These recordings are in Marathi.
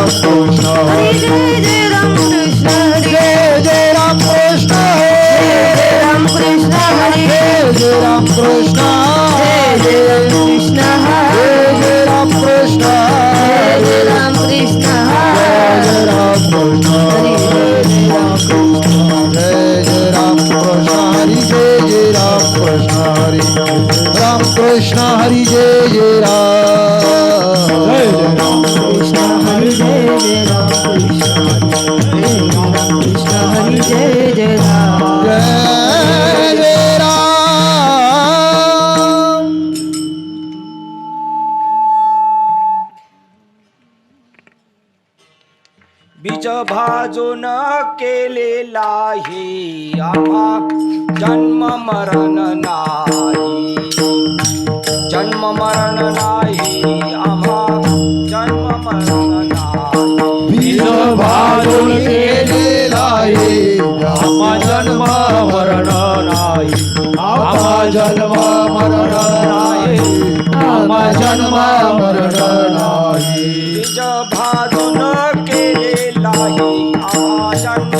कृष्ण हरी जय जय राम कृष्ण हरी जय जय राम कृष्ण जय राम कृष्ण हरी जय जय राम कृष्ण जय राम कृष्ण जय जय राम कृष्ण जय राम कृष्ण जय राम कृष्ण हरी जय जय राम कृष्ण हरी जय जय राम कृष्ण हरी राम कृष्ण हरी जय जय राम कृष्ण हरी जय जय राम कृष्ण हरी जय जय राम जय जय राम बीज भाजून केलेला हे आम्हा जन्म मरण नाही जन्म मरण नाही आम्हा जन्म मरण नाही बीज भाजून केलेला आहे आम्हा जन्म मरण नाही आम्हा जन्म मरण नाही आम्हा जन्म मरण नाही बीज भाजून केलेला हे आम्हा जन्म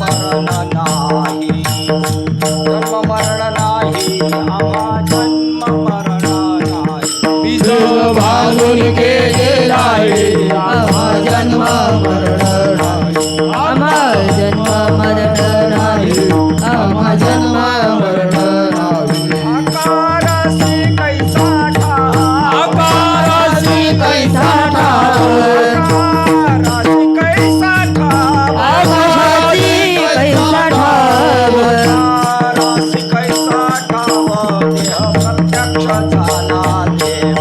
मरण नाही जन्म मरण नाही आम्हा जन्म मरण नाही बीज भाजून केलेला आहे आम्हा जन्म मरण नाही आम्हा जन्म मरण नाही आम्हा जन्म मरण नाही आकारासी कैसा ठाव आकारासी कैसा ठाव आकारासी कैसा ठाव आकाशाची कैसा ठाव आकारासी कैसा ठाव देह प्रत्यक्ष झाला देव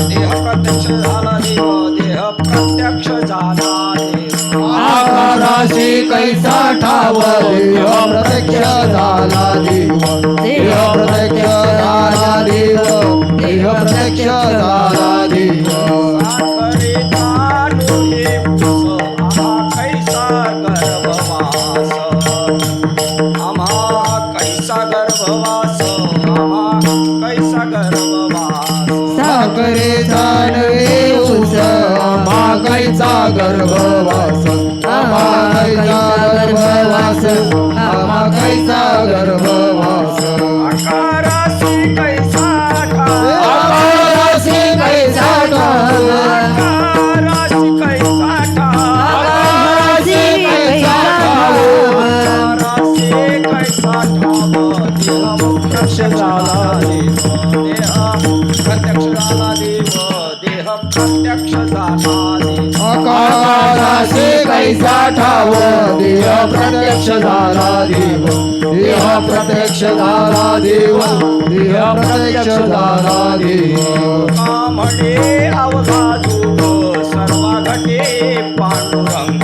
देह प्रत्यक्ष झाला देव देह प्रत्यक्ष झाला देव आकाराशी कैसा ठाव देह प्रत्यक्ष झाला देव देह प्रत्यक्ष झाला देव देह प्रत्यक्ष झाला देव साखरे तांडूळे पुस आम्हा कैसा गर्भवास आम्हा कैसा गर्भवास आम्हा कैसा गर्भवास साखरे जानवे उस आम्हा कैचा गर्भवास आम्हा कैचा गर्भवास आम्हा कैचा गर्भवास आकारासी कैसा ठाव आकाराशी कैसा ठाव आकारासी कैसा ठाव आकाराशी कैसा ठाव आकारासी कैसा ठाव देह प्रत्यक्ष झाला देव देह प्रत्यक्ष झाला देव देह प्रत्यक्ष झाला देव आकाराशी कैसा ठाव देह प्रत्यक्ष झाला देव देह प्रत्यक्ष झाला देव देह प्रत्यक्ष झाला देव कामडे अवघा जुग सर्व घटे पांडुरंग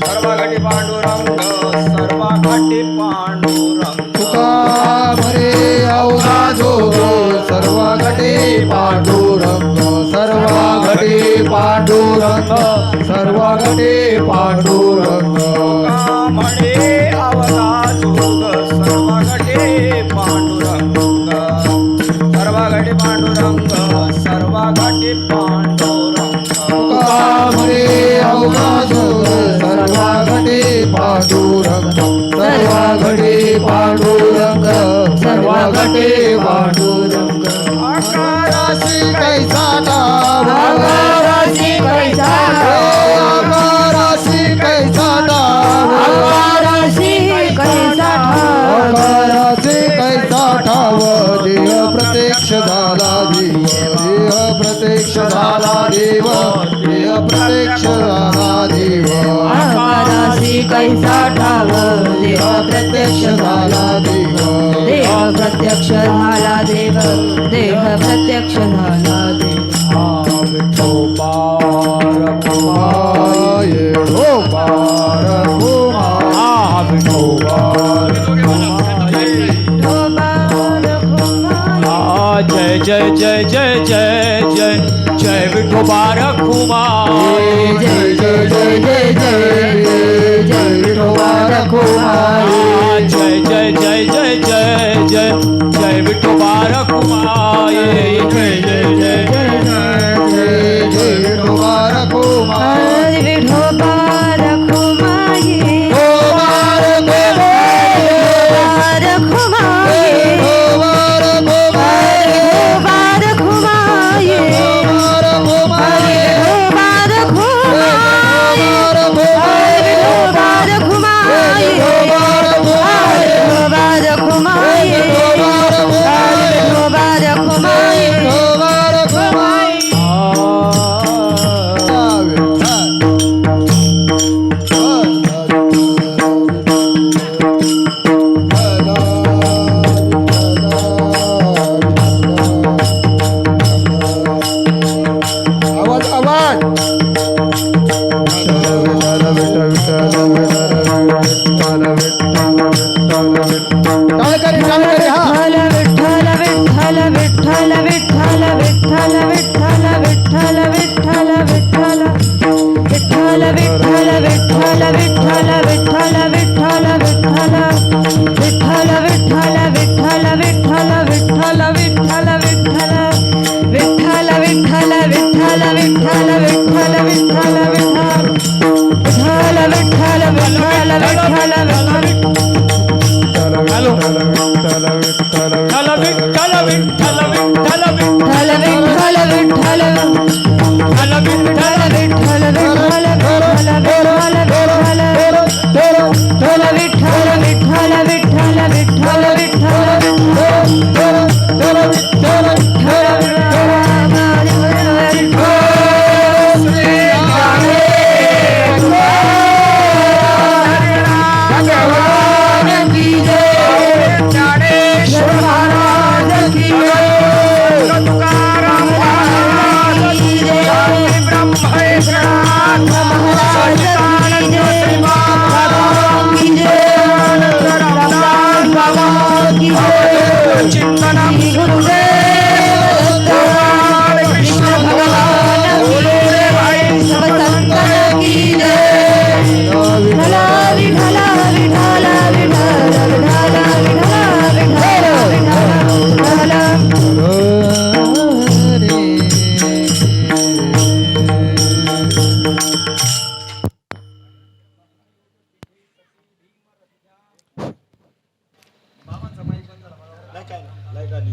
सर्व घटे पांडुरंग सर्व घटे पांडुरंग तुका मरे अवघा जोग सर्व घटे पांडुरंग सर्व घटे पांडुरंग सर्व घटे पांडुरंग कामडे अवघा जुग सर्व घटे पांडुरंग सर्व घटे पांडुरंग सर्व घटे पांडुरंग तुकामरे अवघा जोग सर्व घटे पांडुरंग सर्व घटे पांडुरंग सर्व घटे पांडुरंग आकाराशी कैसा ठाव आकाराची कैसा आकाराशी कैसा ठाव आकाराची कैसा ठाव आकाराशी कैसा ठाव देह प्रत्यक्ष झाला देव देह प्रत्यक्ष झाला देव देह प्रत्यक्ष झाला देव आकाराची कैसा ठाव देव प्रत्यक्ष झाला देव देह प्रत्यक्ष झाला देव देह प्रत्यक्ष झाला देव विठोबार कुमार विठोबार कुमार विठोबार जय जय जय जय जय जय जय विठोबा रखुमाई जय जय जय जय जय जय विठोबार कुमार जय जय जय जय जय जय जय विठोबा रखुमाई जय जय जय जय जय विठोबार हरी विठोबा रखुमाई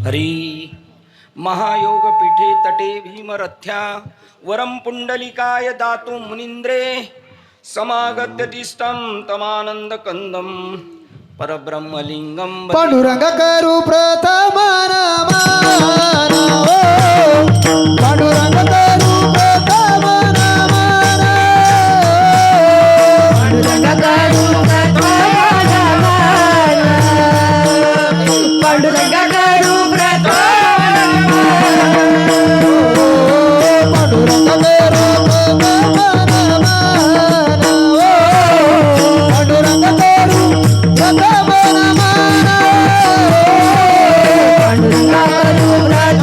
हरी महायोग पीठे तटे भीमरथ्या वरम पुंडलिकाय दातु मुनींद्रे समागत्य तिष्ठं तमानंद कंदम परब्रह्मलिंगम पांडुरंग करू प्रथम नमन पांडुरंग करू प्रथम नमन पांडुरंग करू प्रथम नमन पांडुरंग करू प्रथम पांडुरंग करू प्रथम नमन पांडुरंग करू प्रथम नमन पांडुरंग करू प्रथम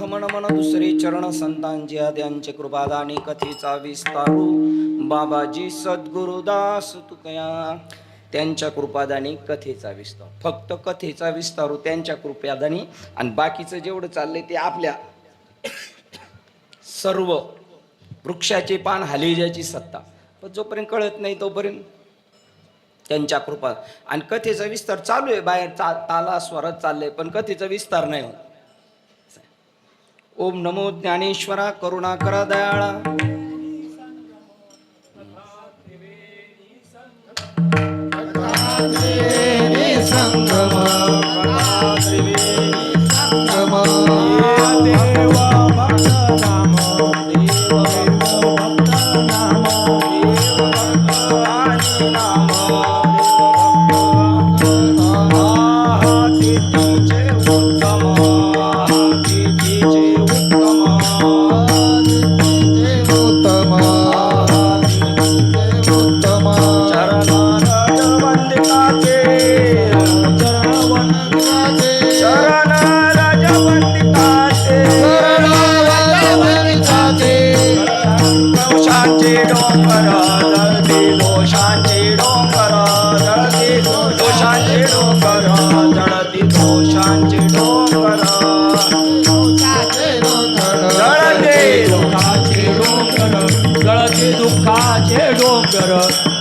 प्रथम नमन दुसरे चरण संतांचे आद्यांचे कृपादानी कथेचा विस्तारू बाबाजी सद्गुरुदास तुकया त्यांच्या कृपादानी कथेचा विस्तार फक्त कथेचा विस्तारू त्यांच्या कृपादानी आणि बाकीचं जेवढं चाललंय ते आपल्या सर्व वृक्षाचे पान हालेजाची सत्ता पण जोपर्यंत कळत नाही तोपर्यंत त्यांच्या कृपा आणि कथेचा विस्तार चालू आहे बाहेर ताला स्वरात चाललंय पण कथेचा विस्तार नाही होत. ओम नमो ज्ञानेश्वरा करुणाकरा दयाळा संगम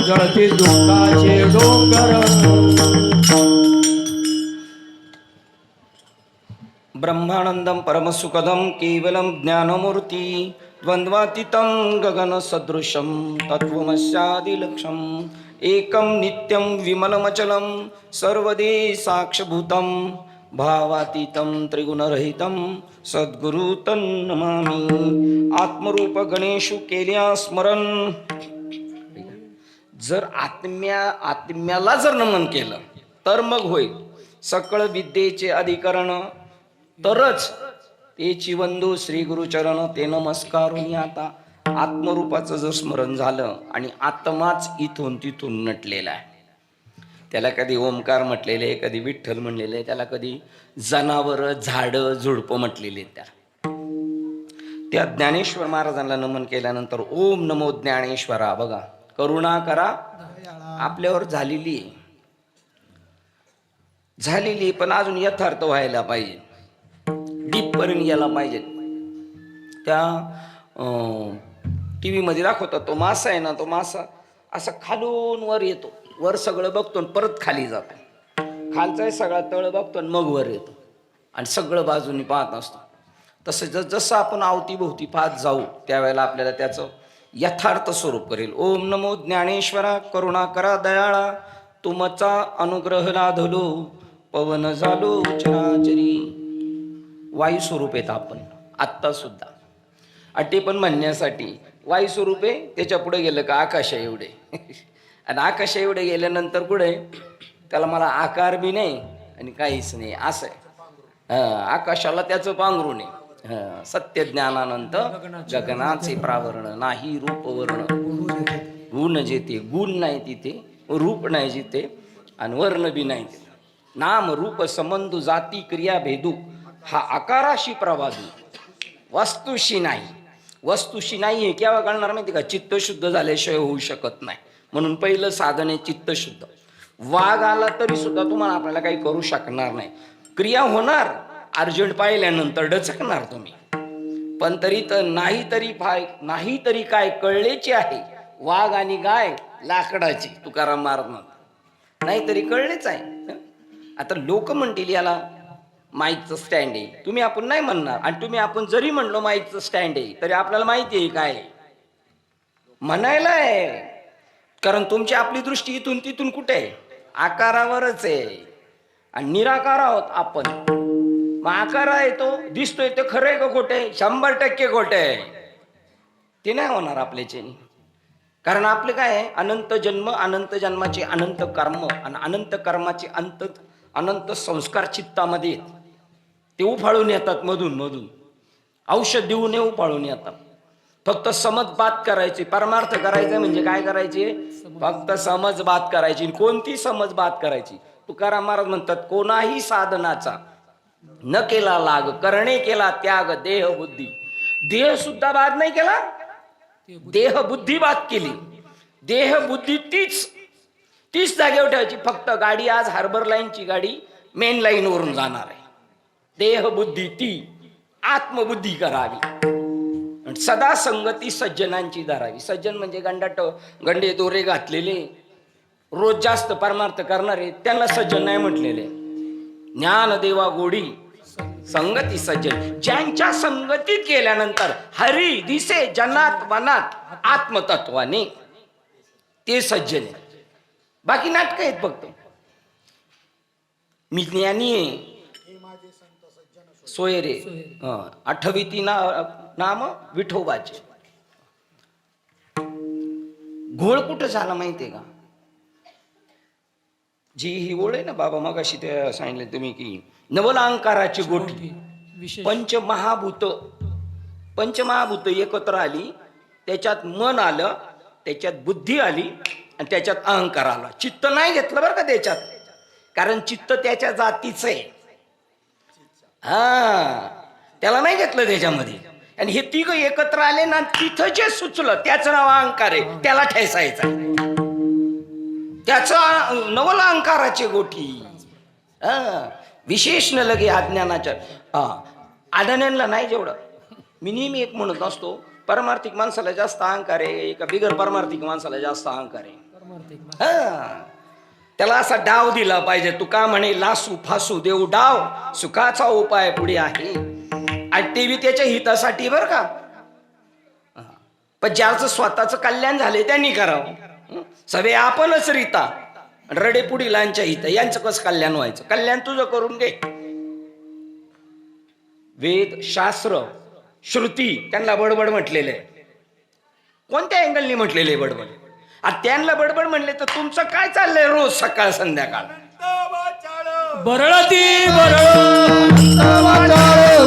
जळते दुःखाचे डोंगर. ब्रह्मानंदम परमसुखदम केवलम ज्ञानमूर्ती द्वंद्वातीतं गगन सदृशं तत्वमस्यादिलक्षम एकं नित्यं विमलमचलं सर्वदे साक्षभूतं भावातीतं त्रिगुणरहितं सद्गुरु तन्नमामि. आत्मरूप गणेशु केल्या स्मरण जर आत्म्याला जर नमन केलं तर मग होईल सकळ विद्येचे अधिकरण तरच तेची वंदू श्री गुरुचरण ते नमस्कारून आता आत्मरूपाचं जर स्मरण झालं आणि आत्माच इथून तिथून नटलेला आहे. त्याला कधी ओमकार म्हटलेले आहे, कधी विठ्ठल म्हणलेले आहे, त्याला कधी जनावर झाडं झुडपं म्हटलेले त्या. त्या ज्ञानेश्वर महाराजांना नमन केल्यानंतर ओम नमो ज्ञानेश्वरा बघा करुणा करा आपल्यावर झालेली पण अजून यथार्थ व्हायला पाहिजे डीप पर्यंत यायला पाहिजे. त्या टी व्हीमध्ये दाखवतात तो मासा आहे ना तो मासा असा खालून वर येतो वर सगळं बघतो परत खाली जातो खालचा सगळा तळ बघतो मग वर येतो आणि सगळं बाजूनी पाहत असतो. तसं जसं आपण अवतीभोवती पाहत जाऊ त्यावेळेला आपल्याला त्याचं यथार्थ स्वरूप करेल. ओम नमो ज्ञानेश्वरा करुणा करा दयाळा तुमचा अनुग्रह लाधलो पवन झालो चराचरी. वायू स्वरूप आहेत आपण आत्ता सुद्धा अटे पण म्हणण्यासाठी वायू स्वरूप आहे त्याच्या पुढे गेलं का आकाश एवढे आणि आकाश एवढे गेल्यानंतर पुढे त्याला मला आकार बी नाही आणि काहीच नाही असं आहे. आकाशाला त्याचं पांघरून आहे. सत्य ज्ञानानंत गगनाचे प्रावरण नाही रूप वर्ण गुण जेते गुण नाही तिथे रूप नाही जिथे आणि वर्ण बी नाही तिथे. नाम रूप संबंधू जाती क्रिया भेदू हा आकाराशी प्रवादू वस्तुशी नाही. वस्तुशी नाही हे केव्हा कळणार माहिती का चित्त शुद्ध झाल्याशिवाय होऊ शकत नाही. म्हणून पहिलं साधन आहे चित्त शुद्ध. वाघ आला तरी सुद्धा तुम्हाला आपल्याला काही करू शकणार नाही. क्रिया होणार अर्जंट पाहिल्यानंतर डचकणार तुम्ही पण तरी तर नाही तरी काय कळलेची आहे. वाघ आणि गाय लाकडाची तुकाराम महाराज नाहीतरी कळलेच आहे. आता लोक म्हणतील याला माईकचं स्टँड आहे तुम्ही आपण नाही म्हणणार आणि तुम्ही आपण जरी म्हणलो माईकचं स्टँड आहे तरी आपल्याला माहिती आहे काय म्हणायला आहे कारण तुमची आपली दृष्टी इथून तिथून कुठे आहे आकारावरच आहे आणि निराकार आहोत आपण. मग आकार आहे तो दिसतोय ते खरं आहे का खोटे 100% खोटे आहे ते नाही होणार आपल्याच्यानी. कारण आपले काय आहे अनंत जन्म अनंत जन्माचे अनंत कर्म आणि अनंत कर्माचे अनंत संस्कार चित्तामध्ये ते उफाळून येतात मधून औषध देऊन उफाळून येतात. फक्त समज बात करायची परमार्थ करायचा म्हणजे काय करायचे फक्त समज बात करायची. कोणती समज बात करायची तुकाराम महाराज म्हणतात कोणाही साधनाचा न केला लाग करणे केला त्याग देह बुद्धी. देह सुद्धा बाद नाही केला, देह बुद्धी बाद केली. देह बुद्धी तीच जागेवर ठेवायची. फक्त गाडी आज हार्बर लाईनची गाडी मेन लाईन वरून जाणार आहे. देह बुद्धी ती आत्मबुद्धी करावी. सदा संगती सज्जनांची धरावी. सज्जन म्हणजे गंडे दोरे घातलेले, रोज जास्त परमार्थ करणारे, त्यांना सज्जन नाही म्हटलेले. ज्ञान देवा गोडी संगती सज्जन. ज्यांच्या संगतीत गेल्यानंतर हरी दिसे जनात वनात आत्मतत्वाने, ते सज्जन आहे. बाकी नाटक आहेत फक्त. मी ज्ञानी आहे सोयरे, आठवीती नाम विठोबाचे. घोळ कुठं झाला माहितीये का? जी ही ओळ आहे ना बाबा, मगाशी ते सांगितलं तुम्ही की नवलांकाराची गोटी. पंचमहाभूत एकत्र आली, त्याच्यात मन आलं, त्याच्यात बुद्धी आली आणि त्याच्यात अहंकार आला. चित्त नाही घेतलं बरं का त्याच्यात, कारण चित्त त्याच्या जातीचं आहे. त्याला नाही घेतलं त्याच्यामध्ये. आणि हे तिघ एकत्र आले ना, तिथं जे सुचलं त्याचं नाव अहंकार आहे, त्याला ठेसायचं. त्याचं नवला अहंकाराची गोठी. विशेष न लगे अज्ञानाच्या आदण्यांना नाही. जेवढं मी नेहमी एक म्हणत असतो, परमार्थिक माणसाला जास्त अहंकार आहे का बिगर परमार्थिक माणसाला जास्त अहंकार आहे? त्याला असा डाव दिला पाहिजे. तू का म्हणे लासू फासू देऊ डाव, सुखाचा उपाय पुढे आहे. आणि ते बी त्याच्या हितासाठी बरं का. पण ज्याचं स्वतःचं कल्याण झाले त्यांनी करावं. सगळे आपणच रीता रडे पुढीलांच्या हित, यांचं कसं कल्याण व्हायचं? कल्याण तुझं करून घे. वेद शास्त्र श्रुती त्यांना बडबड म्हटलेले. कोणत्या अँगलनी म्हटलेले बडबड? आणि त्यांना बडबड म्हणले तर तुमचं काय चाललंय रोज सकाळ संध्याकाळ? बरळती बरळ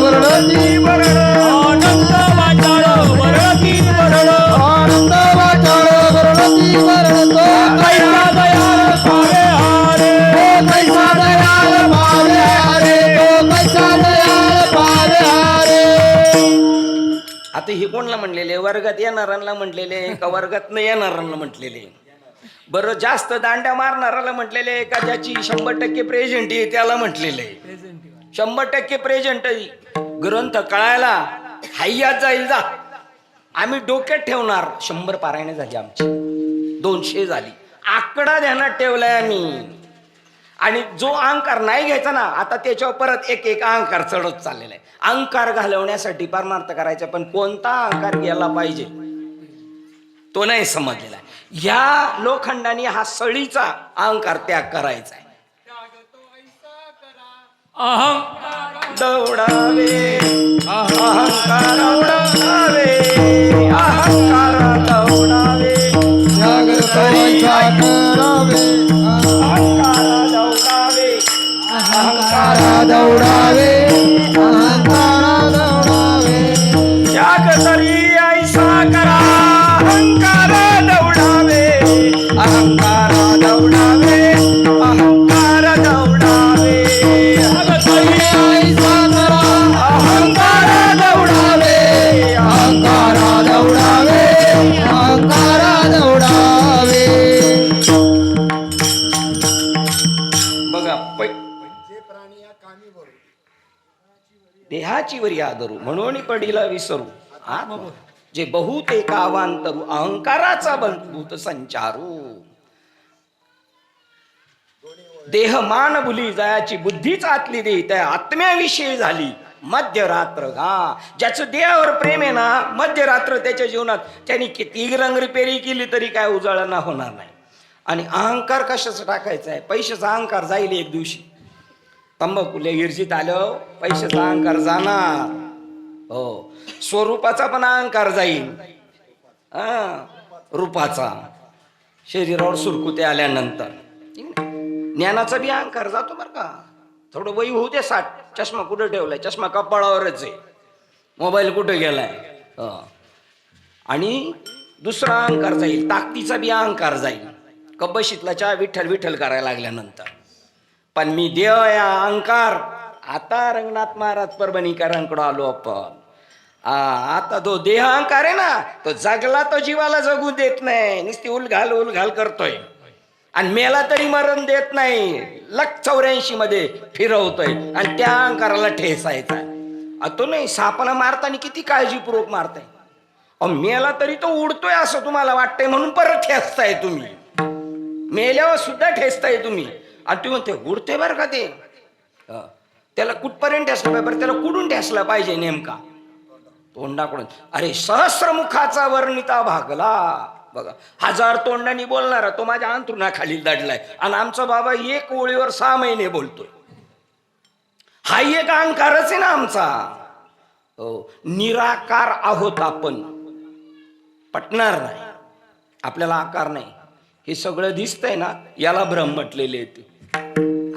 वरळती वरळ, आनंद वाचाळ बरळती बरळ, आनंद वाचाळ वरळती वरळ. तो कैसा दयाळ पावे हारे, कैसा दयाळ पावे हारे, तो कैसा दयाळ पावे हारे. आता हे कोणला म्हणलेले? वर्गात येणाऱ्यांना म्हणलेले का वर्गात न येणाऱ्यांना म्हटलेले? बरं, जास्त दांड्या मारणाऱ्याला म्हटलेले का ज्याची 100% प्रेझेंट आहे त्याला म्हटलेले? 100% प्रेझेंट. ग्रंथ कळायला हाय्यात जाईल जा. आम्ही डोक्यात ठेवणार. 100 पारायणे झाली आमची, 200 झाली. आकडा ध्यानात ठेवलाय आम्ही. आणि जो अहंकार नाही घ्यायचा ना, आता त्याच्यावर परत एक एक अहंकार चढत चाललेला आहे. अहंकार घालवण्यासाठी परमार्थ करायचा, पण कोणता अहंकार गेला पाहिजे तो नाही समजलेला. ह्या लोखंडाने हा सळीचा अहंकार त्याग करायचा आहे. अहंकार दौडावे अहंकार दौडावे, अहंकार दौडावे, त्याग करायचा करावे. अहंकार दौडावे, अहंकार दौडावे, अहंकार दौडावे. त्याग तरी ऐसा करा. अहंकार दौडावे, अहंकार दौडावे, अहंकार दौडावे, ऐसा करा. अहंकार दौडावे, अहंकार दौडावे, अहंकार दौडावे. बघा देहाची वरी आदरू म्हणून पडीला विसरू. जे बहुत एकावांतरू अहंकाराचा बलभूत संचारू. देह मान भुली जायाची बुद्धीच आतली देही त्या आत्म्याविषयी झाली मध्यरात्र. ज्याचं देहावर प्रेम आहे ना, मध्यरात्र त्याच्या जीवनात त्यांनी किती रंगरिपेरी केली तरी काय उजाळा होणार नाही. आणि अहंकार कशाचं टाकायचा आहे? पैशाचा अहंकार जाईल एक दिवशी. तंबाखूला गिरजीत आलं पैशाचा अहंकार जाणार. हो, स्वरूपाचा पण अहंकार जाईल. रूपाचा शरीरावर सुरकुते आल्यानंतर ज्ञानाचा बी अहंकार जातो बरं का. थोडं वय होऊ दे 60. चष्मा कुठं ठेवलाय? चष्मा कपाळावरच आहे. मोबाईल कुठं गेलाय? आणि दुसरा अहंकार जाईल, ताकदीचा बी अहंकार जाईल. कब्बशीतला चहा विठ्ठल विठ्ठल करायला लागल्यानंतर. पण मी देव या अहंकार आता रंगनाथ महाराज परभणीकरांकडे आलो आपण. आता तो देह अहंकार आहे ना, तो जगला तो जीवाला जगू देत नाही, नुसती उलघाल करतोय. आणि मेला तरी मरण देत नाही, 84 मध्ये फिरवतोय आणि त्या अहंकाराला ठेसायचा. तो नाही, सापाला मारताना किती काळजीपूर्वक मारताय. मेला तरी तो उडतोय असं तुम्हाला वाटतंय म्हणून परत ठेसताय तुम्ही. मेल्यावर सुद्धा ठेसताय तुम्ही. आणि तुम्ही ते उडतोय बरं का ते, त्याला कुठपर्यंत ठेसलं पाहिजे बरं, त्याला कुठून ठेसला पाहिजे नेमका, तोंडाकडून. अरे सहस्रमुखाचा वर्णिता भागला. बघा, 1000 तोंडांनी बोलणारा तो माझ्या अंथरुणाखाली दडलाय. आणि आमचा बाबा 1 ओळीवर 6 महिने बोलतोय. हा एक अहंकारच आहे ना आमचा. निराकार आहोत आपण, पटणार नाही आपल्याला आकार नाही. हे सगळं दिसतंय ना, याला भ्रम म्हटलेले येते.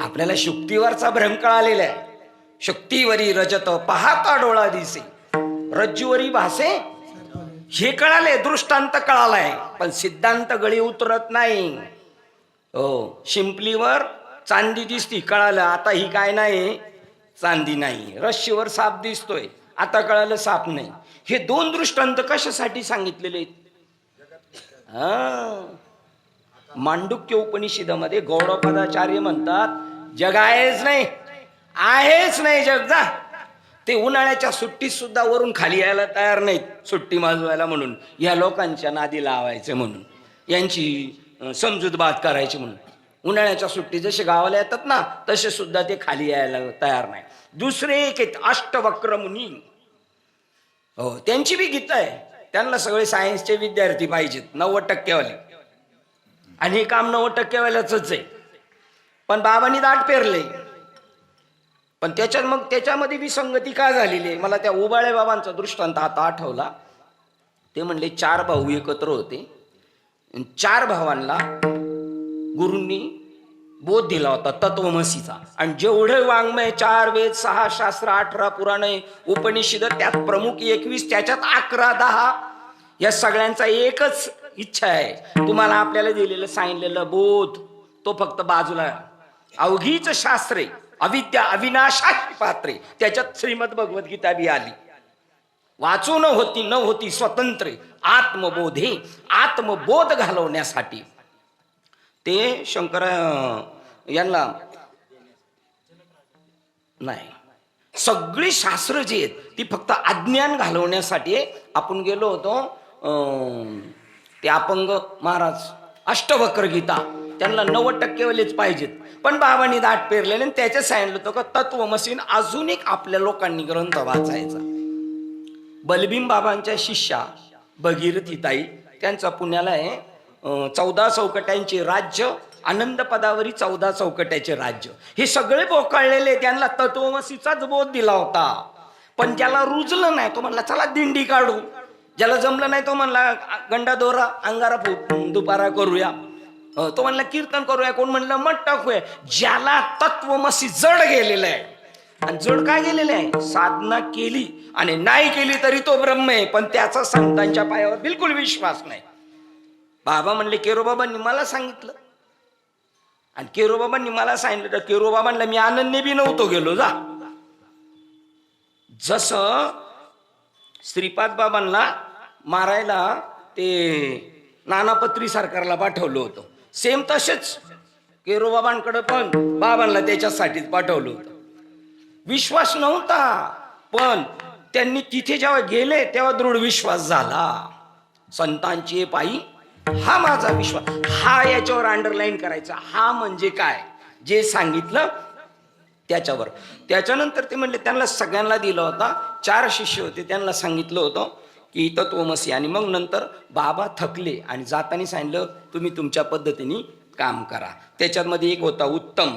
आपल्याला शुक्तीवरचा भ्रम कळालेला आहे. शुक्तीवरी रजत पाहता डोळा दिसे, रज्जूवरी भासे हे कळाले, दृष्टांत कळालाय. पण सिद्धांत गळी उतरत नाही. शिंपलीवर चांदी दिसती, कळालं आता ही काय नाही, चांदी नाही. रश्शीवर साप दिसतोय, आता कळालं साप नाही. हे 2 दृष्टांत कशासाठी सांगितलेले आहेत? मांडुक्य उपनिषदामध्ये गौडपादाचार्य म्हणतात, जग आहेच नाही, आहेच नाही जग. जा. ते उन्हाळ्याच्या सुट्टीत सुद्धा वरून खाली यायला तयार नाहीत, सुट्टी माजवायला म्हणून, या लोकांच्या नादी लावायचे म्हणून, यांची समजूतबात करायची म्हणून. उन्हाळ्याच्या सुट्टी जसे गावाला येतात ना, तसे सुद्धा ते खाली यायला तयार नाही. दुसरे एक आहेत अष्टवक्र मुनी. त्यांची बी गीता आहे. त्यांना सगळे सायन्सचे विद्यार्थी पाहिजेत, 90% वाले. आणि हे काम 90% आहे. पण बाबांनी दाट पेरले. पण त्याच्यामध्ये विसंगती का झालेली आहे? मला त्या उबाळे बाबांचा दृष्टांत आता आठवला. ते म्हणले 4 भाऊ एकत्र होते. 4 भावांना गुरूंनी बोध दिला होता तत्वमसीचा. आणि जेवढे वाङ्मय, 4 वेद, 6 शास्त्र, 18 पुराणे, उपनिषद, त्यात प्रमुख 21, त्याच्यात 11, 10, या सगळ्यांचा एकच इच्छा आहे, तुम्हाला आपल्याला दिलेलं सांगितलेलं बोध तो फक्त बाजूला. अवघीच शास्त्रे अविद्या अविनाशाची पात्रे, त्याच्यात श्रीमद भगवद्गीता बी आली. वाचू न होती स्वतंत्रे आत्मबोधे, आत्मबोध घालवण्यासाठी. ते शंकर यांना नाही, सगळी शास्त्र जी आहेत ती फक्त अज्ञान घालवण्यासाठी. आपण गेलो होतो, ते अपंग महाराज, अष्टवक्र गीता, त्यांना 90% वालेच पाहिजेत. पण बाबांनी दाट पेरलेले आणि त्याच्यात सांगितलं होतं का तत्वमसीन अजून एक आपल्या लोकांनी ग्रंथ वाचायचा. बलभीम बाबांच्या शिष्या भगीरथीताई, त्यांचा पुण्याला आहे 14 चौकट्यांचे राज्य, आनंद पदावरी 14 चौकट्याचे राज्य. हे सगळे बोकाळलेले, त्यांना तत्वमसीचाच बोध दिला होता. पण ज्याला रुजलं नाही तो म्हणला चला दिंडी काढू, ज्याला जमलं नाही तो म्हणला गंडा दोरा अंगारा दुपारा करूया, तो म्हणला कीर्तन करूया, कोण म्हणलं मठ टाकूया. ज्याला तत्वमसी जड गेलेलं आहे, आणि जड काय गेलेलं आहे, साधना केली आणि नाही केली तरी तो ब्रह्म आहे, पण त्याचा संतांच्या पायावर बिलकुल विश्वास नाही. बाबा म्हणले केरोबाबांनी मला सांगितलं, आणि केरोबाबांनी मला सांगितलं तर केरोबाबांना मी आनंदी बी नव्हतो गेलो. जा, जसं श्रीपाद बाबांना मारायला ते नानापत्री सरकारला पाठवलं होतं, सेम तसेच केरोबाबांकडे पण बाबांना त्याच्यासाठीच पाठवलं होतं. विश्वास नव्हता, पण त्यांनी तिथे जेव्हा गेले तेव्हा दृढ विश्वास झाला. संतांचे पायी हा माझा विश्वास. हा याच्यावर अंडरलाईन करायचा. हा म्हणजे काय, जे सांगितलं त्याच्यावर. त्याच्यानंतर ते म्हणले त्यांना सगळ्यांना दिला होता. 4 शिष्य होते, त्यांना सांगितलं होतं की तत्वमसी. आणि मग नंतर बाबा थकले आणि जाताना सांगितलं तुम्ही तुमच्या पद्धतीने काम करा. त्याच्यामध्ये एक होता उत्तम,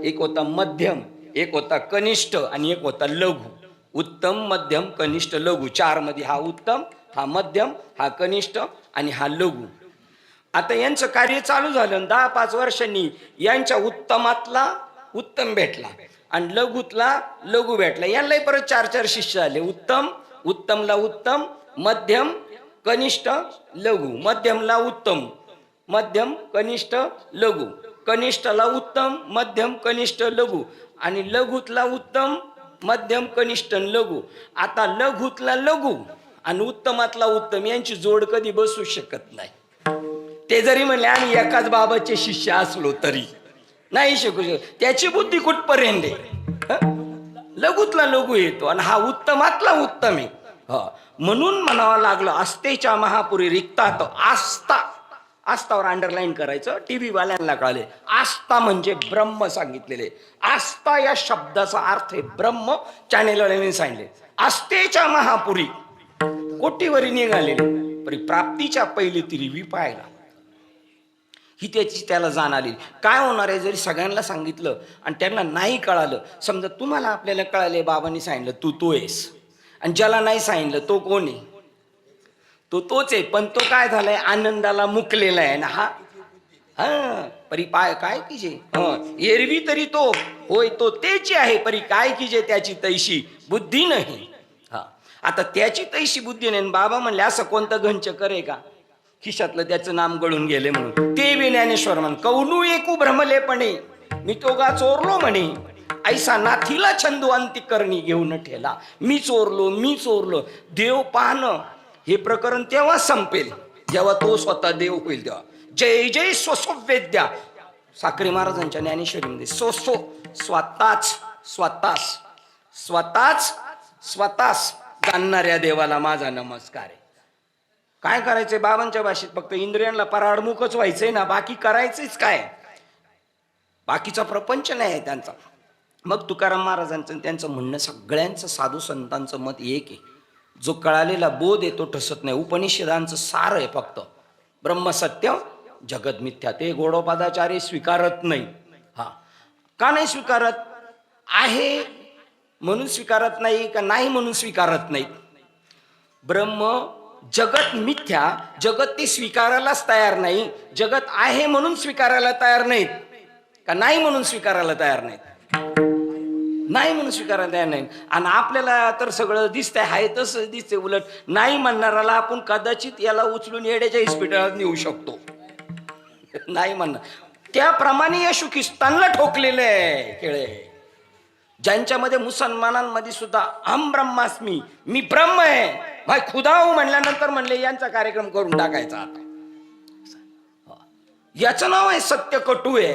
एक होता मध्यम, एक होता कनिष्ठ आणि एक होता लघु. उत्तम, मध्यम, कनिष्ठ, लघु. 4 मध्ये हा उत्तम, हा मध्यम, हा कनिष्ठ आणि हा लघु. आता यांचं कार्य चालू झालं. 10-5 वर्षांनी यांच्या उत्तमातला उत्तम भेटला आणि लघुतला लघु भेटला. यांनाही परत 4-4 शिष्य आले. उत्तम, उत्तमला उत्तम, मध्यम, कनिष्ठ, लघु. मध्यमला उत्तम, मध्यम, कनिष्ठ, लघु. कनिष्ठला उत्तम, मध्यम, कनिष्ठ, लघु. आणि लघुतला उत्तम, मध्यम, कनिष्ठ आणि लघु. आता लघुतला लघु आणि उत्तमातला उत्तम यांची जोड कधी बसू शकत नाही. ते जरी म्हणले आम्ही एकाच बाबाचे शिष्य असलो तरी नाही शिकू शकत. त्याची बुद्धी कुठपर्यंत आहे? लघुतला लघु येतो आणि हा उत्तमातला उत्तम आहे. म्हणून म्हणावं लागलं आस्थेच्या महापुरी रिक्तात आस्था. आस्थावर अंडरलाईन करायचं. टीव्ही वाल्यांना कळाले आस्था म्हणजे ब्रह्म सांगितलेले. आस्था या शब्दाचा अर्थ आहे ब्रह्म. चॅनेलवाल्यांनी सांगितले आस्थेच्या महापुरी कोटीवरी निघालेले परी प्राप्तीच्या पहिली तिरी पाहायला. ही त्याची त्याला जाण आली. काय होणार आहे जरी सगळ्यांना सांगितलं आणि त्यांना नाही कळालं. समजा तुम्हाला आपल्याला कळाले बाबांनी सांगितलं तू तो आहेस आणि ज्याला नाही सांगितलं तो कोण आहे? तो तोच आहे. पण तो काय झालाय आनंदाला मुकलेला आहे ना. हा परी पाय काय कीजे एरवी तरी तो होय तो तेची आहे परी काय कीजे त्याची तैशी बुद्धी नाही. हा आता त्याची तैशी बुद्धी नाही. बाबा म्हणले असं कोणतं घनचकर आहे का खिशातलं त्याचं नाम गळून गेले म्हणून. ते बी ज्ञानेश्वर म्हण कौनू एकू भ्रमलेपणे मी तोगा चोरलो म्हणे ऐसा नाथीला छंदू अंतिकरणी घेऊन ठेला. मी चोरलो. देव पाहणं हे प्रकरण तेव्हा संपेल जेव्हा तो स्वतः देव होईल तेव्हा. जय जय स्वस्वेद्या साखरे महाराजांच्या ज्ञानेश्वरीमध्ये सोसो स्वतःच जाणणाऱ्या देवाला माझा नमस्कार आहे. काय करायचंय बाबांच्या भाषेत फक्त इंद्रियांना पराडमुखच व्हायचंय ना. बाकी करायचंच काय? बाकीचा प्रपंच नाही आहे त्यांचा. मग तुकाराम महाराजांचं त्यांचं म्हणणं सगळ्यांचं साधू संतांचं मत एक आहे. जो कळालेला बोध आहे तो ठसत नाही. उपनिषदांचं सार आहे फक्त ब्रह्मसत्य जगत मिथ्या. ते गौडपादाचार्य स्वीकारत नाही. हा का नाही स्वीकारत? आहे म्हणून स्वीकारत नाही का नाही म्हणून स्वीकारत नाही? ब्रह्म जगत मिथ्या जगत ते स्वीकारायलाच तयार नाही. जगत आहे म्हणून स्वीकारायला तयार नाहीत का नाही म्हणून स्वीकारायला तयार नाहीत? नाही म्हणून स्वीकारायला तयार नाही. आणि आपल्याला तर सगळं दिसतंय आहे तसं दिसतंय. उलट नाही म्हणणाराला आपण कदाचित याला उचलून येड्याच्या इस्पितळात नेऊ शकतो. नाही म्हणणार त्याप्रमाणे येशू ख्रिस्तांना ठोकलेले आहे खेळे. ज्यांच्यामध्ये मुसलमानांमध्ये सुद्धा अहम ब्रह्मास्मी मी ब्रह्म आहे भाई खुदाऊ म्हणल्यानंतर म्हणले यांचा कार्यक्रम करून टाकायचा. आता याचं नाव आहे सत्य कटू आहे.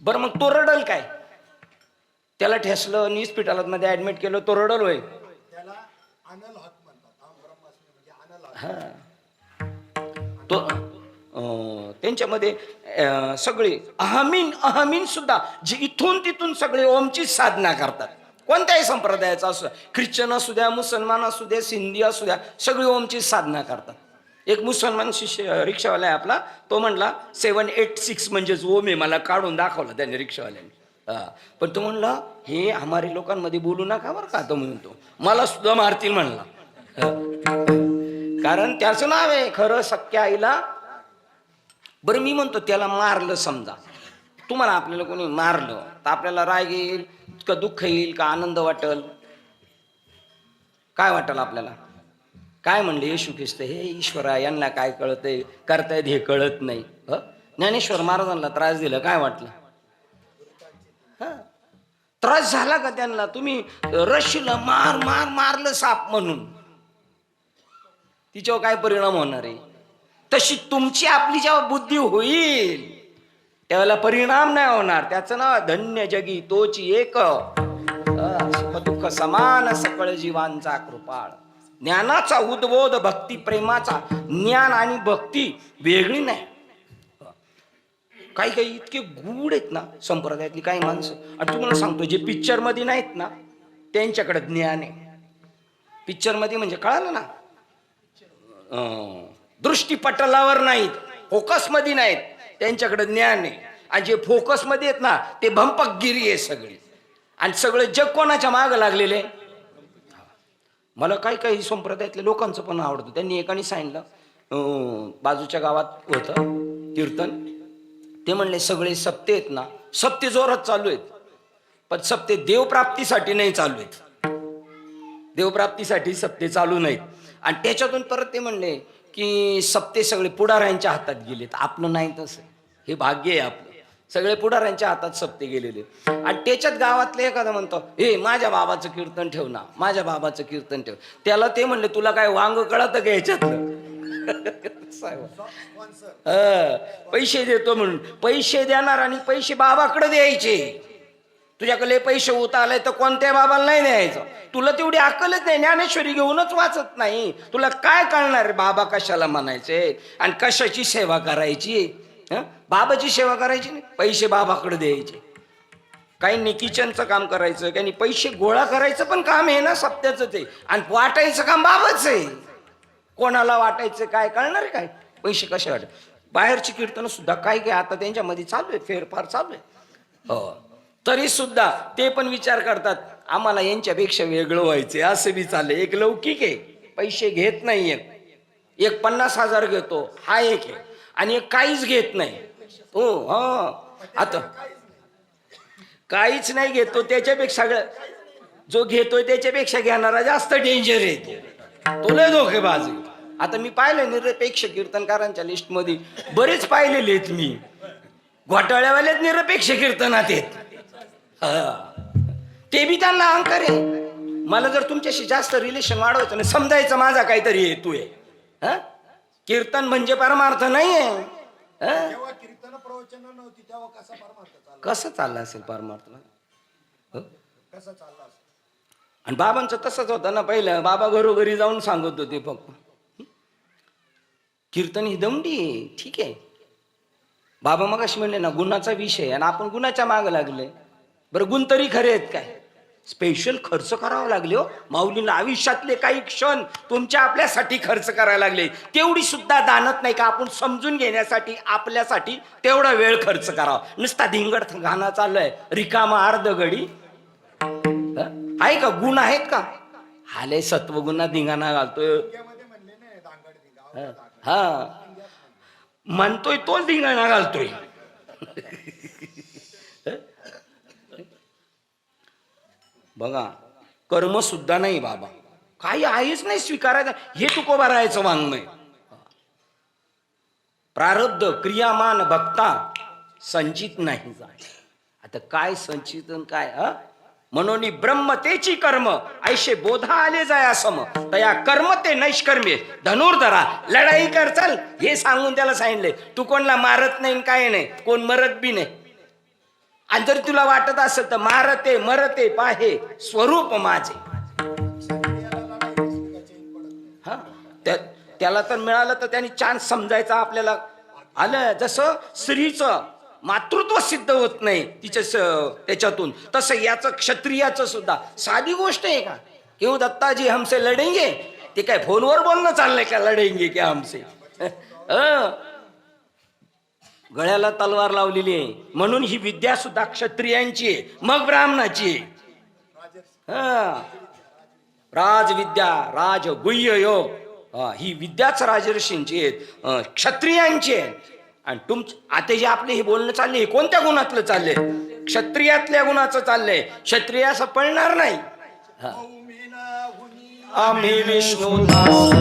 बरं मग तो रडल काय? त्याला ठेसलं आणि इस्पितळात मध्ये ऍडमिट केलं तो रडल होय? तो त्यांच्यामध्ये सगळे अहमीन सुद्धा जे इथून तिथून सगळे ओमची साधना करतात. कोणत्याही संप्रदायाचा असू, ख्रिश्चन असू द्या, मुसलमान असू द्या, सिंधी असू द्या, सगळे ओमची साधना करतात. एक मुसलमान शिष्य रिक्षावाला आहे आपला, तो म्हणला 786 म्हणजेच ओम आहे. मला काढून दाखवलं त्याने रिक्षावाल्याने. पण तो म्हणला हे हमारे लोकांमध्ये बोलू नका बरं का. तो म्हणतो मला सुद्धा मारतील म्हणला. कारण त्याचं नाव आहे खरं सख्या आईला. बरं मी म्हणतो त्याला मारलं समजा, तुम्हाला आपल्याला कोणी मारलं तर आपल्याला राग येईल का दुःख येईल का आनंद वाटेल? काय वाटेल आपल्याला? काय म्हणले येशू ख्रिस्त हे ईश्वरा यांना काय कळतंय करतायत हे कळत नाही. ज्ञानेश्वर महाराजांना त्रास दिला काय वाटलं? त्रास झाला का त्यांना? तुम्ही रशीला मारलं साप म्हणून तिच्यावर काय परिणाम होणार आहे? तशी तुमची आपली जेव्हा बुद्धी होईल त्यावेळेला परिणाम नाही होणार. त्याचं नाव धन्य जगी तोची एक दुःख समान सकळ जीवांचा कृपाळ. ज्ञानाचा उद्बोध भक्ती प्रेमाचा. ज्ञान आणि भक्ती वेगळी नाही. काही काही इतके गूढ आहेत ना संप्रदायातली काही माणसं. आणि तुम्हाला सांगतो जे पिक्चर मध्ये नाहीत ना त्यांच्याकडे ज्ञान आहे. पिक्चर मध्ये म्हणजे कळालं ना, दृष्टीपटलावर नाहीत, फोकस मध्ये नाहीत, त्यांच्याकडे ज्ञान आहे. आणि जे फोकस मध्ये आहेत ना ते भंपकगिरी आहे सगळी. आणि सगळं जग कोणाच्या मागं लागलेले. मला काही काही संप्रदायातल्या लोकांचं पण आवडतं. त्यांनी एकाने सांगितलं बाजूच्या गावात होतं कीर्तन. ते म्हणले सगळे सप्ते आहेत ना, सप्ते जोरात चालू आहेत, पण सप्ते देवप्राप्तीसाठी नाही चालू आहेत. देवप्राप्तीसाठी सप्ते चालू नाहीत. आणि त्याच्यातून परत ते म्हणले की सप्ते सगळे पुढाऱ्यांच्या हातात गेलेत. आपलं नाही तसं. हे भाग्य आहे आपलं. सगळे पुढाऱ्यांच्या हातात सप्ते गेलेले. आणि त्याच्यात गावातले एखादा म्हणतो, हे माझ्या बाबाचं कीर्तन ठेव ना, माझ्या बाबाचं कीर्तन ठेव. त्याला ते म्हणले, तुला काय वांग कळतं का याच्यातलं? पैसे देतो म्हणून. पैसे देणार आणि पैसे बाबाकडे द्यायचे. तुझ्याकडे पैसे होत आले तर कोणत्या बाबाला नाही द्यायचं. तुला तेवढी अक्कलच नाही, ज्ञानेश्वरी घेऊनच वाचत नाही. तुला काय कळणार बाबा कशाला म्हणायचे आणि कशाची सेवा करायची? बाबाची सेवा करायची नाही, पैसे बाबाकडे द्यायचे. काही किचनचं काम करायचं, काही पैसे गोळा करायचं पण काम आहे ना सप्त्याचं ते, आणि वाटायचं काम बाबाच आहे. कोणाला वाटायचं काय कळणार आहे? काय पैसे कसे वाटत? बाहेरची कीर्तन सुद्धा काय काय आता त्यांच्यामध्ये चालू आहे, फेरफार चालू आहे. हो, तरी सुद्धा ते पण विचार करतात आम्हाला यांच्यापेक्षा वेगळं व्हायचंय, असं बी चाललंय. एक लौकिक आहे, पैसे घेत नाहीये, एक 50,000 घेतो, हा एक आहे, आणि एक काहीच घेत नाही. हो हा, आता काहीच नाही घेतो, त्याच्यापेक्षा जो घेतोय त्याच्यापेक्षा घेणारा जास्त डेंजर आहे. तो लय धोकेबाज आहे. आता मी पाहिले निरपेक्ष कीर्तनकारांच्या लिस्ट मध्ये बरेच पाहिलेले आहेत मी. घोटाळ्यावालेच निरपेक्ष कीर्तनात आहेत. ते बी त्यांना अहंकार आहे. मला जर तुमच्याशी जास्त रिलेशन वाढवायचं नाही, समजायचं माझा काहीतरी हेतू आहे. कीर्तन म्हणजे परमार्थ नाहीये. कसं चाललं असेल परमार्थ? आणि बाबांचं तसंच होतं ना पहिलं. बाबा घरोघरी जाऊन सांगत होते फक्त कीर्तन ही दमडी आहे. ठीक आहे, बाबा मग अशी म्हणले ना गुणाचा विषय, आणि आपण गुणाच्या मागे लागले. बरं गुण तरी खरे आहेत काय? स्पेशल खर्च करावा लागले हो माऊलींना. आयुष्यातले काही क्षण तुमच्या आपल्यासाठी खर्च करायला लागले. तेवढी सुद्धा दानत नाही का आपण समजून घेण्यासाठी आपल्यासाठी तेवढा वेळ खर्च करावा. नुसता धिंगड गाणं चालू आहे, रिकामा अर्ध घडी आहे का? गुण आहेत का? हाले सत्वगुणा धिंगाणा घालतोय. हा म्हणतोय तोच धिंगाणा घालतोय. बघा, कर्म सुद्धा नाही बाबा, काही आहेच नाही स्वीकारायचं. हे तुकोबा राहायचं वाङ्मय. प्रारब्ध क्रियामान भक्ता संचित नाही जाय. आता काय संचित काय? म्हणून ब्रह्म तेची कर्म ऐशे बोधा आले जाय सम तया कर्म ते नैष्कर्मे धनुर्धरा लढाई कर चल, हे सांगून त्याला सांगितले. तू कोणला मारत नाही काय नाही, कोण मरत बी नाही. आणि जर तुला वाटत असेल तर मारते मरते पाहे स्वरूप माझे. हा, त्याला तर मिळालं तर त्यांनी चान्स समजायचा आपल्याला आलं. जसं स्त्रीचं मातृत्व सिद्ध होत नाही त्याच्यातून, तसं याचं क्षत्रियाचं सुद्धा. साधी गोष्ट आहे का? क्यों दत्ताजी हमसे लढेंगे? ते काय फोनवर बोलणं चाललंय का लढेंगे क्या हमसे? गळ्याला तलवार लावलेली आहे. म्हणून ही विद्या सुद्धा क्षत्रियांची आहे, मग ब्राह्मणाची आहे. राजविद्या राजगुह्य योग ही विद्याच राजर्षींची आहे, क्षत्रियांची आहे. आणि आता जे आपले हे बोलणं चालले हे कोणत्या गुणातलं चाललंय? क्षत्रियातल्या गुणाचं चाललंय. क्षत्रिय असं पळणार नाही. आम्ही विष्णुदास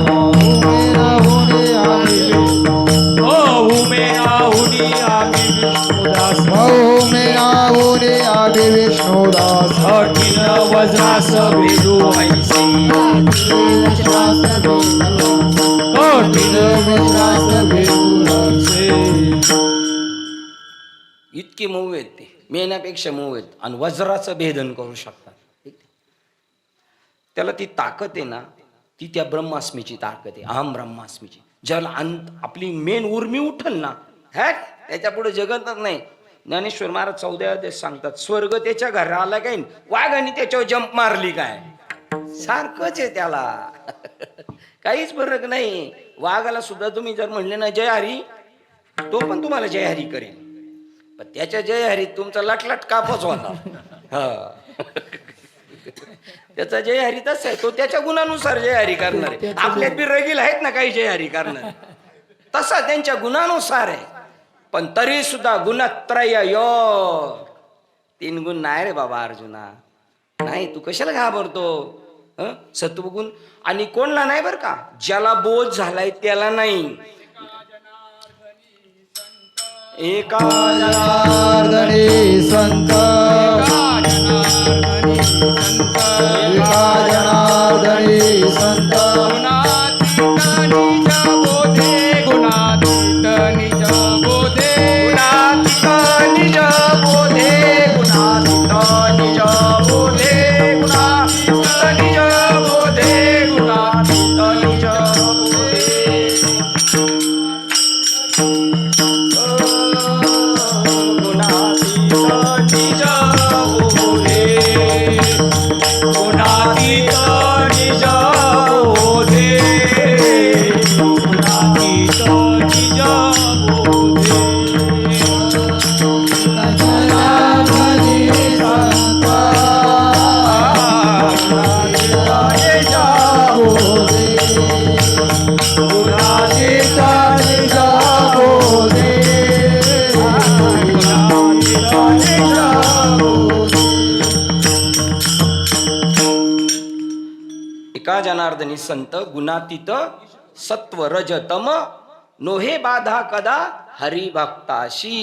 विष्णुदास वज्रास भेदू ऐसे इतके मऊ आहेत ते, मेण्यापेक्षा मऊ आहेत, आणि वज्राचं भेदन करू शकतात. त्याला ती ताकद आहे ना, ती त्या ब्रह्मास्मीची ताकद आहे, अहम ब्रह्मास्मीची. ज्याला आपली मेन उर्मी उठल ना, त्याच्या पुढे जगतच नाही. ज्ञानेश्वर महाराज 14 अध्याय सांगतात, स्वर्ग त्याच्या घराला आला काय, वाघाने त्याच्यावर जंप मारली काय, सारखंच आहे त्याला. काहीच फरक नाही. वाघाला सुद्धा तुम्ही जर म्हणले ना जय हरी, तो पण तुम्हाला जय हरी करेल, पण त्याच्या जय हरी तुमचा लटलट कापच होणार. त्याचा जय हरी तसा आहे, तो त्याच्या गुणानुसार जय हरी करणार आहे. आपल्यात बी रगील आहेत ना काही जय हरी करणार, तसा त्यांच्या गुणानुसार आहे. पण तरी सुद्धा गुणत्रय योग, 3 गुण नाही रे बाबा अर्जुना, नाही. तू कशाला घाबरतो? सत्वगुण आणि कोणला नाही बर का, ज्याला बोध झालाय त्याला नाही. एका जनार्दनी संत एका जनार्दनी संत गुणातीत निज बोधे गुणातीत निज बोधे गुणातीत निज बोधे गुणातीत निज बोधे गुणातीत निज बोधे गुणातीत निज बोधे गुणातीत निज बोधे जनार्दनी संत गुणातीत निज बोधे एका जनार्दनी संत गुणातीत सत्व रज तम नोहे बाधा कदा हरिभक्ताशी.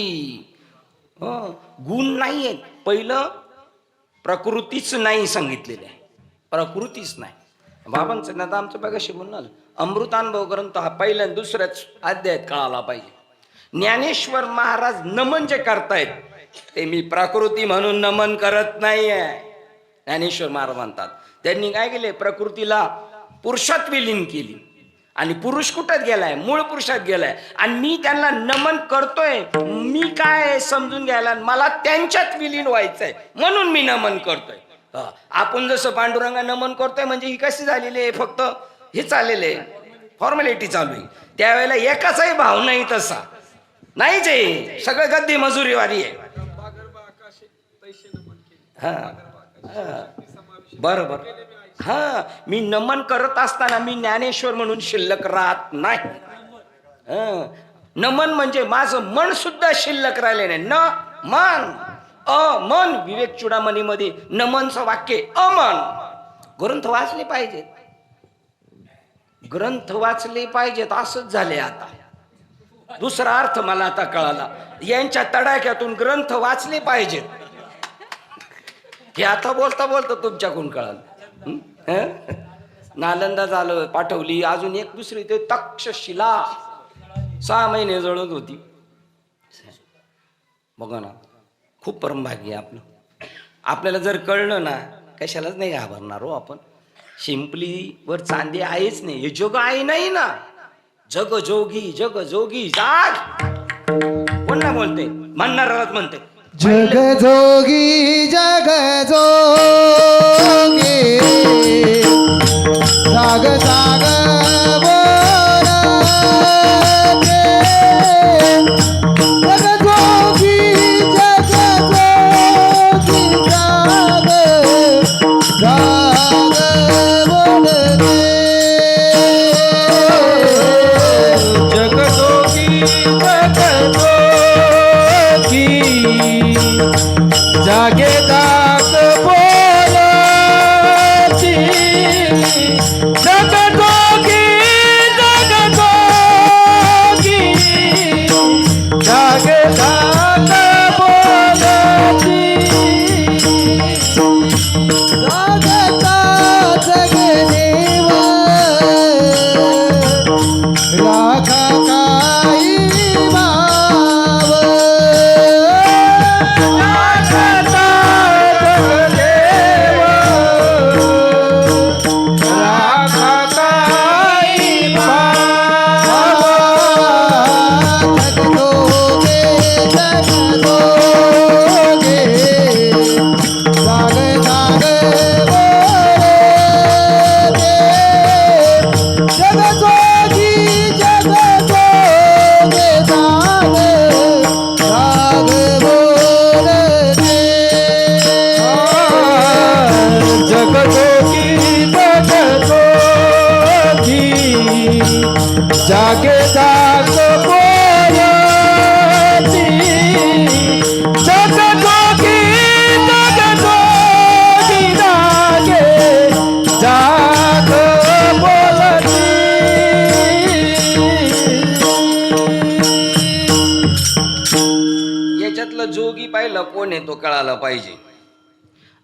गुण नाही आहेत. पहिलं प्रकृतीच नाही सांगितलेली आहे. प्रकृतीच नाही. बाबांचं ना आमचं बघा शिकून अमृतानुभव ग्रंथ हा पहिल्या दुसऱ्याच अध्यायात कळाला पाहिजे. ज्ञानेश्वर महाराज नमन जे करतायत ते मी प्रकृती म्हणून नमन करत नाहीये. ज्ञानेश्वर महाराज म्हणतात त्यांनी काय केले, प्रकृतीला पुरुषात विलीन केली आणि पुरुष कुठं गेलाय, मूळ पुरुषात गेलाय. आणि मी त्यांना नमन करतोय, मी काय समजून घ्यायला, मला त्यांच्यात विलीन व्हायचंय म्हणून मी नमन करतोय. आपण जसं पांडुरंगा नमन करतोय म्हणजे ही कशी झालेली आहे, फक्त हे चाललेलं आहे, फॉर्मॅलिटी चालू आहे. त्यावेळेला एकाचाही भाव नाही तसा नाहीच आहे, सगळं गद्दी मजुरीवारी आहे. हा बरोबर. हा मी नमन करत असताना मी ज्ञानेश्वर म्हणून शिल्लक राहत नाही. नमन म्हणजे माझं मन सुद्धा शिल्लक राहिले नाही. न मन अमन. विवेक चुडामणी मध्ये नमनचं वाक्य अमन. ग्रंथ वाचले पाहिजेत, ग्रंथ वाचले पाहिजेत. असंच झाले आता. दुसरा अर्थ मला आता कळाला, यांच्या तडाख्यातून ग्रंथ वाचले पाहिजेत हे आता बोलता बोलता तुमच्याकडून कळालं. नालंदा झालं, पाठवली, अजून एक दुसरी ते तक्षशिला 6 महिने जळत होती. बघा ना, खूप परमभाग्य आपलं. आपल्याला जर कळलं ना, कशालाच नाही घाबरणार हो आपण. शिंपलीवर चांदी आहेच नाही, हे जग आहे नाही ना. जग जोगी जाग. कोण ना बोलते, म्हणणाराच म्हणते जग जोगी जाग जाग बोलते. जग जोगी जाग बोलते. जगदोगी जागे दाग बोलती. जगदोगी जागे दाग बोलती. जागता जगदेव राखा काही भाव. जागता जगदेव राखा काही भाव. जगदोगे त्याच्यातलं जोगी पाहिलं कोण आहे तो कळायला पाहिजे.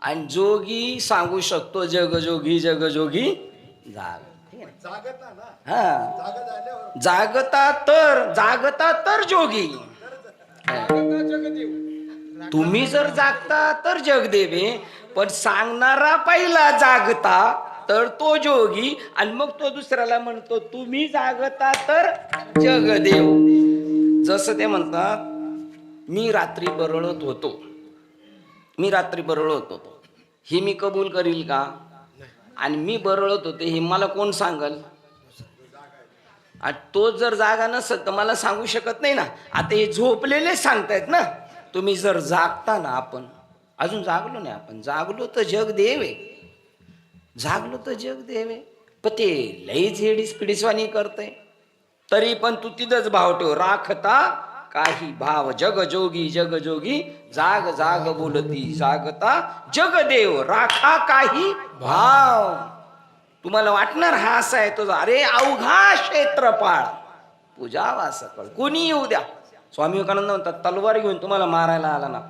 आणि जोगी सांगू शकतो जगजोगी जगजोगी जाग. हा जागता तर जोगी. तुम्ही जर जागता तर जगदेवे, पण सांगणारा पहिला जागता तर तो जोगी. आणि मग तो दुसऱ्याला म्हणतो तुम्ही जागता तर जगदेव. जसं ते म्हणतात मी रात्री बरळत होतो हे मी कबूल करील का? आणि मी बरळत होते हे मला कोण सांगल? आणि तो जर जागा नसेल तर मला सांगू शकत नाही ना. आता हे झोपलेले सांगतायत ना. तुम्ही जर जागता ना, आपण अजून जागलो नाही, आपण जागलो तर जग देव आहे. जागलो तर जग देव आहे. पण ते लईच हेडीस पिडीसवाणी करतय. तरी पण तू तिथंच भाव ठेव. राखता काही भाव जगजोगी जगजोगी जाग जाग बोलती जागता जगदेव राखा काही भाव. तुम्हाला वाटणार हा असा आहे तो, अरे अवघा क्षेत्रपाळ पूजावा सकळ कोणी येऊ द्या. स्वामी विवेकानंद म्हणतात तलवार घेऊन तुम्हाला मारायला आला ना,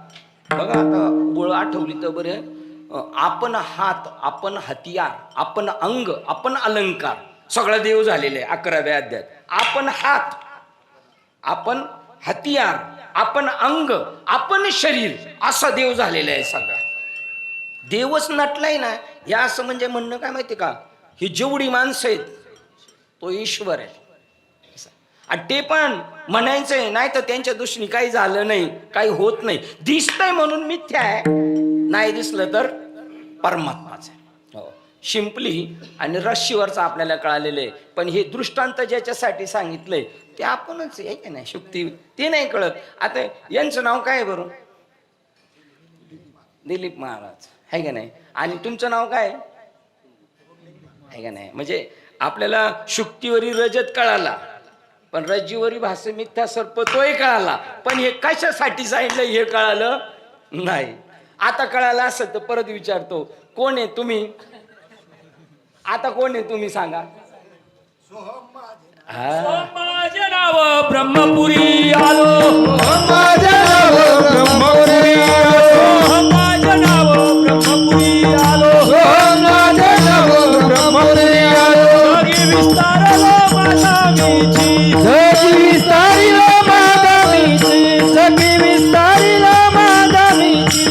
बघा आता बोळ आठवली तर बरे. आपण हात, आपण हतियार, आपण अंग, आपण अलंकार, सगळं देव झालेले 11व्या अध्यायात. आपण हात, आपण हतियार, आपण अंग, आपण शरीर, असं देव झालेलं आहे. सगळं देवच नटलाय ना. या असं म्हणजे म्हणणं काय माहिती का, ही जेवढी माणसं आहेत तो ईश्वर आहे. आणि ते पण म्हणायचंय नाही तर त्यांच्या दृष्टीने काही झालं नाही, काही होत नाही. दिसतंय म्हणून मिथ्या आहे, नाही दिसलं तर परमात्माच आहे. हो, शिंपली आणि रश्शीवरचं आपल्याला कळालेलं आहे. पण हे दृष्टांत ज्याच्यासाठी सांगितलंय ते आपणच आहे का नाही, शुक्ती ते नाही कळत. आता यांचं नाव काय बरं? दिलीप महाराज आहे का नाही. आणि तुमचं नाव काय आहे का नाही. म्हणजे आपल्याला शुक्तीवरी रजत कळाला, पण रज्जूवरी भाष्य मिथ्या सर्प तोही कळाला. पण हे कशासाठी सांगितलं हे कळालं नाही. आता कळालं असं तर परत विचारतो, कोण आहे तुम्ही? आता कोण आहे तुम्ही सांगा. माझे नाव ब्रह्मपुरी आलो, माझे नाव ब्रह्मपुरी आलो, माझे नाव ब्रह्मपुरी आलो, माझे नाव ब्रह्मपुरी आलो. जगी विस्तारलो माझा मीची, जगी विस्तारिला माझा मीची, जगी विस्तारिला माझा मीची.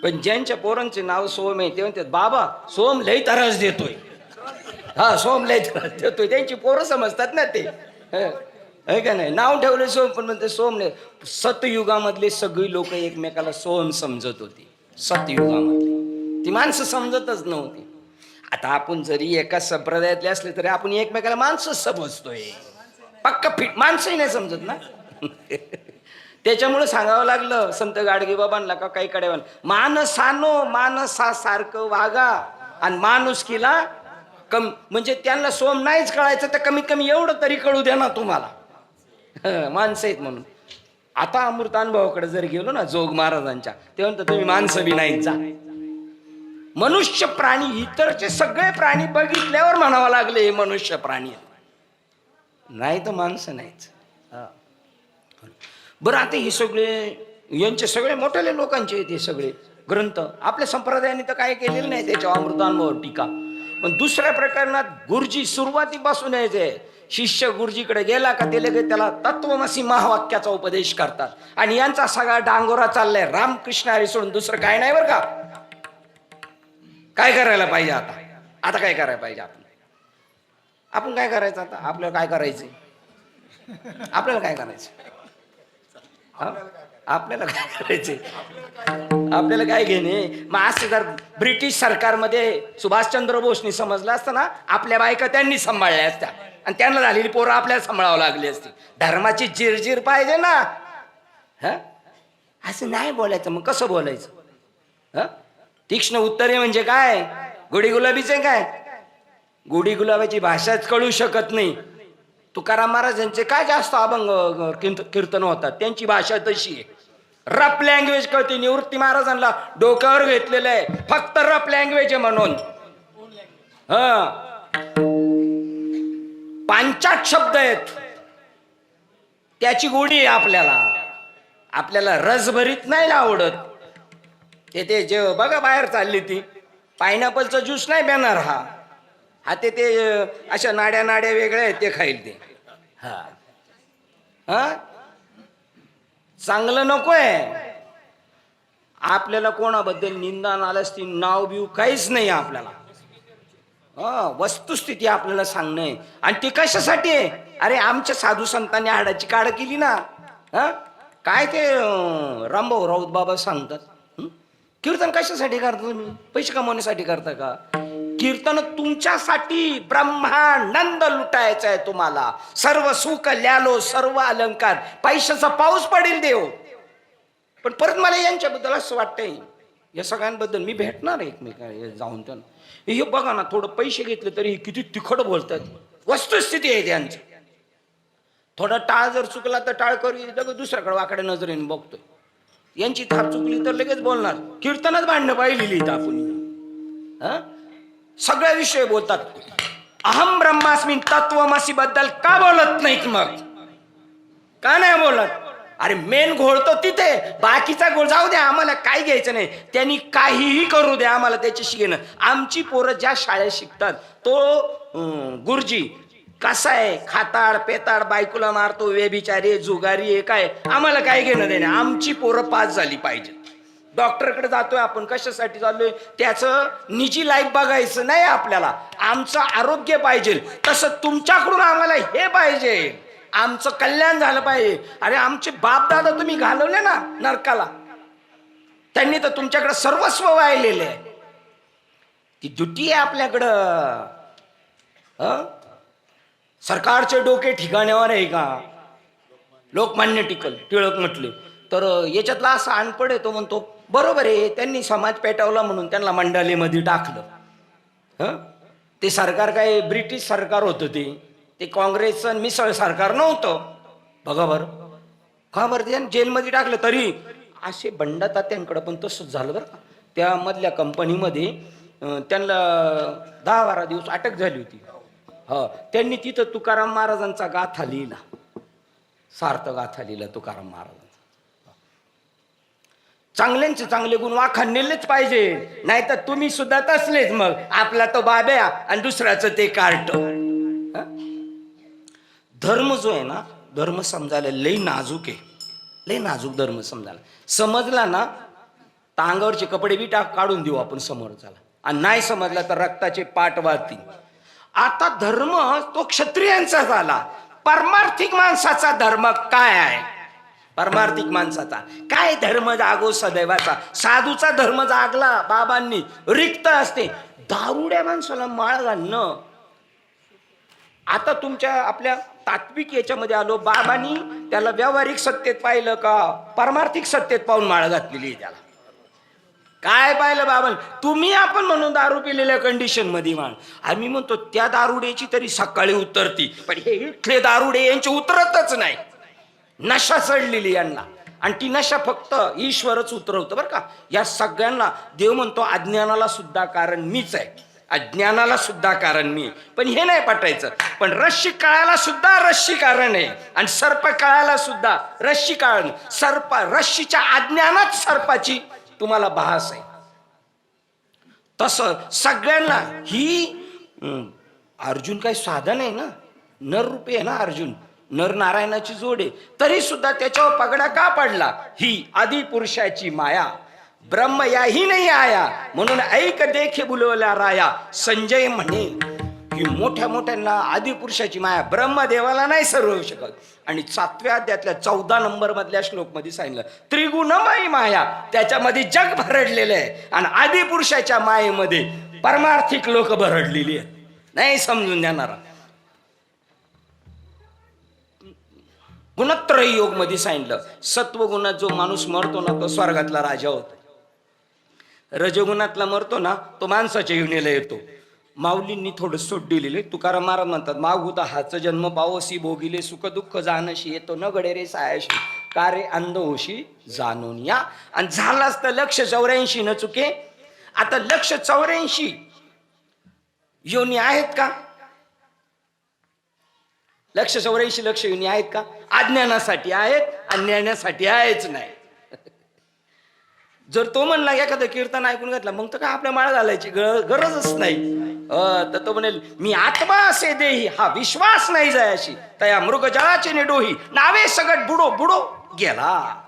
पण ज्यांच्या पोरांचे नाव सोम आहे ते म्हणतात बाबा सोम लई त्रास देतोय. हा सोम लई त्रास देतोय, त्यांची पोरं समजतात ना ते, है का नाही. नाव ठेवले सोम, पण म्हणते सोम नाही. सतयुगामधले सगळी लोक एकमेकाला सोम समजत होती. सतयुगामधली ती माणसं समजतच नव्हती. आता आपण जरी एका संप्रदायातले असले तरी आपण एकमेकाला माणसंच समजतोय. पक्का फिट माणसंही नाही समजत ना. त्याच्यामुळे सांगावं लागलं संत गाडगे बाबांना का काही कडे माणसानो माणसासारखं वागा आणि माणुसकीला कम, म्हणजे त्यांना सोम नाहीच कळायचं तर कमीत कमी एवढं तरी कळू द्या ना तुम्हाला. माणसं आहेत म्हणून. आता अमृतानुभवाकडे जर गेलो ना जोग महाराजांच्या, ते म्हणतात तुम्ही माणसं बी नाहीत जा. मनुष्य प्राणी, इतरचे सगळे प्राणी बघितल्यावर म्हणावं लागले हे मनुष्य प्राणी नाही तर माणसं नाहीच. बरं आता हे सगळे यांचे सगळे मोठ्याले लोकांचे हे सगळे ग्रंथ आपल्या संप्रदायाने तर काय केलेलं नाही त्याच्या अमृतानुभव टीका. पण दुसऱ्या प्रकरणात गुरुजी सुरुवातीपासून यायचे, शिष्य गुरुजीकडे गेला का ते लगेच त्याला तत्वमसी महावाक्याचा उपदेश करतात. आणि यांचा सगळा डांगोरा चाललाय रामकृष्ण हरी सोडून दुसरं काय नाही बरं का. काय करायला पाहिजे आता? आता काय करायला पाहिजे आपण काय करायचं आता? आपल्याला काय करायचं? आपल्याला काय करायचं? आपल्याला काय करायचे? आपल्याला काय घेणे? मग असं जर ब्रिटिश सरकारमध्ये सुभाषचंद्र बोसनी समजलं असतं ना, आपल्या बायका त्यांनी सांभाळल्या असत्या आणि त्यांना झालेली पोरं आपल्याला सांभाळावं लागली असती. धर्माची जिरजीर पाहिजे ना. असं नाही बोलायचं. मग कसं बोलायचं? तीक्ष्ण उत्तरे म्हणजे काय? गुढी गुलाबीचे काय? गुढी गुलाबाची भाषाच कळू शकत नाही. तुकाराम महाराजांचे काय जास्त अभंग कीर्तन होतात, त्यांची भाषा तशी आहे. रफ लँग्वेज कळते. निवृत्ती महाराजांना डोक्यावर घेतलेलं आहे फक्त रफ लँग्वेज आहे म्हणून. पांचाट शब्द आहेत. त्याची गोडी आहे आपल्याला. आपल्याला रसभरीत नाही आवडत. ते जे बघा बाहेर चालली ती पायनॅपलचा ज्यूस नाही पिणार हा. हा ते अशा नाड्या वेगळ्या आहेत ते खाईल ते. हा हा चांगलं नकोय आपल्याला. कोणाबद्दल निंदा नालस्ती नाव बिव काहीच नाही आपल्याला. वस्तुस्थिती आपल्याला सांगणं आहे. आणि ती कशासाठी आहे? अरे आमच्या साधू संतांनी हाडाची काढ केली ना. काय ते रामभाऊ राऊत बाबा सांगतात, कीर्तन कशासाठी करता तुम्ही? पैसे कमवण्यासाठी करता का? कीर्तन तुमच्यासाठी. ब्रह्मानंद लुटायचा आहे तुम्हाला. सर्व सुख ल्यालो सर्व अलंकार, पैशाचा पाऊस पडेल देव. पण परत मला यांच्याबद्दल असं वाटतंय, या सगळ्यांबद्दल मी भेटणार आहे एकमेकांना जाऊन त्यांना. हे बघा ना, थोडं पैसे घेतले तरी किती तिखट बोलतात. वस्तुस्थिती आहे त्यांची. थोडा टाळ जर चुकला तर टाळ करू लगेच दुसऱ्याकडे वाकडे नजरेने बघतोय. यांची थाप चुकली तर लगेच बोलणार. कीर्तनच भांडणं पाहिलेली आपण. सगळ्या विषय बोलतात. अहम ब्रह्मास्मी तत्वमसी बद्दल का बोलत नाहीत मग? का नाही बोलत? अरे मेन घोळ तो तिथे, बाकीचा घोळ जाऊ द्या, आम्हाला काय घ्यायचं नाही. त्यांनी काहीही करू द्या, आम्हाला त्याच्याशी घेणं. आमची पोरं ज्या शाळेत शिकतात तो गुरुजी कसा आहे, खाताड पेताड, बायकोला मारतो, व्यभिचारी जुगारी आहे, काय आम्हाला काय घेणं देणं. आमची पोरं पास झाली पाहिजे. डॉक्टरकडे जातोय आपण, कशासाठी चाललोय? त्याचं निजी लाईफ बघायचं नाही आपल्याला. आमचं आरोग्य पाहिजे. तसं तुमच्याकडून आम्हाला हे पाहिजे, आमचं कल्याण झालं पाहिजे. अरे आमचे बाप दादा तुम्ही घालवले ना नरकाला, त्यांनी तर तुमच्याकडे सर्वस्व वाहिलेले आहे. ती दुटी आहे आपल्याकडं. सरकारचे डोके ठिकाण्यावर आहे का? लोकमान्य टिळक म्हटले तर याच्यातला असा अनपड आहे. तो म्हणतो बरोबर आहे, त्यांनी समाज पेटवला म्हणून त्यांना मंडालीमध्ये टाकलं. ते सरकार काय ब्रिटिश सरकार होतं, ते काँग्रेसचं मिसळ सरकार नव्हतं. बघा बरं, का बरं ते जेलमध्ये टाकलं? तरी असे बंडा तात्यांकडं पण तसंच झालं बरं का. त्यामधल्या कंपनीमध्ये त्यांना 10-12 दिवस अटक झाली होती. त्यांनी तिथं तुकाराम महाराजांचा गाथा लिहिला, सार्थ गाथा लिहिला तुकाराम महाराजांचा. चांगल्यांचे चांगले गुण वाखाणलेच पाहिजे, नाहीतर तुम्ही सुद्धा तसलेच. मग आपला तो बाब्या आणि दुसऱ्याचं ते कार्ट. धर्म जो आहे ना, धर्म समजायला लई नाजूक आहे, लई नाजूक धर्म समजायला. समजला ना तर अंगावरचे कपडे बी काढून देऊ आपण समोरच्याला, आणि नाही समजला तर रक्ताचे पाठ वाहतील. आता धर्म तो क्षत्रियांचा झाला. परमार्थिक माणसाचा धर्म काय आहे? परमार्थिक माणसाचा काय धर्म जागो सदैवाचा. साधूचा धर्म जागला बाबांनी, रिक्त असते. दारुड्या माणसाला माळ घालणं. आता तुमच्या आपल्या तात्विक याच्यामध्ये आलो, बाबांनी त्याला व्यावहारिक सत्तेत पाहिलं का परमार्थिक सत्तेत पाहून माळ घातलेली आहे त्याला? काय पाहिलं बाबा? तुम्ही आपण म्हणून दारू पिलेल्या कंडिशन मध्ये माण. आम्ही म्हणतो त्या दारुड्याची तरी सकाळी उतरती, पण हे इथले दारुडे यांची उतरतच नाही. नशा चढलेली यांना, आणि ती नशा फक्त ईश्वरच उतरवतं बरं का. या सगळ्यांना देव म्हणतो अज्ञानाला सुद्धा कारण मीच आहे, अज्ञानाला सुद्धा कारण मी. पण हे नाही पटायचं. पण रश्शी काळाला सुद्धा रश्शी कारण आहे, आणि सर्प काळाला सुद्धा रश्शी कारण. सर्प रश्शीच्या अज्ञानात सर्पाची तुम्हाला भास आहे. तसं सगळ्यांना ही अर्जुन काही साधा नाही ना, नर रूपी आहे ना अर्जुन, नर नारायणाची जोड आहे. तरी सुद्धा त्याच्यावर पगडा का पडला? ही आदि पुरुषाची माया, ब्रह्म याही नाही आया, म्हणून ऐक देखे बुलवला राया. संजय म्हणे की मोठ्या मोठ्यांना आदि पुरुषाची माया, ब्रह्मदेवाला नाही सर्व शकत. आणि 7व्या अध्यायातल्या 14 नंबर मधल्या श्लोक मध्ये सांगितलं त्रिगुणमयी माया, त्याच्यामध्ये जग भरडलेलं आहे. आणि आदि पुरुषाच्या मायेमध्ये परमार्थिक लोक भरडलेली आहेत, नाही समजून देणारा. गुणत्रय योग मध्ये सांगितलं सत्वगुणात जो माणूस मरतो ना तो स्वर्गातला राजा होतो. रजगुणातला मरतो ना तो माणसाच्या योनीला येतो. माऊलींनी थोडं सूट दिलेले. तुकाराम महाराज म्हणतात मागुता हाच जन्म पावसी भोगिले सुख दुःख जाणशी येतो न गडे रे सायाशी का रे अंध होशी जाणून या. आणि झालाच तर लक्ष 84 न चुके. आता लक्ष 84 योनी आहेत का? लक्ष 84 लक्ष योनी आहेत का? अज्ञानासाठी आहेत, अज्ञानासाठी आहेच नाही. जर तो म्हणला एखादं कीर्तन ऐकून घेतलं मग तर काय आपल्या माळा घालायची गरजच नाही. तर तो म्हणेल मी आत्मा असे देही, हा विश्वास नाही जायशी तया मृगजळाची निडोही नावे सगट बुडो बुडो गेला.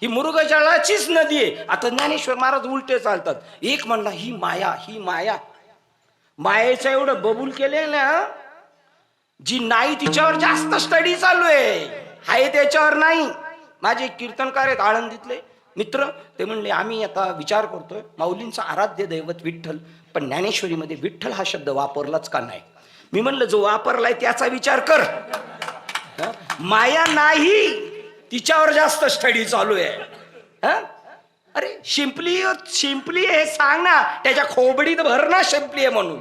ही मृगजळाचीच नदी आहे. आता ज्ञानेश्वर महाराज उलटे चालतात. एक म्हणला ही माया, ही माया, मायेचं एवढं बबूल केले ना, जी नाही तिच्यावर जास्त स्टडी चालू आहे त्याच्यावर नाही. माझे कीर्तनकार आहेत आळंदीतले मित्र, ते म्हणले आम्ही आता विचार करतोय माऊलींचं आराध्य दैवत विठ्ठल, पण ज्ञानेश्वरीमध्ये विठ्ठल हा शब्द वापरलाच का नाही. मी म्हणलं जो वापरलाय त्याचा विचार कर. माया नाही, तिच्यावर जास्त स्टडी चालू आहे. अरे शिंपली शिंपली हे सांग ना, त्याच्या खोबडीत भर ना शिंपली आहे म्हणून.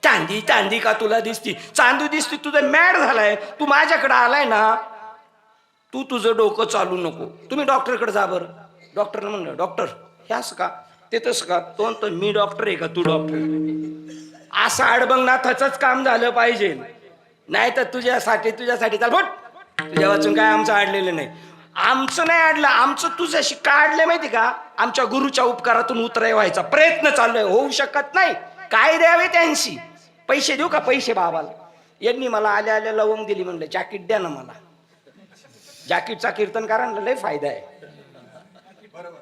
चांदी चांदी का तुला दिसती, चांदू दिसती, तुझं मॅड झालाय. तू माझ्याकडे आलाय ना, तू तुझं डोकं चालू नको. तुम्ही डॉक्टरकडे जा बरं. डॉक्टरने म्हणलं डॉक्टर हे असं का, ते तसं का. तो म्हणतो मी डॉक्टर आहे का तू डॉक्टर. असं अडबंगनाथाचंच काम झालं पाहिजे, नाही तर तुझ्यासाठी चाल फट. तुझ्या वाचून काय आमचं अडलेलं नाही. आमचं नाही अडलं, आमचं तुझ्याशी का अडलं माहिती का, आमच्या गुरुच्या उपकारातून उतराय व्हायचा प्रयत्न चालू आहे, होऊ शकत नाही. काय द्यावे त्यांशी, पैसे देऊ का पैसे बाबाला. यांनी मला आल्या आल्या लवंग दिली, म्हणलं जॅकेट द्या ना मला. जॅकेटचा कीर्तनकारांना लय फायदा आहे.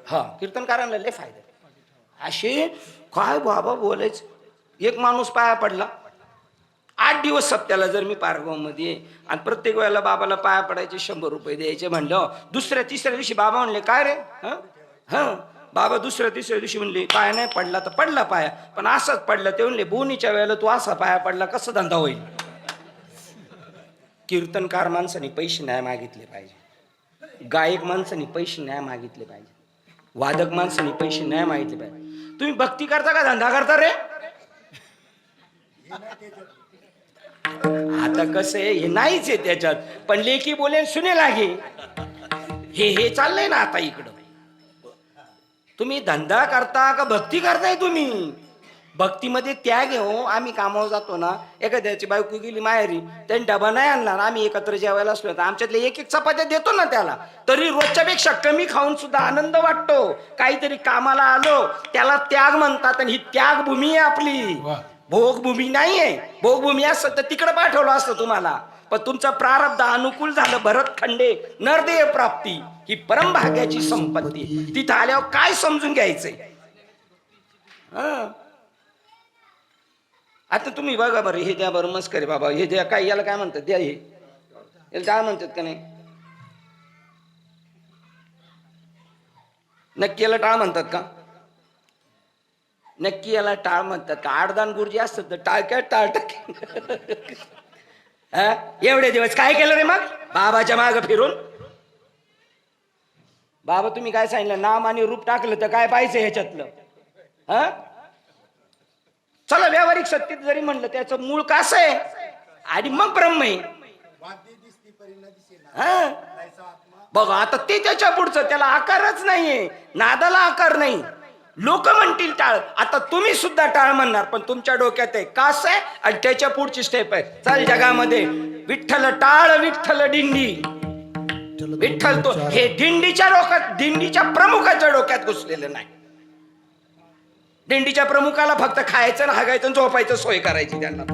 हा कीर्तनकारांना लय फायदा आहे. असे काय बाबा बोलायचं. एक माणूस पाया पडला 8 दिवस सप्त्याला जर मी पारगाव मध्ये, आणि प्रत्येक वेळेला बाबाला पाया पडायचे 100 रुपये द्यायचे. म्हणलं दुसऱ्या तिसऱ्या दिवशी बाबा म्हणले काय रे. बाबा दुसऱ्या तिसऱ्या दिवशी म्हणले पाया नाही पडला तर पडला पाया, पण असाच पडला. ते म्हणले बोनीच्या वेळेला तू असा पाया पडला कसं धंदा होईल. कीर्तनकार माणसाने पैसे नाही मागितले पाहिजे, गायक माणसाने पैसे नाही मागितले पाहिजे, वादक माणसाने पैसे नाही मागितले पाहिजे. तुम्ही भक्ती करता का धंदा करता रे. आता कसं आहे हे नाहीच आहे त्याच्यात, पण लेखी बोले सुने लागे हे चाललंय ना आता इकडं. तुम्ही धंदा करता का भक्ती करताय. तुम्ही भक्तीमध्ये त्याग घेऊ. आम्ही कामावर जातो ना, एखाद्याची बायको गेली माहेरी, त्यांनी डबा नाही आणणार, आम्ही एकत्र जेवायला असलो तर आमच्यातले एक चपात्या देतो ना त्याला, तरी रोजच्या पेक्षा कमी खाऊन सुद्धा आनंद वाटतो. काहीतरी कामाला आलो त्याला त्याग म्हणतात, आणि ही त्यागभूमी आहे आपली, भोगभूमी नाहीये. भोगभूमी असतं तर तिकडे पाठवलं असतं तुम्हाला, पण तुमचं प्रारब्ध अनुकूल झालं. भरतखंडे नरदेह प्राप्ती ही परमभाग्याची संपत्ती. तिथं आल्यावर काय समजून घ्यायचंय. आता तुम्ही बघा बरं, हे द्या बरं मस्करी बाबा, हे द्या काय, याला काय म्हणतात द्या, हे याला काय म्हणतात का नाही. नक्की याला टाळ म्हणतात का, नक्की याला टाळ म्हणतात का. आडदान गुरुजी असतात तर टाळ काय टाळ टाक. एवढे दिवस काय केलं रे मग बाबाच्या माग फिरून. बाबा तुम्ही काय सांगितलं, नाम आणि रूप टाकलं तर काय पाहिजे ह्याच्यातलं. चला व्यावहारिक सत्तेत जरी म्हणलं त्याचं मूळ कसं आहे, आणि मग ब्रह्म आहे. बघा आता ते त्याच्या पुढचं, त्याला आकारच नाहीये, नादाला आकार नाही. लोक म्हणतील टाळ, आता तुम्ही सुद्धा टाळ म्हणणार, पण तुमच्या डोक्यात आहे कास आहे, आणि त्याच्या पुढची स्टेप आहे. चल जगामध्ये विठ्ठल टाळ, विठ्ठल दिंडी, विठ्ठल तो हे दिंडीच्या डोक्यात, दिंडीच्या प्रमुखाच्या डोक्यात घुसलेलं नाही. दिंडीच्या प्रमुखाला फक्त खायचं, हागायचं, झोपायचं सोय करायची. त्यांना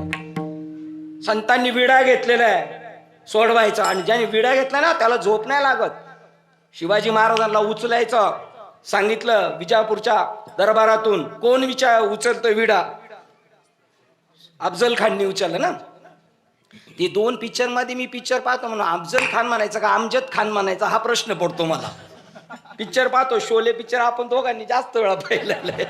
संतांनी विडा घेतलेला आहे सोडवायचा, आणि ज्याने विडा घेतला ना त्याला झोप नाही लागत. शिवाजी महाराजांना उचलायचं सांगितलं विजापूरच्या दरबारातून, कोण उचलतोय विडा, अफजल खाननी उचललं ना. ती 2 पिक्चर मध्ये मी पिक्चर पाहतो म्हणून अफजल खान म्हणायचा का अमजद खान म्हणायचा हा प्रश्न पडतो मला. पिक्चर पाहतो, शोले पिक्चर आपण दोघांनी जास्त वेळा पाहिलेलं आहे.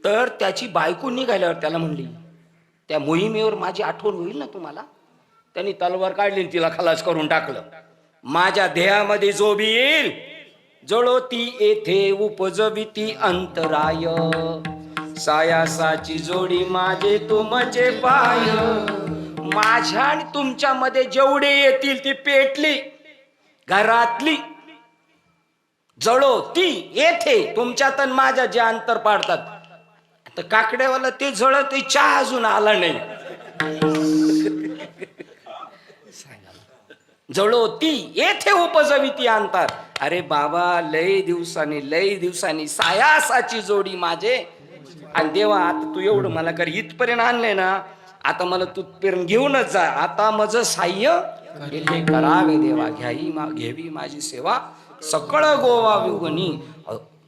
तर त्याची बायको निघाल्यावर त्याला म्हणली, त्या मोहिमेवर माझी आठवण होईल ना तुम्हाला. त्यांनी तलवार काढली, तिला खलास करून टाकलं. माझ्या ध्येयामध्ये जो बी येईल, जळो ती येथे उपजविती अंतराय, सायासाची जोडी माझे तुमचे पाय. माझ्या आणि तुमच्या मध्ये जेवढे येतील ती पेटली घरातली, जळो ती येथे तुमच्यात आणि माझ्या जे अंतर पाडतात. तर काकड्यावाला ते जळत ते चहा अजून आला नाही. जळो ती येथे उपजवी ती अंतर. अरे बाबा लय दिवसांनी सायासाची जोडी माझे. आणि देवा आता तू एवढं मला कर इथपर्यंत आणलंय ना, आता मला तू पर्यंत घेऊनच जा. आता माझं साह्य केले करावे देवा, घ्यावी माझी सेवा सकळ गोवा विगुनी.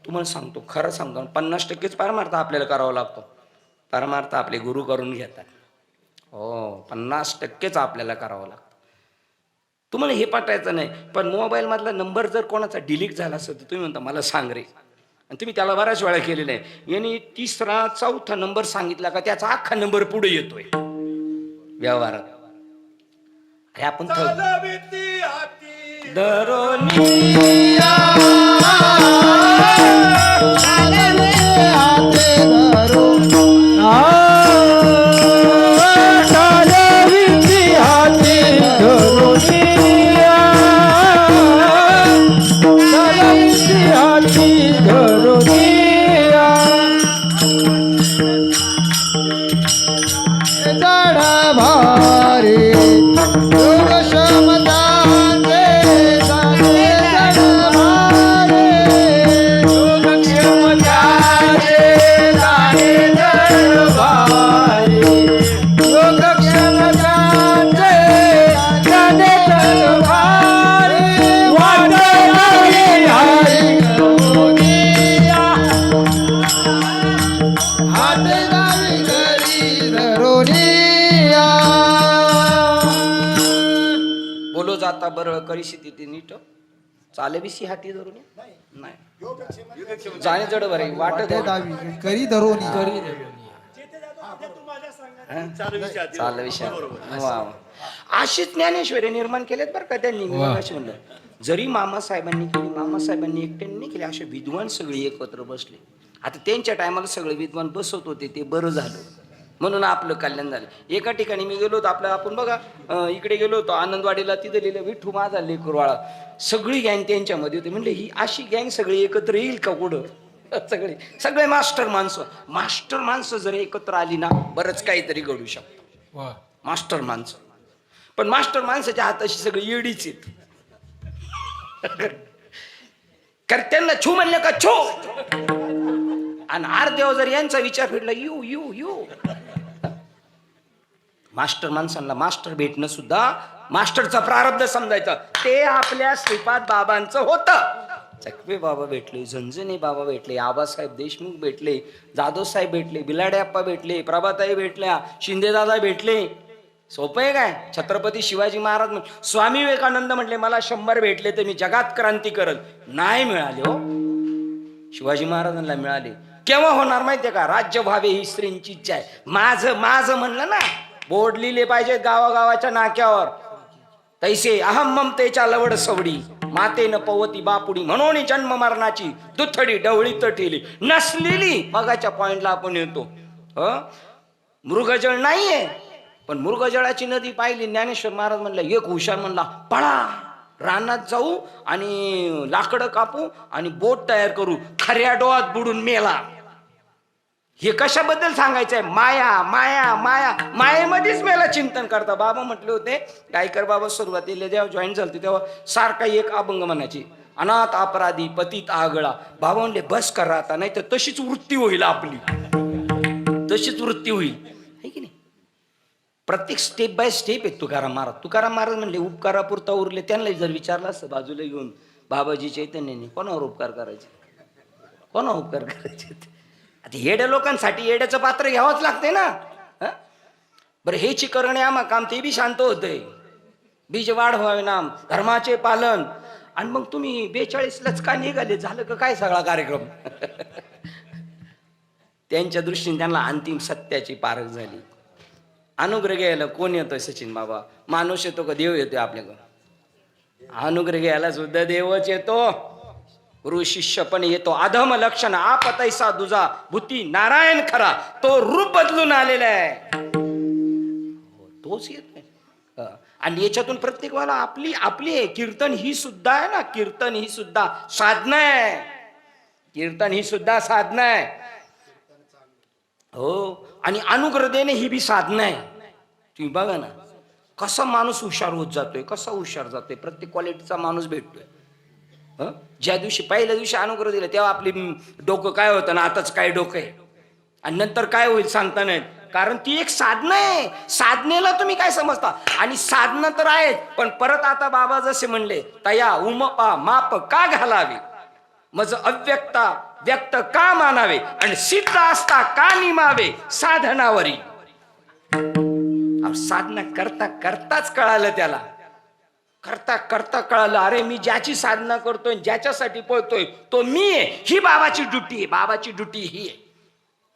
तुम्हाला सांगतो, खरं सांगतो, 50%च परमार्थ आपल्याला करावा लागतो. परमार्थ आपले गुरु करून घेतात. हो, 50%च आपल्याला करावं लागतं. तुम्हाला हे पटायचं नाही, पण मोबाईल मधला नंबर जर कोणाचा डिलीट झाला असेल तर तुम्ही म्हणता मला सांग रे. आणि तुम्ही त्याला बऱ्याच वेळा केलेला आहे. यांनी 3रा 4था नंबर सांगितला का त्याचा अख्खा नंबर पुढे येतोय व्यवहारात. हे आपण जाता बरं करीशी ती नीट चाले बिसी हाती धरून नाही जाणे जड बरे वाटत करी धरून चाल विषय. अशीच ज्ञानेश्वरी निर्माण केलेत बरं का त्यांनी. मी म्हणलं जरी मामासाहेबांनी केली, मामासाहेबांनी एकट्याने नाही केले, असे विद्वान सगळे एकत्र बसले. आता त्यांच्या टायमाला सगळे विद्वान बसवत होते, ते बरं झालं म्हणून आपलं कल्याण झालं. एका ठिकाणी मी गेलो होतो, आपलं आपण बघा इकडे गेलो होतो आनंदवाडीला, तिथं लिहिलं विठू माझा लेकरवाळा. सगळी गँग त्यांच्यामध्ये होती. म्हणले ही अशी गँग सगळी एकत्र येईल का कुठं? सगळे मास्टर माणसं जर एकत्र आली ना बरंच काहीतरी घडू शकतं. मास्टर माणसं, पण मास्टर माणसाच्या हाताशी सगळी येडीच आहेत. कारण त्यांना छू म्हणलं का छो, आणि आरदेव जर यांचा विचार फिरला यू यू यू. मास्टर माणसांना मास्टर भेटणं सुद्धा मास्टरचा प्रारब्ध समजायचं. ते आपल्या श्रीपाद बाबांचं होतं. चकवे बाबा भेटले, झंझणे बाबा भेटले, आबासाहेब देशमुख भेटले, जाधव साहेब भेटले, बिलाडे अप्पा भेटले, प्रभाताई भेटल्या, शिंदेदादा भेटले. सोपं आहे काय? छत्रपती शिवाजी महाराज, स्वामी विवेकानंद म्हटले मला 100 भेटले तर मी जगात क्रांती करल. नाही मिळाले हो, शिवाजी महाराजांना मिळाले. केव्हा होणार माहितीये का? राज्य व्हावे ही स्त्रींची इच्छा आहे. माझं म्हणलं ना, बोर्ड लिहिले पाहिजे गावागावाच्या नाक्यावर. तैसे अहम ममतेच्या लवड सवडी, मातेनं पवती बापुडी, म्हणून जन्म मरणाची दुथडी डवळी तटेली नसलेली. मगाच्या पॉइंटला आपण येतो. मृगजळ नाहीये, पण मृगजळाची नदी पाहिली. ज्ञानेश्वर महाराज म्हणला, एक हुशार म्हणला पळा रानात जाऊ आणि लाकडं कापू आणि बोट तयार करू, खऱ्या डोळ्यात बुडून मेला. हे कशाबद्दल सांगायचंय? माया माया माया, मायेमध्येच मेला चिंतन करता. बाबा म्हटले होते, गायकर बाबा सुरुवातीला जेव्हा जॉईन झाले तेव्हा सारखा एक अभंग म्हणायची, अनाथ अपराधी पतित आगळा. बाबा म्हणले बस करा आता, नाही तर तशीच वृत्ती होईल आपली, तशीच वृत्ती होईल, है की नाही? प्रत्येक स्टेप बाय स्टेप आहे तुकाराम महाराज म्हणले उपकारापुरता उरले. त्यांना जर विचारलं असतं बाजूला घेऊन बाबाजी चैतन्याने, कोणावर उपकार करायचे, कोणावर उपकार करायचे? आता येड्या लोकांसाठी येड्याचं पात्र घ्यावंच लागते ना. बरं हे चिकरणे आम्हा काम ते बी शांत होतंय. बीज वाढ व्हावे नाम धर्माचे पालन. आणि मग तुम्ही 42लाच का निघाले? झालं का काय सगळा कार्यक्रम? त्यांच्या दृष्टीने त्यांना अंतिम सत्याची पारख झाली. अनुग्रह घ्यायला कोण येतोय? सचिन बाबा. माणूस येतो का देव येतोय आपल्याकडं? अनुग्रह घ्यायला सुद्धा देवच येतो, गुरु शिष्य पण येतो. अधम लक्षण आपतैसा दुजा भूती नारायण खरा, तो रूप बदलून आलेला आहे, तोच येतोय. आणि याच्यातून प्रत्येक वेळेला आपली आपली आहे. कीर्तन ही सुद्धा आहे ना, कीर्तन ही सुद्धा साधना आहे. कीर्तन ही सुद्धा साधना आहे. हो, आणि अनुग्रह देणे ही बी साधना आहे. तुम्ही बघा ना कसा माणूस हुशार होत जातोय, कसा हुशार जातोय, प्रत्येक क्वालिटीचा माणूस भेटतोय. ज्या दिवशी पहिल्या दिवशी अनुग्रह दिला तेव्हा आपली डोकं काय होतं ना, आताच काय डोकं आहे आणि नंतर काय होईल सांगता नाही. कारण ती एक साधना आहे. साधनेला तुम्ही काय समजता? आणि साधना तर आहेत, पण परत आता बाबा जसे म्हणले, तया उमपा माप का घालावे, मज अव्यक्ता व्यक्त का मानावे, आणि सिद्ध असता का निमावे साधनावरी. साधना करता करताच कळालं त्याला, करता करता कळालं, अरे मी ज्याची साधना करतोय, ज्याच्यासाठी पळतोय तो मी आहे. ही बाबाची ड्युटी आहे. बाबाची ड्युटी ही आहे.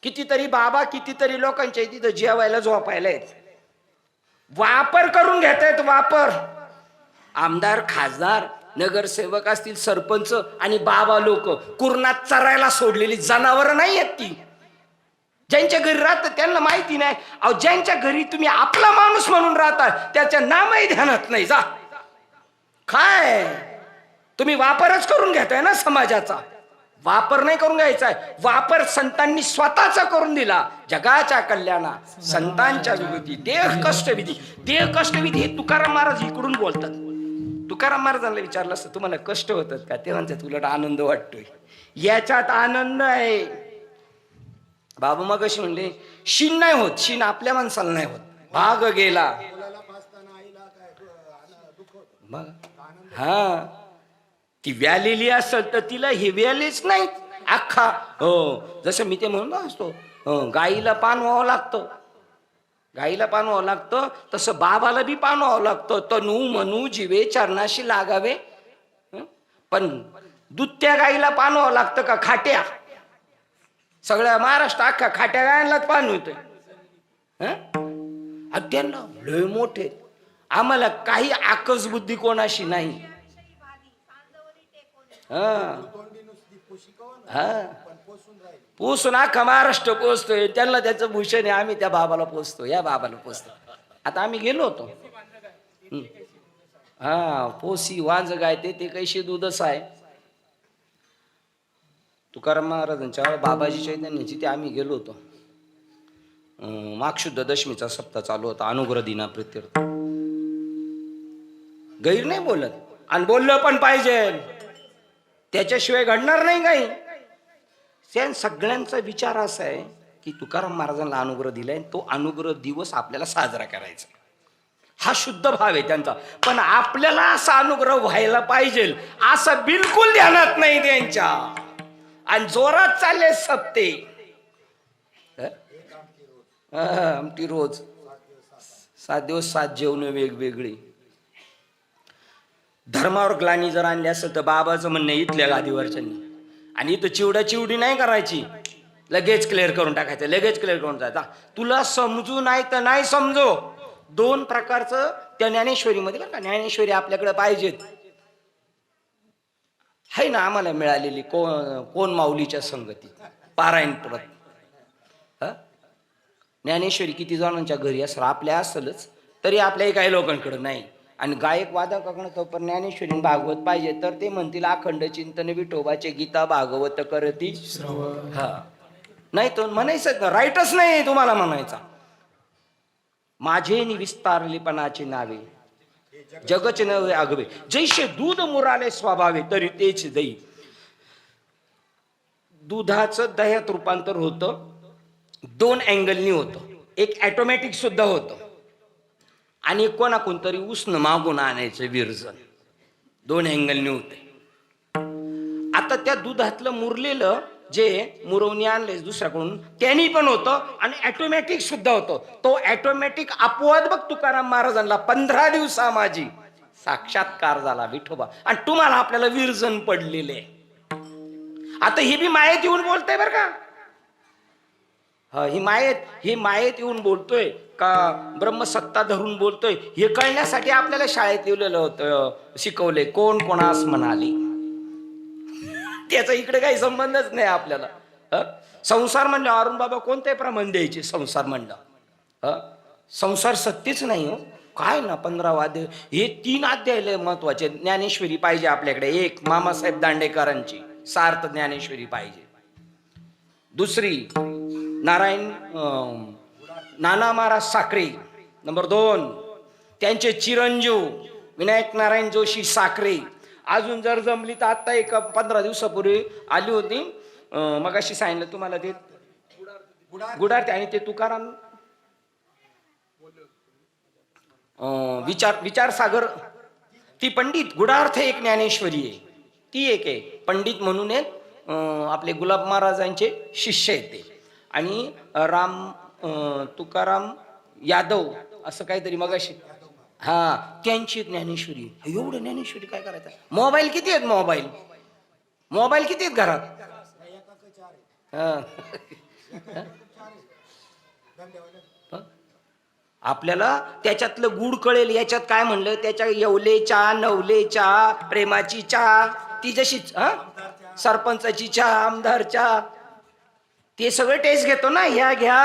कितीतरी बाबा कितीतरी लोकांच्या तिथं जेवायला झोपायला आहेत, वापर करून घेत आहेत. वापर आमदार खासदार नगरसेवक असतील, सरपंच आणि बाबा लोक कुरणात चरायला सोडलेली जनावर नाही आहेत ती. ज्यांच्या घरी राहतात त्यांना माहिती नाही. अहो, ज्यांच्या घरी तुम्ही आपला माणूस म्हणून राहता त्याच्या नामही ध्यानात नाही. जा काय तुम्ही वापरच करून घेताय ना समाजाचा. वापर नाही करून घ्यायचा, वापर संतांनी स्वतःचा करून दिला. जगाच्या कल्याणा संतांच्या विभूती देह कष्टविधी. देह कष्टविधी हे तुकाराम महाराज इकडून बोलतात. तुकाराम महाराजांना विचारलं असतं तुम्हाला कष्ट होतात का, ते म्हणतात उलट आनंद वाटतोय. याच्यात आनंद आहे. बाबा मग अशी म्हणले शीन नाही होत, शीन आपल्या माणसाला नाही होत. भाग गेला बघ. हा, ती व्यालेली असेल तर तिला हे व्यालेच नाही अख्खा. हो, जसं मी ते म्हणून असतो, गाईला पान व्हावं लागतं, गाईला पान व्हावं लागतं, तसं बाबाला बी पान व्हावं लागतं. तनू मनू जीवे चरणाशी लागावे. पण दुत्या गाईला पान व्हावं लागतं का खाट्या? सगळ्या महाराष्ट्र अख्खा खाट्या गायांनाच पान होतंय. त्यांना लय मोठे, आम्हाला काही आकस बुद्धी कोणाशी नाही. पोचून अख्खा महाराष्ट्र पोचतोय, त्यांना त्याचं भूषण आहे. आम्ही त्या बाबाला पोचतो, या बाबाला पोचतो. आता आम्ही गेलो होतो, हा पोसी वांज गाय ते कैशी दूधच आहे. तुकाराम महाराजांच्या बाबाजी चैतन्याची ते आम्ही गेलो होतो. माघशुद्ध दशमीचा सप्ताह चालू होता, अनुग्रह दिना प्रित्यर्थ. गैर नाही बोलत, आणि बोललं पण पाहिजे, त्याच्याशिवाय घडणार नाही काही. सगळ्यांचा विचार असा आहे की तुकाराम महाराजांना अनुग्रह दिलाय, तो अनुग्रह दिवस आपल्याला साजरा करायचा. हा शुद्ध भाव आहे त्यांचा. पण आपल्याला असा अनुग्रह व्हायला पाहिजे असं बिलकुल ध्यानात नाही त्यांच्या. आणि जोरात चालले सप्ते, आमटी रोज 7 दिवस 7 जेवण वेगवेगळी. धर्मावर ग्लानी जर आणली असेल तर बाबाचं म्हणणं इथल्या गादीवरच्यांनी, आणि इथं चिवडा चिवडी नाही करायची, लगेच क्लिअर करून टाकायचं, लगेच क्लिअर करून जायचा. तुला समजू नाही तर नाही समजो. 2 प्रकारचं त्या ज्ञानेश्वरीमध्ये बरं का, ज्ञानेश्वरी आपल्याकडे पाहिजेत. है ना आम्हाला मिळालेली कोण माऊलीच्या संगतीत पारायण परत. ज्ञानेश्वरी किती जणांच्या घरी असेल, आपल्या असेलच, तरी आपल्याही काही लोकांकडे नाही. आणि गायक वादकाकडे तो पण ज्ञानेश्वरी भागवत पाहिजे, तर ते म्हणतील अखंड चिंतन विठोबाचे गीता भागवत करती. हा नाही तो म्हणायचं राईटच नाही तुम्हाला म्हणायचा. माझे विस्तारलीपणाचे नावे जगच नव्हे आगवे, जैसे दूध मुराले स्वभावे तरी तेच दही. दुधाचं दह्यात रूपांतर होतं 2 अँगलनी होतं. एक ऑटोमॅटिक सुद्धा होतं, आणि कोणाकोण तरी उष्ण मागून आणायचं विरजन. 2 अँगलनी होते. आता त्या दुधातलं मुरलेलं जे मुरवणी आणले दुसऱ्याकडून त्यांनी पण होतं, आणि ऑटोमॅटिक सुद्धा होतं. तो ऑटोमॅटिक अपवाद बघ तुकाराम महाराजांना 15 दिवसा माझी साक्षात्कार झाला विठोबा, आणि तुम्हाला आपल्याला विरजन पडलेले. आता ही बी मायेत येऊन बोलतोय बरं का. ही मायेत येऊन बोलतोय का ब्रह्मसत्ता धरून बोलतोय हे कळण्यासाठी आपल्याला शाळेत लिहिलेलं होतं, शिकवले कोण कोणास म्हणाले. त्याचा इकडे काही संबंधच नाही आपल्याला. संसार म्हणलं अरुण बाबा कोणते प्रमाण द्यायचे. संसार म्हणलं संसार सत्यच नाही हो, काय ना 15 अध्याय, हे 3 अध्याय लय महत्वाचे. ज्ञानेश्वरी पाहिजे आपल्याकडे. एक मामासाहेब दांडेकरांची सार्थ ज्ञानेश्वरी पाहिजे. दुसरी नाना महाराज साखरे. नंबर 2 त्यांचे चिरंजीव विनायक नारायण जोशी साखरे. अजून जर जमली तर आता एक 15 दिवसापूर्वी आली होती. मगाशी सांगितलं तुम्हाला ते गुडारते. आणि ते तुकाराम विचारसागर, ती पंडित. गुडार्थ एक ज्ञानेश्वरी आहे, ती एक आहे. पंडित म्हणून एक आपले गुलाब महाराजांचे शिष्य आहेत ते. आणि तुकाराम यादव असं काहीतरी मगाशी, हा, त्यांची ज्ञानेश्वरी. एवढं ज्ञानेश्वरी काय करायचं. मोबाईल किती आहेत, मोबाईल किती आहेत घरात. आपल्याला त्याच्यातलं गुड कळेल. याच्यात काय म्हणलं, त्याच्या येवलेच्या नवलेच्या प्रेमाची चहा, ती जशी सरपंचाची चहा, आमदारच्या, ते सगळं टेस्ट घेतो ना. ह्या घ्या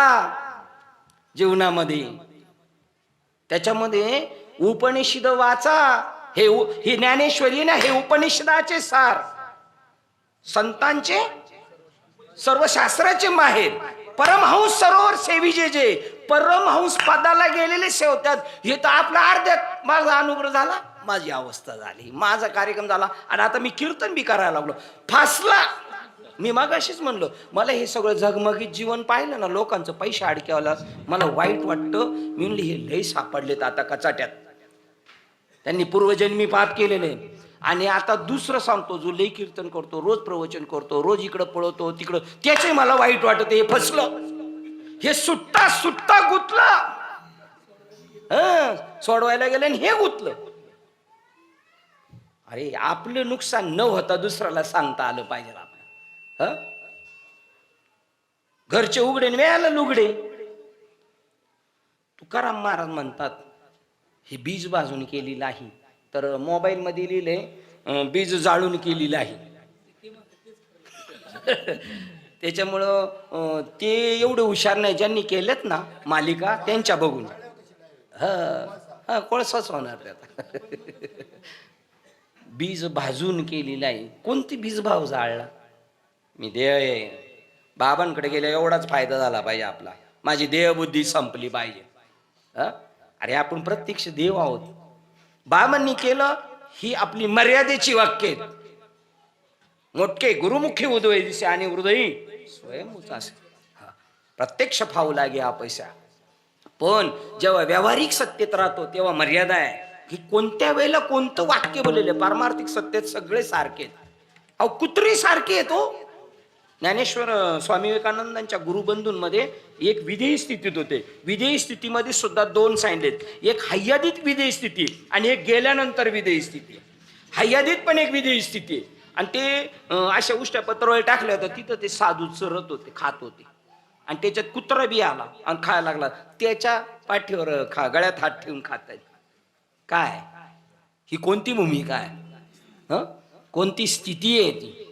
जीवनामध्ये. त्याच्यामध्ये उपनिषद वाचा. ही ज्ञानेश्वरी ना, हे उपनिषदाचे सार, संतांचे सर्व शास्त्राचे माहेर. परमहंस सरोवर सेविजे जे परमहंस पदाला गेलेले सेवतात. हे तर आपला अर्ध्यात माझा अनुग्रह झाला, माझी अवस्था झाली, माझा कार्यक्रम झाला. आणि आता मी कीर्तन बी करायला लागलो, फासला. मी मगाशीच म्हणलो, मला हे सगळं झगमगीत जीवन पाहिलं ना, लोकांचं पैसे अडक्यावला, मला वाईट वाटतं. मी म्हणले हे लय सापडलेत आता कचाट्यात, त्यांनी पूर्वजन्मी पाप केलेले. आणि आता दुसरं सांगतो, जो लय कीर्तन करतो, रोज प्रवचन करतो, रोज इकडं पळवतो तिकडं, त्याचे मला वाईट वाटत. हे फसलं, हे सुट्टा गुतलं. सोडवायला गेलं आणि हे गुतलं. अरे आपलं नुकसान न होता दुसऱ्याला सांगता आलं पाहिजे आपल्याला. घरचे उघडे मिळालं लुगडे. तुकाराम महाराज म्हणतात, हे बीज भाजून केलेलं आहे. तर मोबाईल मध्ये लिहिले बीज जाळून केलेलं आहे. त्याच्यामुळं ते एवढे हुशार नाही. ज्यांनी केलेत ना मालिका, त्यांच्या बघून कोळसाच होणार त्यात. बीज भाजून केलेलं आहे. कोणती बीज भाव जाळला. मी देह बाबांकडे गेल्या एवढाच फायदा झाला पाहिजे आपला. माझी देहबुद्धी संपली पाहिजे. अरे आपण प्रत्यक्ष देव आहोत. बाबांनी केलं, ही आपली मर्यादेची वाक्य आहेत. मोठके गुरुमुखी उदय दिसे आणि हृदयी स्वयंच असे. प्रत्यक्ष फावू लागे हा पैसा. पण जेव्हा व्यावहारिक सत्तेत राहतो तेव्हा मर्यादा आहे. की कोणत्या वेळेला कोणतं वाक्य बोललेलं. पारमार्थिक सत्तेत सगळे सारखे. अहो कुत्री सारखे येतो. ज्ञानेश्वर स्वामी विवेकानंदांच्या गुरुबंधूंमध्ये एक विधेयी स्थितीत होते. विधेयी स्थितीमध्ये सुद्धा 2 सांगितलेत. एक हय्यादित विधेयी स्थिती आणि एक गेल्यानंतर विधेयी स्थिती. हय्यादित पण एक विधेयी स्थिती. आणि ते अशा उष्ट्या पत्रावळी टाकल्या होत्या. तिथं ते साधू चरत होते, खात होते. आणि त्याच्यात कुत्रा बी आला आणि खायला लागला. त्याच्या पाठीवर गळ्यात हात ठेवून खातायत. काय ही कोणती भूमिका आहे. कोणती स्थिती आहे ती.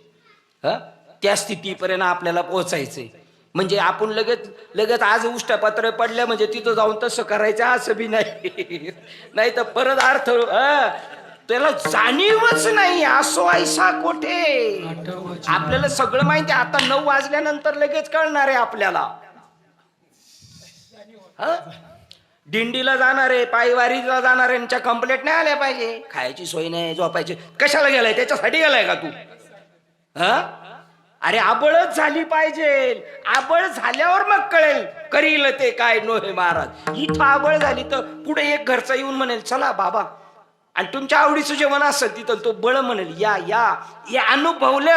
त्या स्थितीपर्यंत आपल्याला पोहोचायचंय. म्हणजे आपण लगेच आज उष्ट्या पत्र पडल्या म्हणजे तिथं जाऊन तसं करायचं असं बी नाही. नाही तर परत अर्थ त्याला जाणीवच नाही. असो ऐसा कोठे. आपल्याला सगळं माहिती. आता 9 वाजल्यानंतर लगेच कळणार आहे आपल्याला. दिंडीला जाणारे, पायवारीला जाणाऱ्यांच्या कंप्लेंट नाही आल्या पाहिजे. खायची सोय नाही, झोपायची. कशाला गेलाय, त्याच्यासाठी गेलाय का तू. अरे आबळच झाली पाहिजे. आबळ झाल्यावर मग कळेल करील ते काय नोहे महाराज. इथं आबळ झाली तर पुढे एक घरचा येऊन म्हणेल चला बाबा, आणि तुमच्या आवडीचं जेवण असेल तिथं तो बळ म्हणेल या या. हे अनुभवलं.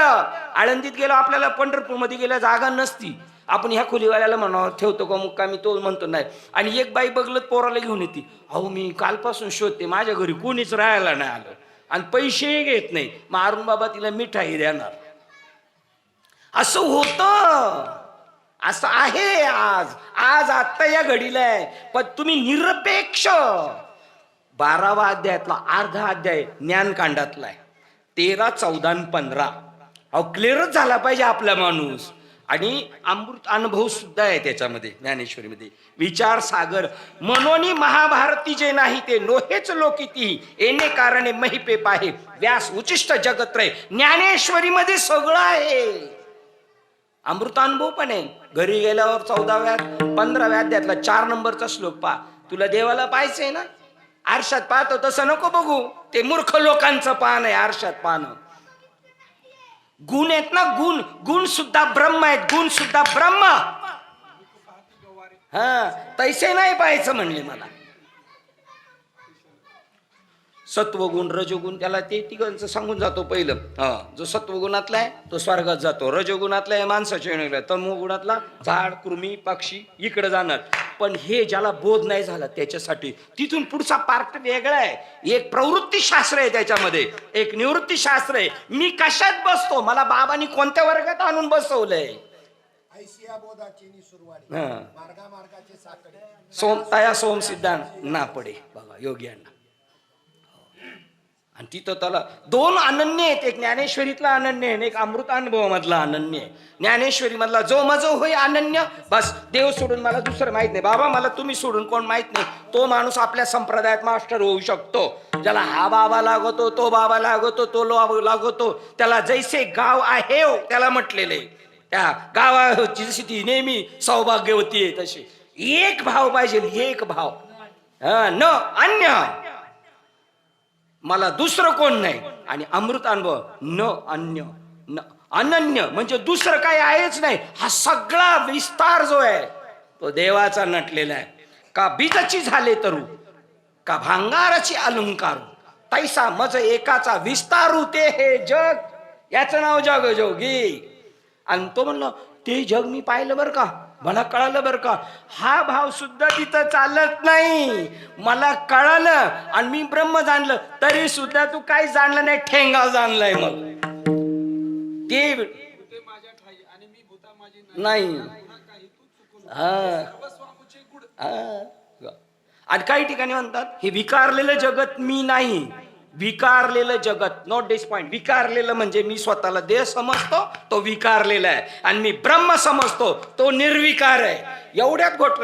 आळंदीत गेलो, आपल्याला पंढरपूरमध्ये गेल्या जागा नसती. आपण ह्या खोलीवाल्याला म्हणावं ठेवतो का मुक्कामी, तो म्हणतो नाही. आणि एक बाई बघलत पोराला घेऊन येते. अहो मी कालपासून शोधते, माझ्या घरी कोणीच राहायला नाही आलं आणि पैसेही घेत नाही. मारून बाबा तिला मिठाई देणार. असं होतं. असं आहे आज आता या घडीला आहे. पण तुम्ही निरपेक्ष 12वा अध्यायातला अर्धा अध्याय ज्ञानकांडातला आहे. 13, 14 आणि 15. अहो क्लिअरच झाला पाहिजे आपला माणूस. आणि अमृत अनुभव सुद्धा आहे त्याच्यामध्ये ज्ञानेश्वरीमध्ये. विचार सागर मनोनी महाभारती जे नाही ते नोहेच लोकिती येणे कारणे महिपे पाहे व्यास उचिष्ट जगत रे. ज्ञानेश्वरीमध्ये सगळं आहे. अमृतानुभव पण आहे. घरी गेल्यावर 14व्या 15व्या अध्यायातला 4 नंबरचा श्लोक पहा. तुला देवाला पाहायचंय ना, आरशात पाहतो तसं नको बघू. ते मूर्ख लोकांचं पान आहे आरशात पाहणं. गुण आहेत ना, गुण. गुण सुद्धा ब्रह्म आहेत. गुण सुद्धा ब्रह्म. हा, तैसे नाही पाहायचं म्हणले मला. सत्वगुण रजोगुण त्याला ते तिघांचं सांगून जातो पहिलं. हा, जो सत्वगुणातला आहे तो स्वर्गात जातो. रजोगुणातला आहे माणसाच्या येणार. तमोगुणातला झाड कुर्मी पक्षी इकडे जाणार. पण हे ज्याला बोध नाही झाला त्याच्यासाठी तिथून पुढचा पार्ट वेगळा आहे. एक प्रवृत्ती शास्त्र आहे त्याच्यामध्ये, एक निवृत्ती शास्त्र आहे. मी कशात बसतो, मला बाबांनी कोणत्या वर्गात आणून बसवलंय. तया सोम सिद्धांत ना पडे बघा योग्यांना. आणि तिथं त्याला 2 अनन्य आहेत. एक ज्ञानेश्वरीतला अनन्य आहे, एक अमृतानुभव मधला अनन्य आहे. ज्ञानेश्वरी मधला जो मजो होय अनन्य, बस देव सोडून मला दुसरं माहित नाही, बाबा मला तुम्ही सोडून कोण माहित नाही, तो माणूस आपल्या संप्रदायात मास्टर होऊ शकतो. ज्याला हा बाबा लागतो, तो बाबा लागतो, तो लागतो, त्याला जैसे गाव आहे त्याला म्हटलेले. त्या गावाची जशी ती नेहमी सौभाग्यवती आहे तशी एक भाव पाहिजे. एक भाव, न अन्य, मला दुसरं कोण नाही. आणि अमृत अनुभव न अन्य, न अनन्य म्हणजे दुसरं काही आहेच नाही. हा सगळा विस्तार जो आहे तो देवाचा नटलेला आहे. का बीजाची झाले तरू, का भांगाराची अलंकारू, तैसा मज एकाचा विस्तारू ते हे जग. याचं नाव जग जोगी. आणि तो म्हणलं ते जग मी पाहिलं बरं का, मला कळालं बरं का. हा भाव सुद्धा तिथं चालत नाही. मला कळालं आणि मी ब्रह्म जाणलं तरी सुद्धा तू काही जाणलं नाही, ठेंगा जाणलाय. मग ते नाही. आणि काही ठिकाणी म्हणतात हे विकारलेलं जगत मी नाही. विकारलेलं जगत, नॉट दिस पॉइंट. विकारलेलं म्हणजे मी स्वतःला देह समजतो तो विकारलेला आहे, आणि मी ब्रह्म समजतो तो निर्विकार आहे. एवढ्यात गोष्ट.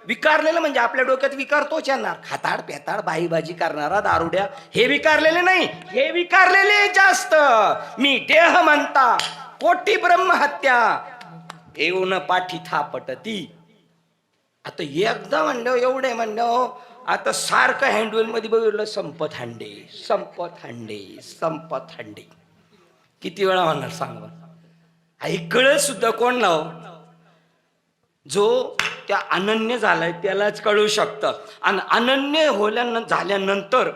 विकारलेलं म्हणजे आपल्या डोक्यात विकार तोच येणार, खाताड पेताड बाई भाजी करणारा दारुड्या. हे विकारलेले नाही, हे विकारलेले जास्त. मी देह म्हणता कोटी ब्रह्म हत्या येऊन पाठी थापटती. आता एकदा म्हणलं एवढे म्हणलं. आता सारखं हँडवेल मध्ये बघितलं संपत हांडे, संपत हांडे, संपत हांडे. किती वेळा म्हणणार सांगा. हे कळत सुद्धा कोण लाव, जो त्या अनन्य झालाय त्यालाच कळू शकतं. आणि अनन्य झाल्यानंतर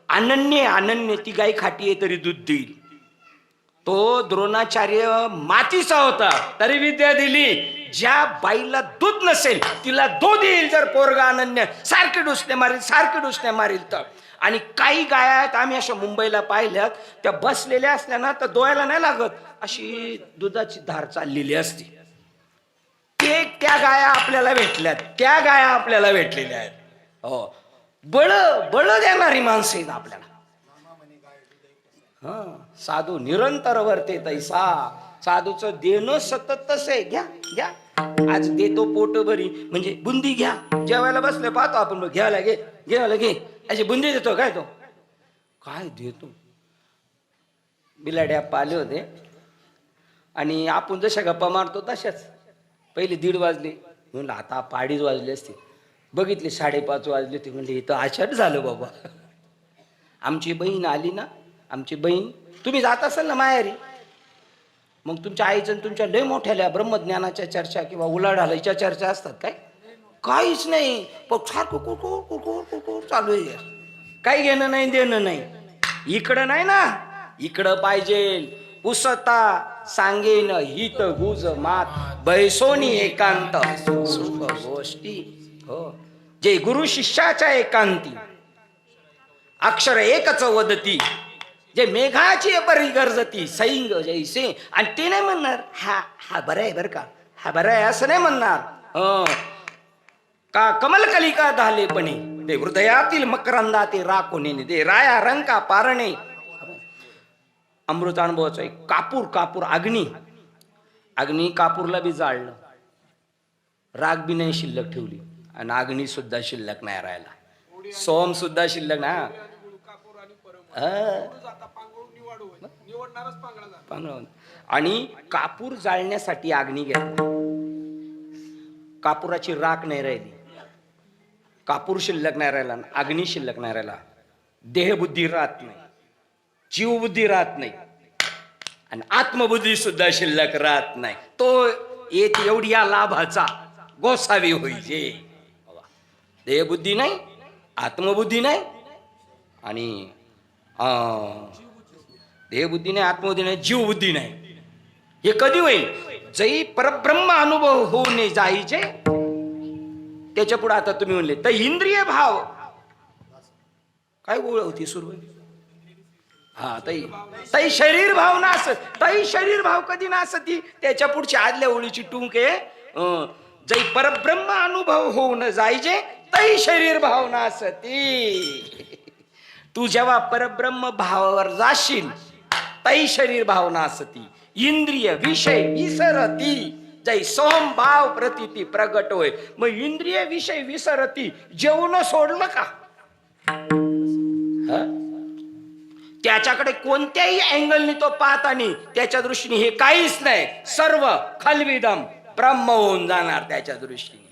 अनन्य ती गाय खाटी आहे तरी दूध देईल. तो द्रोणाचार्य मातीचा होता तरी विद्या दिली. ज्या बाईला दूध नसेल तिला दूध येईल. जर पोरगा अनन्य सारखे डुसणे मारील, सारखे डुसणे मारील तर. आणि काही गाया आहेत आम्ही अशा मुंबईला पाहिल्यात, त्या बसलेल्या असल्या ना तर डोळ्याला नाही लागत, अशी दुधाची धार चाललेली असते. त्या गाया आपल्याला भेटल्यात, त्या गाया आपल्याला भेटलेल्या आहेत. हो, बळ देणारी माणसं आहेत आपल्याला. हा, साधू निरंतर वर्ते तैसा. साधूचं देणं सतत तसे. घ्या घ्या, आज देतो पोट भरी म्हणजे बुंदी घ्या. जेवायला बसले पाहतो आपण, घ्यायला घे, घ्यायला घे, अशी बुंदी देतो. काय तो काय देतो. बिलाड्या पाले होते आणि आपण जशा गप्पा मारतो तशाच. पहिले 1:30 वाजले, म्हणलं आता 2:30 वाजले असते. बघितले 5:30 वाजले होते. म्हणजे इथं आषाढ झालं बाबा. आमची बहीण आली ना, आमची बहीण, तुम्ही जात असाल ना माहेरी, मग तुमच्या आईचं तुमच्या लय मोठ्याल्या ब्रह्मज्ञानाच्या चर्चा किंवा उलाढालाच्या चर्चा असतात काय? काहीच नाही, पण सारखं कुरकुर कुरकुर कुरकुर चालू आहे. काही घेणं नाही देणं नाही. इकडं नाही ना, इकडं पाहिजे. पुसता सांगेन हित गुज मात बैसोनी एकांत सुख गोष्टी. हो, जे गुरु शिष्याच्या एकांती अक्षर एकच वदती, जे मेघाची परी गरजती सैंग जैसे. आणि ते नाही म्हणणार हा बरं आहे बरं का, हा बरं आहे असं नाही म्हणणार. का कमल कलिका धालेपणे दे हृदयातील मकरंदा ते राखोने दे राया रंका पारणे. अमृतानुभवाचा एक कापूर कापूर अग्नी. अग्नी कापूरला बी जाळलं, राग बी नाही शिल्लक ठेवली, आणि अग्नी सुद्धा शिल्लक नाही राहिला, सोम सुद्धा शिल्लक नाही. आणि कापूर जाळण्यासाठी अग्नी घेतला, कापुराची राख नाही राहिली, कापूर शिल्लक नाही राहिला, अग्नी शिल्लक नाही राहिला, देहबुद्धी राहत नाही, जीवबुद्धी राहत नाही, आणि आत्मबुद्धी सुद्धा शिल्लक राहत नाही. तो एक एवढी या लाभाचा गोसावी होईजे. देहबुद्धी नाही, आत्मबुद्धी नाही, आणि देहबुद्धी नाही, आत्मबुद्धी नाही, जीवबुद्धी नाही. हे कधी होईल? जै परब्रह्म अनुभव होऊन जायचे. त्याच्या पुढे आता तुम्ही म्हणले तर इंद्रिय भाव काय गोळ होती सुरू. हा तै शरीर भाव नास, तै शरीर भाव कधी नासती. त्याच्या पुढची आदल्या ओळीची टूंक आहे, जै परब्रह्म अनुभव होऊन जायचे तै शरीर भाव नासती. तू जेव्हा परब्रह्म भावावर जाशील तै शरीर भाव नासती, इंद्रिय विषय विसरती, जै सोम भाव प्रतीती प्रगट होय. मग इंद्रिय विषय विसरती, जेवण सोडलं का? त्याच्याकडे कोणत्याही अँगलनी तो पाहता नाही, त्याच्या दृष्टीने हे काहीच नाही, सर्व खलविदम ब्रह्म होऊन जाणार त्याच्या दृष्टीने.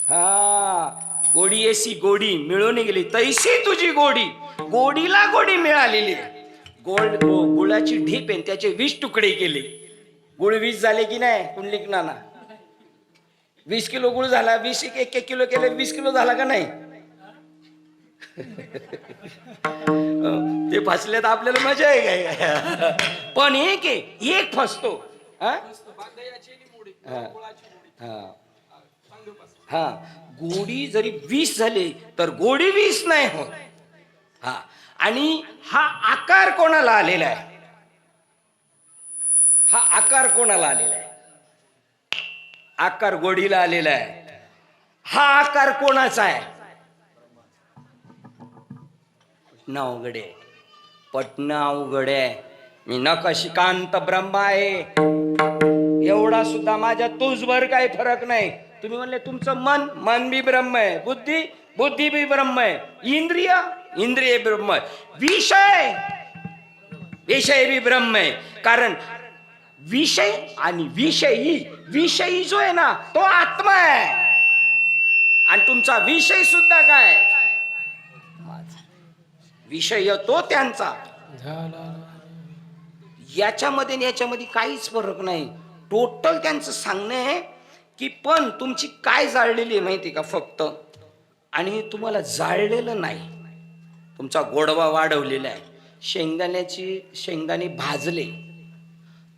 हा गोडी एसी गोडी मिळून गेली, तैसी तुझी गोडी, गोडीला गोडी मिळालेली. गुळाची ढीप आहे, त्याचे 20 तुकडे केले. गुळ 20 झाले की नाही कुंडलिक नाना? 20 किलो गुळ झाला, 20 एक किलो केले, 20 किलो झाला का नाही? ते फसले तर आपल्याला मजा आहे काय? पण एक फसतो. हा गोडी जरी 20 झाली तर गोडी 20 नाही होत. हा आणि हा आकार कोणाला आलेला आहे? हा आकार कोणाला आलेला आहे? आकार गोडीला आलेला आहे. हा आकार कोणाचा आहे? पटणं अवघड आहे, पटणं अवघड आहे. मी नखशिकांत ब्रह्म आहे, एवढा सुद्धा माझ्या तुझवर काही फरक नाही. तुम्ही म्हणले तुमचं मन बी ब्रह्म आहे, बुद्धी बी ब्रह्म आहे, इंद्रिय ब्रह्म आहे, विषय बी ब्रह्म आहे. कारण विषय आणि विषयी जो आहे ना तो आत्मा आहे, आणि तुमचा विषय सुद्धा काय? विषय तो त्यांचा. याच्यामध्ये आणि याच्यामध्ये काहीच फरक नाही. टोटल त्यांचं सांगणं आहे की पण तुमची काय जाळलेली आहे माहिती का फक्त, आणि तुम्हाला जाळलेलं नाही, तुमचा गोडवा वाढवलेला आहे. शेंगदाणे भाजले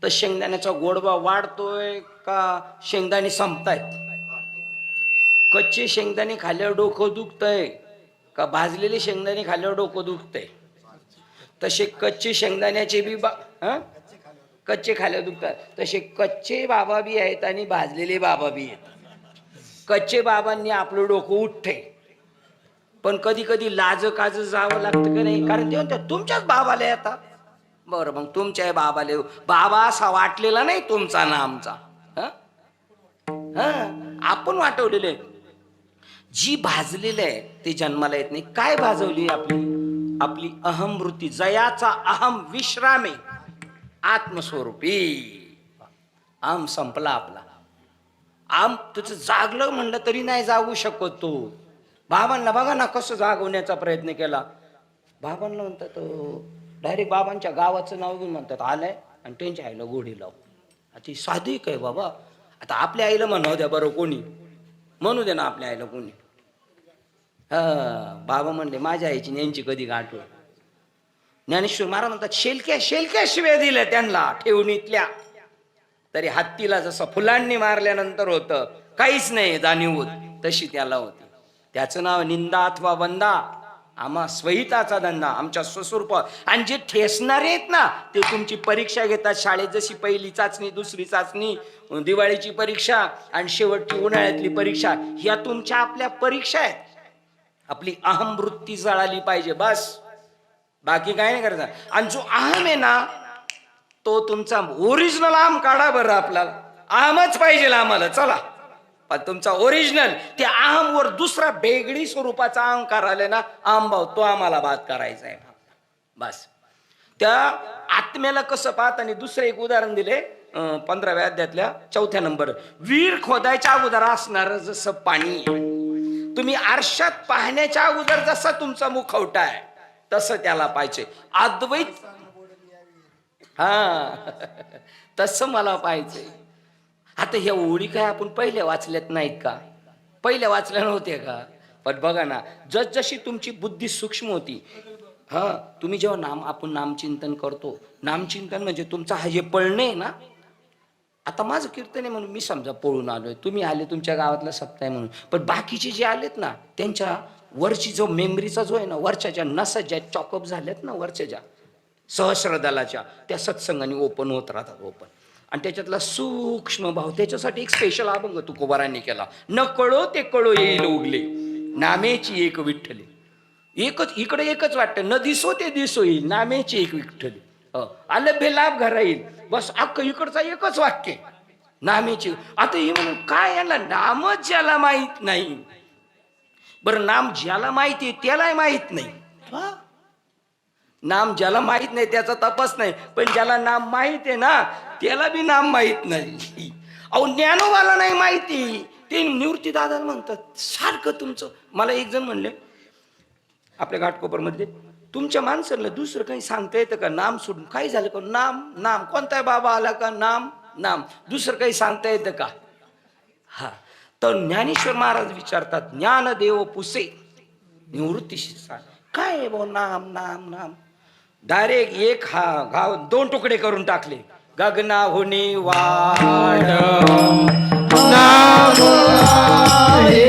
तर शेंगदाण्याचा गोडवा वाढतोय का शेंगदाणे संपतायत? कच्चे शेंगदाणे खाल्ल्यावर डोकं दुखतंय का भाजलेले शेंगदाणे खाल्ल्यावर डोकं दुखतंय? तसे कच्चे शेंगदाण्याचे बी कच्चे खाल्ल्यावर दुखतात. तसे कच्चे बाबा बी आहेत आणि भाजलेले बाबा बी आहेत. कच्चे बाबांनी आपलं डोकं उठते, पण कधी कधी लाज काज जावं लागतं का नाही? कारण ते म्हणतात तुमच्याच बाबाला येतात. बरं मग तुमच्या बाबाले बाबा असा वाटलेला नाही तुमचा ना आमचा. आपण वाटवलेले. जी भाजलेलं आहे ते जन्माला येत नाही. काय भाजवली? आपली अहमवृत्ती. जयाचा अहम विश्रामे आत्मस्वरूपी. आम संपला आपला. आम तुझं जागलं म्हणलं तरी नाही जागू शकत तो. बाबांना बघा ना कसं जागवण्याचा प्रयत्न केला. बाबांना म्हणतात डायरेक्ट बाबांच्या गावाचं नाव घेऊन म्हणतात आलंय, आणि त्यांच्या आईला गोडी लाव. ती साधी काय बाबा? आता आपल्या आईला म्हणावं द्या बरं, कोणी म्हणू दे ना आपल्या आईला कोणी. बाबा म्हणले माझ्या आईची यांची कधी गाठ. ज्ञानेश्वर महाराज म्हणतात शेलक्या शिव्या दिल्या त्यांना ठेवणीतल्या, तरी हत्तीला जसं फुलांनी मारल्यानंतर होतं काहीच नाही जाणीव होत, तशी त्याला होती. त्याचं नाव निंदा अथवा वंदा. आम्हा स्वहिताचा धंदा, आमच्या स्वस्वरूप. आणि जे ठेसणारे आहेत ना ते तुमची परीक्षा घेतात शाळेत. जशी पहिली चाचणी, दुसरी चाचणी, दिवाळीची परीक्षा आणि शेवटची उन्हाळ्यातली परीक्षा, ह्या तुमच्या आपल्या परीक्षा आहेत. आपली अहम वृत्ती जळाली पाहिजे बस, बाकी काय नाही करायचं. आणि जो अहम आहे ना तो तुमचा ओरिजिनल आम काढा बरं, आपल्याला आमच पाहिजे आम्हाला, चला. पण तुमचा ओरिजिनल त्या आमवर दुसरा वेगळी स्वरूपाचा आम करायला ना, आम भाऊ तो आम्हाला बात करायचा आहे बस. त्या आत्म्याला कसं पाहत. आणि दुसरं एक उदाहरण दिले 15व्या अध्यायातल्या 4थ्या नंबर. विहीर खोदायच्या अगोदर असणार जसं पाणी, तुम्ही आरशात पाहण्याच्या अगोदर जसा तुमचा मुखवटा आहे तसं त्याला पाहिजे. अद्वैत हा तसं मला पाहिजे. आता ह्या ओळी काय आपण पहिल्या वाचल्यात नाहीत का? पहिल्या वाचल्या नव्हत्या का? पण बघा ना, जसजशी तुमची बुद्धी सूक्ष्म होती. हा, तुम्ही जेव्हा आपण नामचिंतन करतो, नामचिंतन म्हणजे तुमचा हा जे पळणे आहे ना. आता माझं कीर्तन आहे म्हणून मी समजा पळून आलोय, तुम्ही आले तुमच्या गावातला सप्ताह म्हणून, पण बाकीचे जे आलेत ना त्यांच्या वरची जो मेमरीचा जो आहे ना, वरच्या ज्या नसा ज्या चॉकअप झाल्यात ना, वरच्या ज्या सहस्रदलाच्या, त्या सत्संगाने ओपन होत राहतात, ओपन. आणि त्याच्यातला सूक्ष्म भाव, त्याच्यासाठी एक स्पेशल अभंग तुकोबारांनी केला. न कळो ते कळो येईल उगले, नामेची एक विठ्ठली. एकच इकडे एकच वाटतं, न दिसो ते दिसो येईल, नामेची एक विठ्ठली. आलं बेलाभ घरा येईल, बस अख्ख इकडचा एकच वाक्य, नामेची. आता हे म्हणून काय, याला नामच ज्याला माहित नाही. बरं, नाम ज्याला माहिती त्यालाही माहित नाही. नाम ज्याला माहित नाही त्याचा तपास नाही, पण ज्याला नाम माहित आहे ना त्याला बी नाम माहित नाही. अहो, ज्ञानोबाला नाही माहिती, ते निवृत्ती दादाला म्हणतात सारखं तुमचं. मला एक जण म्हणले आपल्या घाटकोपरमध्ये, तुमच्या माणसाला दुसरं काही सांगता येतं का? नाम सोडून काय झालं का? नाम नाम कोणता बाबा आला का? नाम नाम, दुसरं काही सांगता येतं का? हा, तर ज्ञानेश्वर महाराज विचारतात, ज्ञानदेव पुसे निवृत्तीशी काय आहे भाऊ नाम नाम नाम? डायरेक्ट एक हा गाव 2 तुकडे करून टाकले. गगनाहुनी वाढ नाम आहे,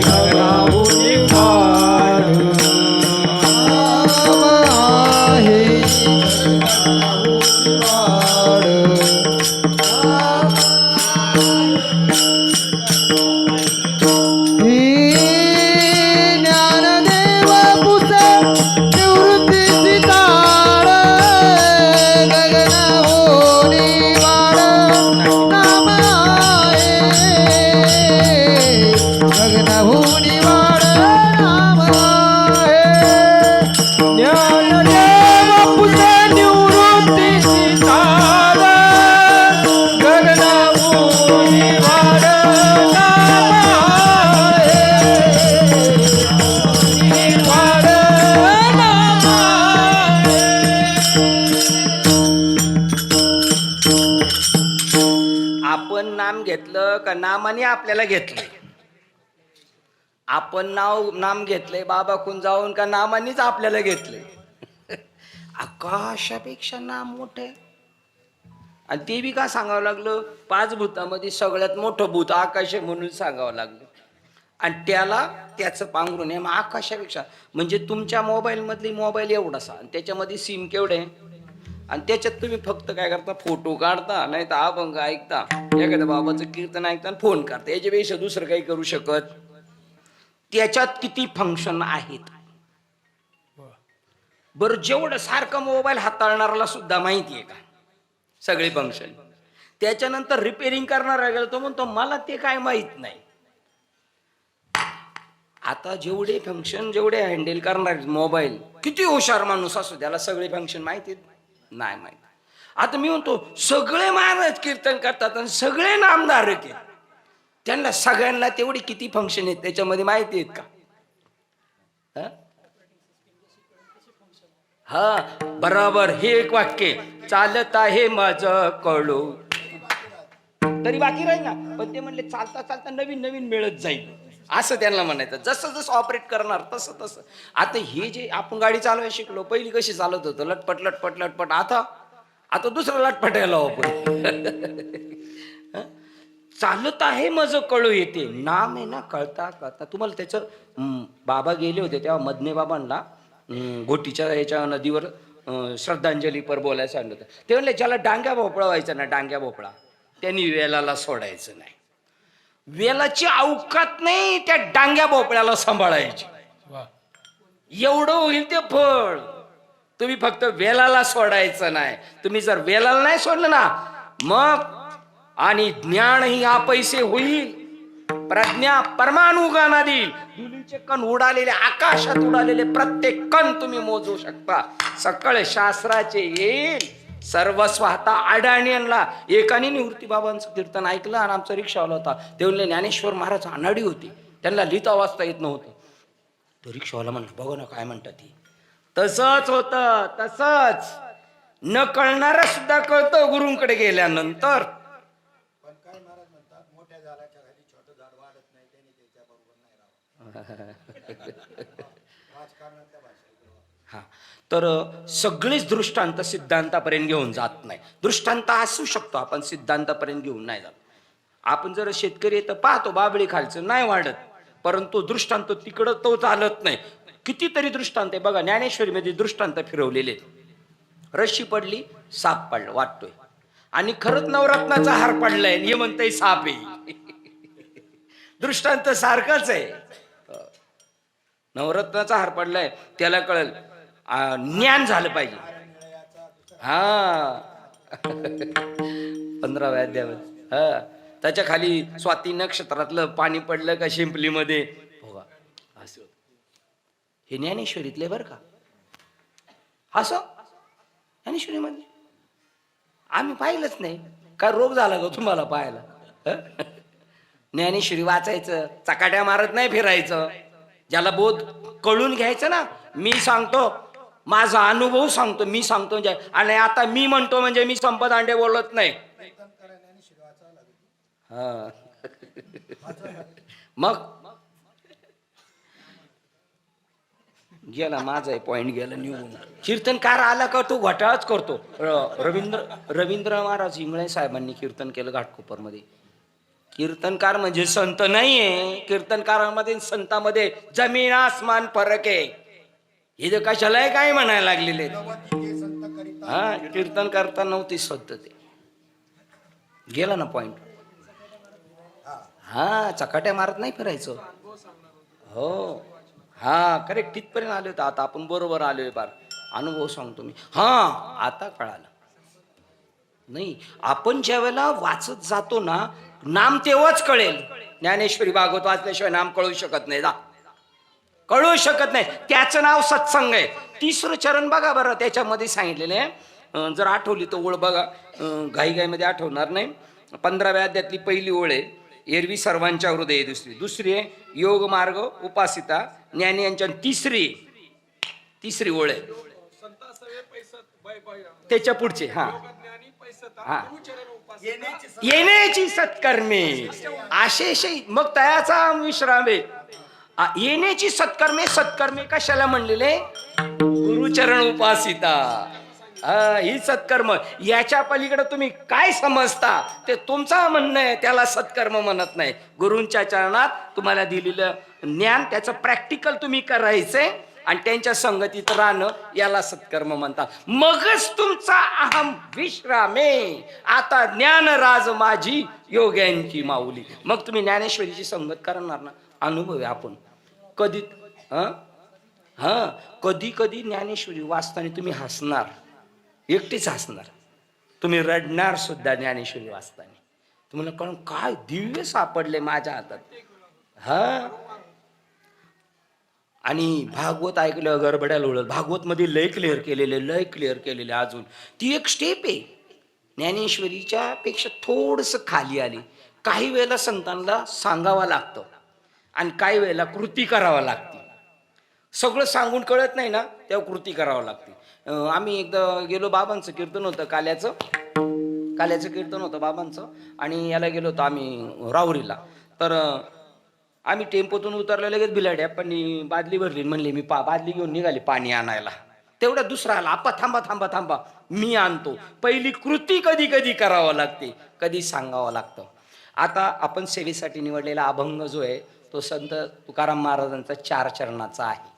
गगनाहुनी वाढ. नाम आहे, गगनाहुनी वाढ. ही ज्ञानदेव पुसे निवृत्तीची ताळ, गगनाहुनी वाढ. नाम आहे, गगनाहुनी वाढ. नाम आहे, ज्ञानदेव पुसे निवृत्तीची तार, गगनाहुनी वाढ. नाम आहे, वाढ. नाम आहे. आपण नाम घेतलं का नामाने आपल्याला घेतलंय? आपण नाम घेतलंय बाबाकून जाऊन का नामानेच आपल्याला घेतलंय? आकाशापेक्षा नाम मोठं आहे. आणि ते बी का सांगावं लागलं? 5 भूतामध्ये सगळ्यात मोठं भूत आकाश आहे म्हणून सांगावं लागलं. आणि त्याला त्याचं पांघरून आहे. मग आकाशापेक्षा म्हणजे तुमच्या मोबाईलमधली मोबाईल एवढासा, आणि त्याच्यामध्ये सिम केवढे आहे, आणि त्याच्यात तुम्ही फक्त काय करता? फोटो काढता, नाही तर अभंग ऐकता, एखाद्या बाबाचं कीर्तन ऐकता आणि फोन करता. याच्यापेक्षा दुसरं काही करू शकत? त्याच्यात किती फंक्शन आहेत बरं? जेवढं सारखं मोबाईल हाताळणाऱ्याला सुद्धा माहिती आहे का सगळे फंक्शन? त्याच्यानंतर रिपेअरिंग करणारा गेला तो म्हणतो मला ते काय माहित नाही. आता जेवढे फंक्शन जेवढे हँडल करणार मोबाईल, किती हुशार माणूस असो त्याला सगळे फंक्शन माहिती नाही माहिती. आता मी म्हणतो सगळे महाराज कीर्तन करतात आणि सगळे नामधारक आहेत, त्यांना सगळ्यांना तेवढी किती फंक्शन आहेत त्याच्यामध्ये माहिती आहेत का? हा, बरोबर. हे एक वाक्य, चालत आहे माझं कळू, तरी बाकी राहील ना. पण ते म्हणले चालता चालता नवीन नवीन मिळत जाईल, असं त्यांना म्हणायचं. जसं जसं ऑपरेट करणार तसं तसं. आता हे जे आपण गाडी चालवायला शिकलो, पहिली कशी चालत होतं? लटपट लटपट लटपट. आता दुसरं लटपटायला आपण चालत आहे माझं कळू येते. नाम आहे ना, कळता कळता. तुम्हाला त्याचं बाबा गेले होते तेव्हा मदने बाबांना घोटीच्या याच्या नदीवर श्रद्धांजलीपर बोलायला सांगितलं होतं. ते म्हणले ज्याला डांग्या भोपळा व्हायचा ना, डांग्या भोपळा, त्यांनी वेलाला सोडायचं नाही. वेलाची अवकात नाही त्या डांग्या भोपळ्याला सांभाळायची. एवढं होईल ते फळ. तुम्ही फक्त वेलाला सोडायचं नाही. तुम्ही जर वेलाला नाही सोडलं ना, मग आणि ज्ञान ही हा पैसे होईल, प्रज्ञा परमाणुगाना देईल. धुलीचे कण उडालेले, आकाशात उडालेले प्रत्येक कण तुम्ही मोजू शकता. सकळ शास्त्राचे येईल सर्वस्व हाता अडाणींना. एकाने निवृत्ती बाबांचं कीर्तन ऐकलं आणि आमचा रिक्षावाला होता. ते म्हणले ज्ञानेश्वर महाराज अनाडी होती, त्यांना लिहिता वाचता येत नव्हतं. तो रिक्षावाला म्हणला बघा ना काय म्हणतात ती. तसंच होतं, तसंच न कळणार सुद्धा कळतं गुरुंकडे गेल्यानंतर. हा, तर सगळेच दृष्टांत सिद्धांतापर्यंत घेऊन जात नाही. दृष्टांत असू शकतो आपण, सिद्धांतापर्यंत घेऊन नाही जात. आपण जर शेतकरी तर पाहतो बाबळी खालचं नाही वाढत, परंतु दृष्टांत तिकडं तो चालत नाही. कितीतरी दृष्टांत आहे बघा, ज्ञानेश्वरीमध्ये दृष्टांत फिरवलेले. रशी पडली, साप पडला वाटतोय, आणि खरंच नवरत्नाचा हार पडलाय, हे म्हणतंय साप आहे. दृष्टांत सारखंच आहे. नवरत्नाचा हार पडलाय, त्याला कळल ज्ञान झालं पाहिजे. हा 15व्या अध्यायात हा, त्याच्या खाली स्वाती नक्षत्रातलं पाणी पडलं का शिंपलीमध्ये, असं हे ज्ञानेश्वरीतले बरं का. असं ज्ञानेश्वरीमध्ये आम्ही पाहिलंच नाही. काय रोग झाला का तुम्हाला पाहायला? ज्ञानेश्वरी वाचायचं, चकाट्या मारत नाही फिरायचं. ज्याला बोध कळून घ्यायचं ना, मी सांगतो माझा अनुभव सांगतो, मी सांगतो म्हणजे, आणि आता मी म्हणतो म्हणजे मी संपत अंडे बोलत नाही. हा मग गेला माझा पॉइंट गेला निघून. कीर्तनकार आला का तो घोटाळाच करतो. रवींद्र महाराज इंगळे साहेबांनी कीर्तन केलं घाटकोपरमध्ये. कीर्तनकार म्हणजे संत नाहीये. कीर्तनकारांमध्ये संतांमध्ये जमीन आसमान फरक आहे. हे जे कशाला काय म्हणायला लागलेले. हा, कीर्तन करता नव्हती संत, ते गेला ना पॉइंट. हा, चकाट्या मारत नाही फिरायचं. हो हा, करेक्ट, तिथपर्यंत आले होते. आता आपण बरोबर आलोय. बार अनुभव सांगतो मी. हा, आता कळालं नाही. आपण ज्या वेळेला वाचत जातो ना, नाम तेव्हाच कळेल. ज्ञानेश्वरी भागवत वाचल्याशिवाय नाम कळू शकत नाही. कळू शकत नाही. त्याचं नाव सत्संग आहे. 3रं चरण बघा बरं, त्याच्यामध्ये सांगितलेलं आहे. जर आठवली तर ओळ बघा, घाईघाईमध्ये आठवणार नाही. 15व्या अध्यायातली पहिली ओळ आहे, एरवी सर्वांच्या हृदय. दुसरी आहे योग मार्ग उपासिता ज्ञानी यांच्या. तिसरी ओळ आहे त्याच्या पुढचे. हा हा, येण्याची सत्कर्मे आशेष, मग तयाचा विश्राम आहे. येण्याची सत्कर्मे. सत्कर्मे कशाला म्हणलेले? गुरुचरण उपासिता. ही सत्कर्म. याच्या पलीकडे तुम्ही काय समजता ते तुमचं म्हणणं आहे, त्याला सत्कर्म म्हणत नाही. गुरूंच्या चरणात तुम्हाला दिलेलं ज्ञान, त्याचं प्रॅक्टिकल तुम्ही करायचंय आणि त्यांच्या संगतीत राहणं, याला सत्कर्म म्हणतात. मगच तुमचा अहम विश्रामे. आता ज्ञान राज माझी योग्यांची माऊली. मग तुम्ही ज्ञानेश्वरीची संगत करणार ना. अनुभव आहे आपण. कधी कधी कधी ज्ञानेश्वरी वाचताना तुम्ही हसणार, एकटीच हसणार. तुम्ही रडणार सुद्धा ज्ञानेश्वरी वाचताना. तुम्हाला कळून काय दिव्य सापडले माझ्या हातात. हा, आणि भागवत ऐकलं गडबड्याला उडत. भागवत मध्ये लय क्लिअर केलेले. अजून ती एक स्टेप आहे ज्ञानेश्वरीच्या पेक्षा थोडस खाली आली. काही वेळेला संतांना सांगावं लागतं आणि काही वेळेला कृती करावं लागते. सगळं सांगून कळत नाही ना, तेव्हा कृती करावं लागते. आम्ही एकदा गेलो, बाबांचं कीर्तन होतं, काल्याचं कीर्तन होतं बाबांचं, आणि याला गेलो होतो आम्ही राहुरीला. तर आम्ही टेम्पोतून उतरलो, लगेच बिलाड्या पण बादली भरली. म्हणले मी बादली घेऊन निघाली पाणी आणायला. तेवढा दुसरा आला, आपा थांबा मी आणतो. पहिली कृती कधी कधी करावं लागते, कधी सांगावं लागतं. आता आपण सेवेसाठी निवडलेला अभंग जो आहे तो संत तुकाराम महाराजांचा 4 चरणाचा आहे.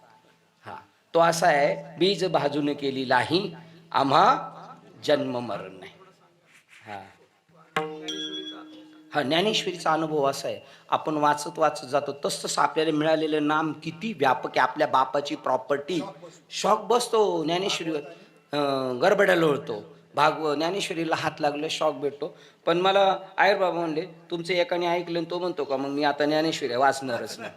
हा, तो असा आहे, बीज भाजून केली लाही आम्हा जन्म मरण नाही. हा हा ज्ञानेश्वरीचा अनुभव असा आहे, आपण वाचत वाचत जातो तसं आपल्याला मिळालेलं नाम किती व्यापक आहे. आपल्या बापाची प्रॉपर्टी शॉक बसतो ज्ञानेश्वरीवर, गडबड्या लोळतो. ज्ञानेश्वरीला हात लागले शॉक भेटतो. पण मला आयर बाबा म्हणले तुमचं एकाने ऐकलं तो म्हणतो का मग मी आता ज्ञानेश्वरी वाचणारच नाही.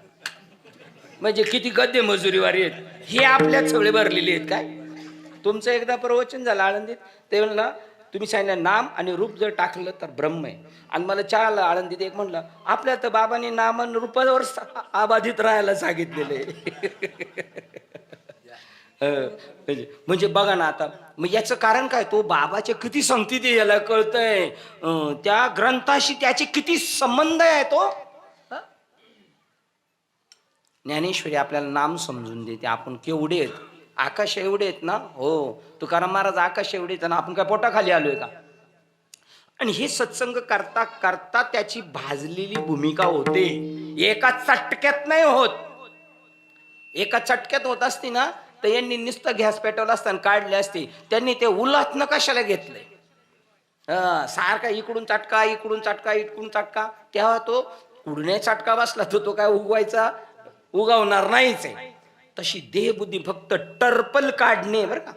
म्हणजे किती गद्य मजुरीवारी आहेत हे आपल्यात सगळे भरलेले आहेत. काय तुमचं एकदा प्रवचन झालं आळंदीत, ते म्हणलं तुम्ही सांगितलं नाम आणि रूप जर टाकलं तर ब्रह्म आहे. आणि मला चाल आळंदीत एक म्हणलं आपल्या तर बाबांनी नाम आणि रूपावर आबाधित राहायला सांगितलेले. म्हणजे बघा ना आता मग याचं कारण काय, तो बाबाचे किती संगती ते याला कळतंय, त्या ग्रंथाशी त्याचे किती संबंध आहे. तो ज्ञानेश्वरी आपल्याला नाम समजून देते आपण केवढे आहेत. आकाश एवढे आहेत ना. हो तुकाराम महाराज आकाश एवढे आहेत ना, आपण काय पोटाखाली आलोय का. आणि हे सत्संग करता करता त्याची भाजलेली भूमिका होते. एका चटक्यात नाही होत. एका चटक्यात होत असती ना तर यांनी नुसतं गॅस पेटवला असता काढले असते. त्यांनी ते उलटनं कशाला घेतलंय. सारखा इकडून चटका इकडून चटका इकडून चटका, तेव्हा तो कुडणे चटका बसला तो काय उगवणार नाहीच आहे. तशी देहबुद्धी फक्त टर्पल काढणे बरं का.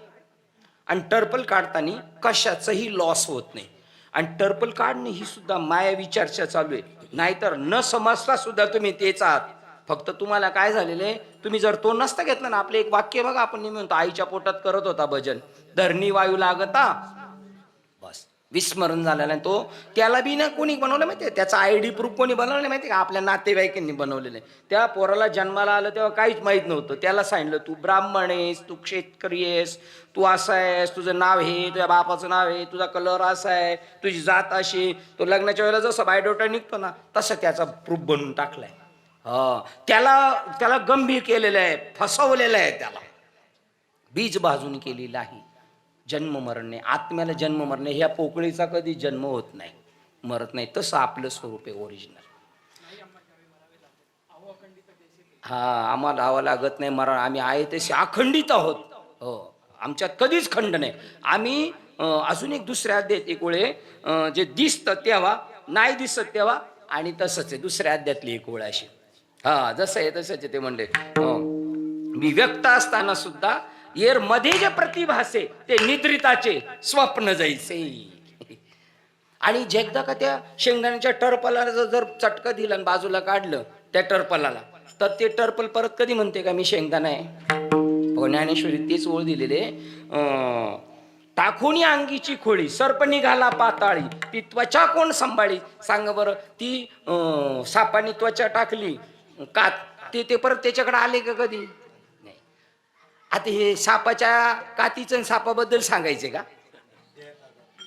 आणि टर्पल काढताना कशाचंही लॉस होत नाही. आणि टर्पल काढणे ही सुद्धा मायावी चर्चा चालू आहे. नाहीतर न समजता सुद्धा तुम्ही तेच आहात. फक्त तुम्हाला काय झालेलं आहे, तुम्ही जर तो नसता घेतला ना. आपलं एक वाक्य बघा, आपण नेहमी म्हणतो आईच्या पोटात करत होता भजन, धरणी वायू लागता, बस विस्मरण झालेला. तो त्याला बी ना कोणी बनवलं माहितीये, त्याचा आयडी प्रूफ कोणी बनवलं माहिती का, आपल्या नातेवाईकांनी बनवलेलं आहे. त्या पोराला जन्माला आलं तेव्हा काहीच माहित नव्हतं. त्याला सांगितलं तू ब्राह्मण आहेस, तू क्षेत्रकरी आहेस, तू असा आहेस, तुझं नाव हे, तुझ्या बापाचं नाव आहे, तुझा कलर असा आहे, तुझी जात अशी. तो लग्नाच्या वेळेला जसं बायोडोटा निघतो ना तसं त्याचा प्रूफ बनवून टाकलाय. त्याला गंभीर केलेलं आहे, फसवलेलं आहे. त्याला बीज भाजून केलेलं आहे. जन्म मरणे, आत्म्याला जन्म मरणे, ह्या पोकळीचा कधी जन्म होत नाही, मरत नाही. तसं आपलं स्वरूप आहे ओरिजिनल. आम्हाला धावा लागत नाही मरण, आम्ही आहे तसे अखंडित आहोत. हो आमच्यात कधीच खंड नाही. आम्ही अजून एक दुसऱ्या अध्यायात एक वेळे जे दिसतं तेव्हा, नाही दिसत तेव्हा, आणि तसंच आहे दुसऱ्या अध्यायातली एक वेळ अशी. जसं आहे तसंच आहे. ते म्हणले मी व्यक्त असताना सुद्धा येर मध्ये जे प्रतिभासे ते निद्रिताचे स्वप्न जैसे. आणि जेकदा का त्या शेंगदाण्याच्या टर्पलाला जर चटका दिला आणि बाजूला काढलं त्या टर्पलाला, तर ते टर्पल परत कधी म्हणते का मी शेंगदाणा आहे. ज्ञानेश्वरी तेच ओळ दिलेले, टाकून अंगीची खोळी सर्प निघाला पाताळी, ती त्वचा कोण सांभाळी. सांगा बरं, ती सापानी त्वचा टाकली कात, ते परत त्याच्याकडे आले का कधी नाही. आता हे सापाच्या कातीचं सापाबद्दल सांगायचे का.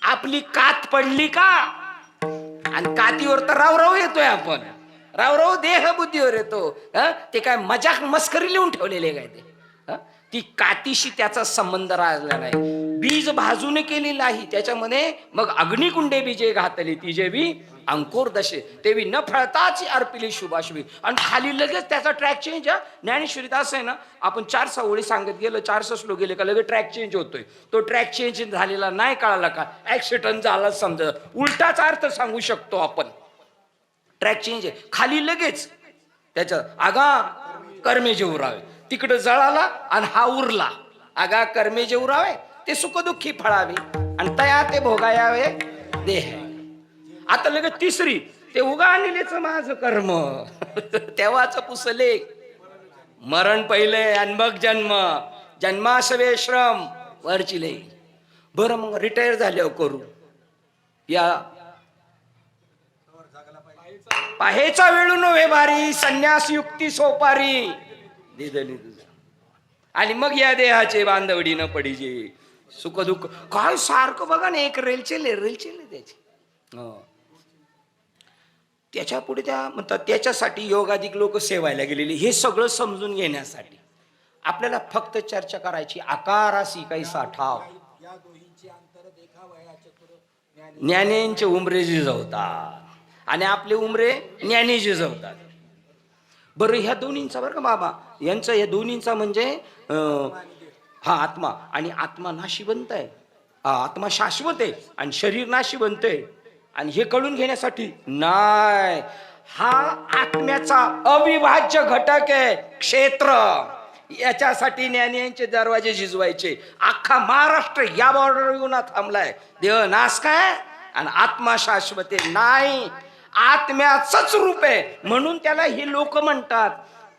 आपली कात पडली का, आणि कातीवर तर रावराव येतोय आपण, रावराव देह बुद्धीवर येतो. ते काय मजाक मस्करी लिहून ठेवलेले काय ते. ती कातीशी त्याचा संबंध राहिला नाही. बीज भाजून केलेलं आहे त्याच्यामध्ये. मग अग्निकुंडे बीजे घातली तिजे बी अंकुर दशे, तेवी न फळताच अर्पिली शुभाशुभी. आणि खाली लगेच त्याचा ट्रॅक चेंज. ज्ञानेश्वरीत असं आहे ना, आपण 400 ओळी सांगत गेलो, 400 श्लोक गेले का लगेच ट्रॅक चेंज होतोय. तो ट्रॅक चेंज झालेला नाही कळाला का, ऍक्सिडेंट झाला समजा, उलटाच अर्थ सांगू शकतो आपण. ट्रॅक चेंज आहे खाली लगेच. त्याच्या आगा कर्मे जे उरावे, तिकडं जळाला आणि हा उरला. आगा कर्मे जे उरावे ते सुखदुःखी फळावे, आणि तया ते भोगायावे देह. आता लगेच तिसरी, ते उगा आणलेच माझं कर्म तेव्हाच पुसले. मरण पहिले आणि मग जन्म, जन्मासवे श्रम वरचिले. बरं मग रिटायर झाल्यावर करू या पाहेचा वेळू नव्हे भारी, संन्यास युक्ती सोपारी दिदली तुझा. आणि मग या देहाचे बांधवडी न पडीजे सुख दुःख. काय सारखं बघा ना, एक रेलचेल त्याची. त्याच्या पुढे त्या म्हणतात त्याच्यासाठी योगाधिक लोक सेवायला गेलेले. हे सगळं समजून घेण्यासाठी आपल्याला फक्त चर्चा करायची. आकारासी कैसा ठाव, ज्ञानेंचे उमरे जिजवतात आणि आपले उमरे ज्ञानी जिजवतात. बरं ह्या दोन्हींचा बरं का बाबा, यांचं ह्या दोन्हींचा म्हणजे आत्मा. आणि आत्मा नाशिवंत आहे, आत्मा शाश्वत आहे, आणि शरीर नाशिवंत आहे. आणि हे कळून घेण्यासाठी नाही, हा आत्म्याचा अविभाज्य घटक आहे क्षेत्र. याच्यासाठी ज्ञानियांचे दरवाजे झिजवायचे. अख्खा महाराष्ट्र या बॉर्डर येऊन थांबलाय. देह नाश काय आणि आत्मा शाश्वत नाही, आत्म्याचंच रूप आहे. म्हणून त्याला हे लोक म्हणतात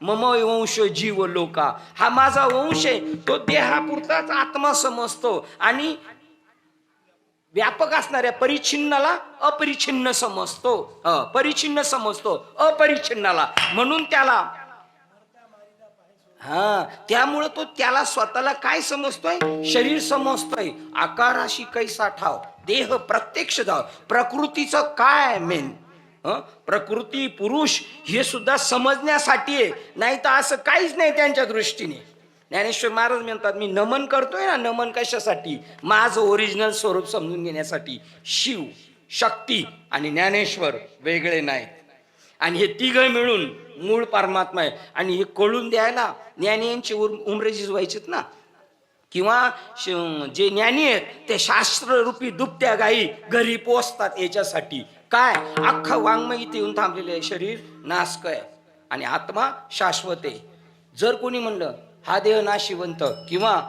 मम वंश जीव लोका. हा माझा वंश आहे. तो देहापुरताच आत्मा समजतो आणि व्यापक असणाऱ्या परिच्छिन्नाला अपरिच्छिन्न समजतो, परिच्छिन्न समजतो अपरिच्छिन्नाला. म्हणून त्याला त्यामुळं तो त्याला स्वतःला काय समजतोय, शरीर समजतोय. आकाराशी कैसा ठाव, देह प्रत्यक्ष धाव. प्रकृतीचं काय मेन, प्रकृती पुरुष हे सुद्धा समजण्यासाठी आहे, नाही तर असं काहीच नाही त्यांच्या दृष्टीने. ज्ञानेश्वर महाराज म्हणतात मी नमन करतोय ना, नमन कशासाठी, माझं ओरिजिनल स्वरूप समजून घेण्यासाठी. शिव, शक्ती आणि ज्ञानेश्वर वेगळे नाहीत आणि हे तिघं मिळून मूळ परमात्मा आहे. आणि हे कळून द्यायला ज्ञानीयांची उमरे झिजवायचेत ना, किंवा जे ज्ञानी आहेत ते शास्त्ररूपी दुभत्या गायी घरी पोचतात याच्यासाठी. काय अख्खा वाङ्मय इथे येऊन थांबलेले आहे. शरीर नाशक आहे आणि आत्मा शाश्वत आहे. जर कोणी म्हणलं हा देह नाशिवंत किंवा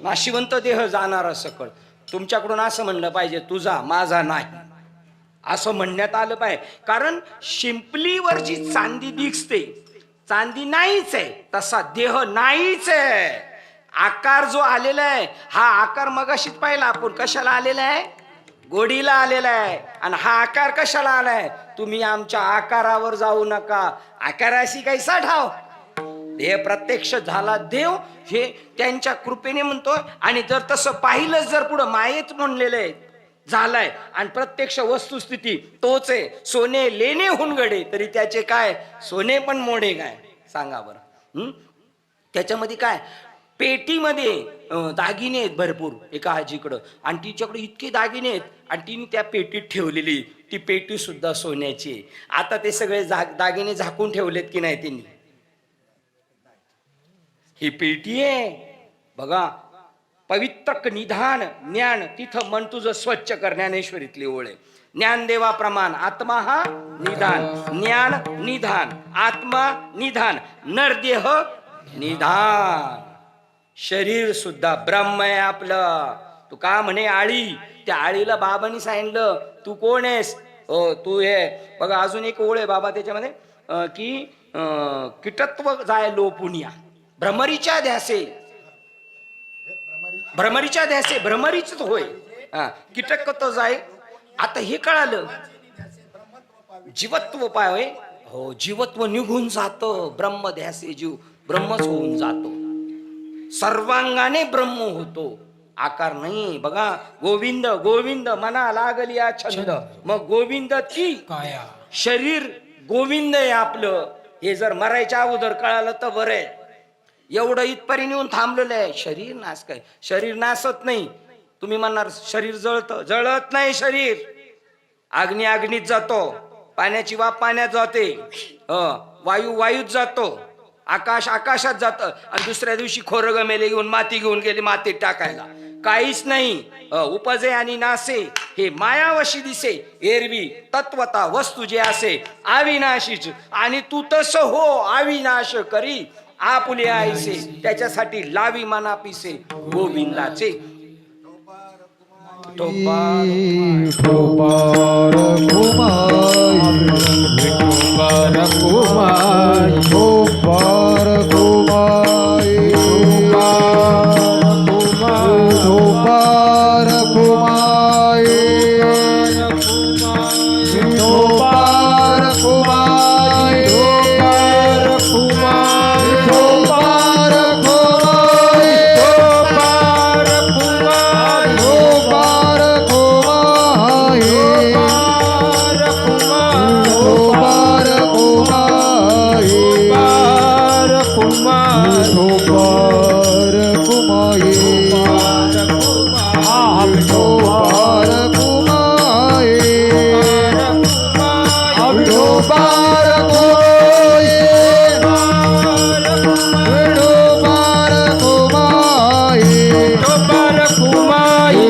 नाशिवंत देह जाणारा सकळ, तुमच्याकडून असं म्हणलं पाहिजे तुझा माझा नाही असं म्हणण्यात आलं पाहिजे. कारण शिंपलीवर जी चांदी दिसते, चांदी नाहीच आहे, तसा देह नाहीच आहे. आकार जो आलेला आहे हा आकार मगाशीच पाहिला आपण, कशाला आलेला आहे, गोडीला आलेला आहे. आणि हा आकार कशाला आलाय, तुम्ही आमच्या आकारावर जाऊ नका, आकाराशी कैसा ठाव. देह प्रत्यक्ष झाला देव हे त्यांच्या कृपेने म्हणतोय. आणि जर तसं पाहिलं, जर पुढं मायेच म्हणलेलं आहे झालाय आणि प्रत्यक्ष वस्तुस्थिती तोच आहे. सोने लेणे हुनगडे तरी त्याचे काय, सोने पण मोडे काय, सांगा बरं. त्याच्यामध्ये काय, पेटीमध्ये दागिने आहेत भरपूर एका आजीकडं, आणि तिच्याकडे इतके दागिने आहेत आणि तिने त्या पेटीत ठेवलेली, ती पेटी सुद्धा सोन्याची आहे. आता ते सगळे दागिने झाकून ठेवलेत की नाही त्यांनी, ही पेटी आहे बघा. पवित्र निधान ज्ञान तिथं मन तुझं स्वच्छ कर, ज्ञानेश्वरीतली ओळ आहे. ज्ञानदेवा प्रमाण आत्मा हा निधान, ज्ञान निधान, आत्मा निधान, नरदेह निधान. शरीर सुद्धा ब्रह्म आहे आपलं. तू का म्हणे आळी, त्या आळीला बाबांनी सांगितलं तू कोण आहेस, हो तू हे बघा. अजून एक ओळ आहे बाबा त्याच्यामध्ये की कीटत्व जाय लोपुनिया, भ्रमरीच्या ध्यासे, भ्रमरीच्या ध्यासे, भ्रमरीच होय, कीटक तो जाय. आता हे कळालं, जीवत्व पाय, हो जीवत्व निघून जातं, ब्रह्म ध्यासे जीव ब्रह्मच होऊन जातो, सर्वांगाने ब्रह्म होतो, आकार नाही. बघा गोविंद गोविंद मना लागली या छंद, मग गोविंद ती काया, शरीर गोविंद आहे आपलं. हे जर मरायच्या अगोदर कळालं तर बरं आहे. एवढं इथपर्यंत येऊन थांबलेलं आहे. शरीर नाश काय, शरीर नासत नाही. तुम्ही म्हणणार शरीर जळतं, जळत नाही शरीर. अग्नी अग्नीत जातो, पाण्याची वाफ पाण्यात जाते, वायू वायूत जातो, आकाश आकाशात जातं. आणि दुसऱ्या दिवशी खोरं गमेले घेऊन माती घेऊन गेले मातीत टाकायला, काहीच नाही. उपजे आणि नासे हे मायावशी दिसे, एरवी तत्वता वस्तू जे असे अविनाशीच. आणि तू तस हो अविनाश करी आपुले आईसे, त्याच्यासाठी लावी मना पिसे गोविंदाचे. विठोबार कुमार, विठोबार कुमार, विठोबार कुमार, विठोबार कुमार, विठोबार कुमार, Kumayi,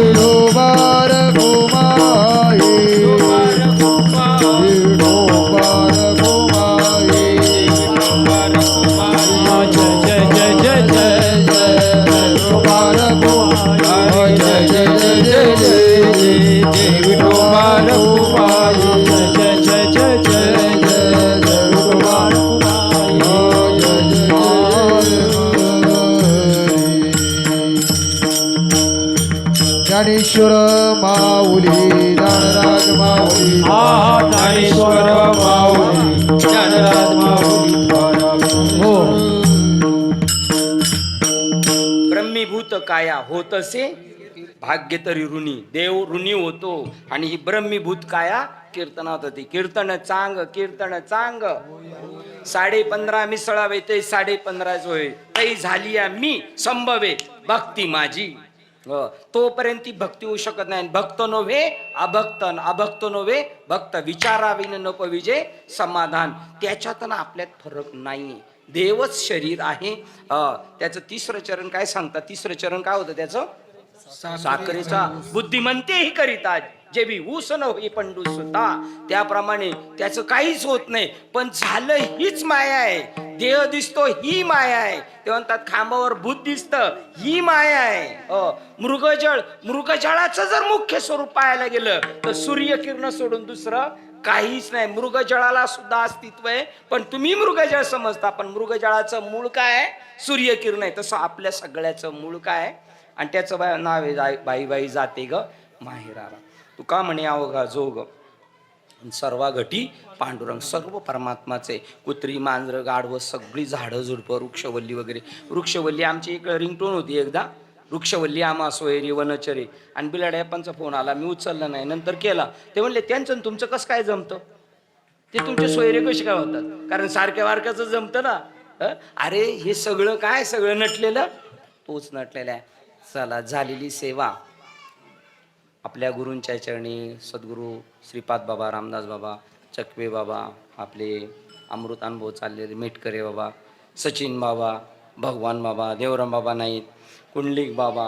ज्ञानेश्वर माऊली ज्ञानराज माऊली ज्ञानेश्वर माऊली ज्ञानराज माऊली हो ब्रह्मीभूत काया होत असे भाग्य तरी ऋणी देव ऋणी होतो आणि ही ब्रह्मीभूत काया कीर्तनात होती. कीर्तन चांग 15.5 मिसळावे ते 15.5 होय तै झाली मी संभवे भक्ती माझी. तोपर्यंत ती भक्ती होऊ शकत नाही. भक्त नव्हे अभक्तन अभक्त नव्हे भक्त विचाराविन नको विजय समाधान. त्याच्यात आपल्यात फरक नाही. देवच शरीर आहे. त्याचं तिसरं चरण काय सांगतात? तिसरं चरण काय होतं त्याचं? साखरेचा बुद्धिमंतेही करिता जेवी ऊस न होई पंडू सुता. त्याप्रमाणे त्याचं काहीच होत नाही. पण झालं हीच माया आहे. देह दिसतो ही माया आहे. ते म्हणतात खांबावर भूत दिसतं ही माया आहे. मृगजळाचं जर मुख्य स्वरूप पाहायला गेलं तर सूर्यकिरण सोडून दुसरं काहीच नाही. मृगजळाला सुद्धा अस्तित्व आहे पण तुम्ही मृगजळ समजता. पण मृगजळाचं मूळ काय आहे? सूर्यकिरण आहे. तसं आपल्या सगळ्याचं मूळ काय आहे? आणि त्याचं नाव आहे बाई बाई जाते ग माहेराला. तू का म्हणे अवघा जोग सर्वा घटी पांडुरंग. सर्व परमात्माचे. कुत्री मांजर गाढवं सगळी झाडं झुडपं वृक्षवल्ली वगैरे. वृक्षवल्ली आमची एक रिंगटोन होती एकदा. वृक्षवल्ली आम्हा सोयरी वनचरे. आणि बिलाड्यापांचा फोन आला. मी उचलला नाही. नंतर केला. ते म्हणले त्यांचं तुमचं कसं काय जमतं? ते तुमचे सोयरे कसे काय होतात? कारण सारख्या वारख्याचं जमतं ना. अरे हे सगळं काय? सगळं नटलेलं तोच नटलेला आहे. चला झालेली सेवा आपल्या गुरूंच्या चरणी. सद्गुरू श्रीपाद बाबा रामदास बाबा चकवे बाबा आपले अमृत अनुभव चाललेले मेटकरे बाबा सचिन बाबा भगवान बाबा देवराम बाबा नाईक कुंडलिक बाबा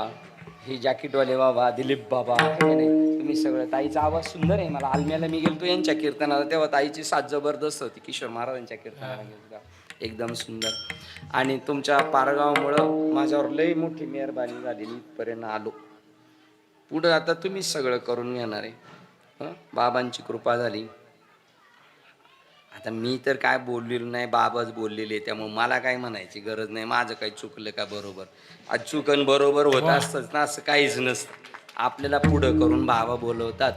हे जॅकेटवाले बाबा दिलीप बाबा हे नाही तुम्ही सगळं. ताईचा आवाज सुंदर आहे. मला आलम्याला मी गेलतो यांच्या कीर्तनाला तेव्हा ताईची साथ जबरदस्त होती. किशोर महाराजांच्या कीर्तनाला गेलो एकदम सुंदर. आणि तुमच्या पारगावमुळं माझ्यावर लई मोठी मेहरबानी झालेली. इथपर्यंत आलो. पुढं आता तुम्हीच सगळं करून घेणार आहे. बाबांची कृपा झाली. आता मी तर काय बोललेलो नाही. बाबाच बोललेले. त्यामुळे मला काय म्हणायची गरज नाही. माझं काही चुकलं का बरोबर आज चुकन बरोबर होत असतंच ना. असं काहीच नसतं. आपल्याला पुढं करून बाबा बोलवतात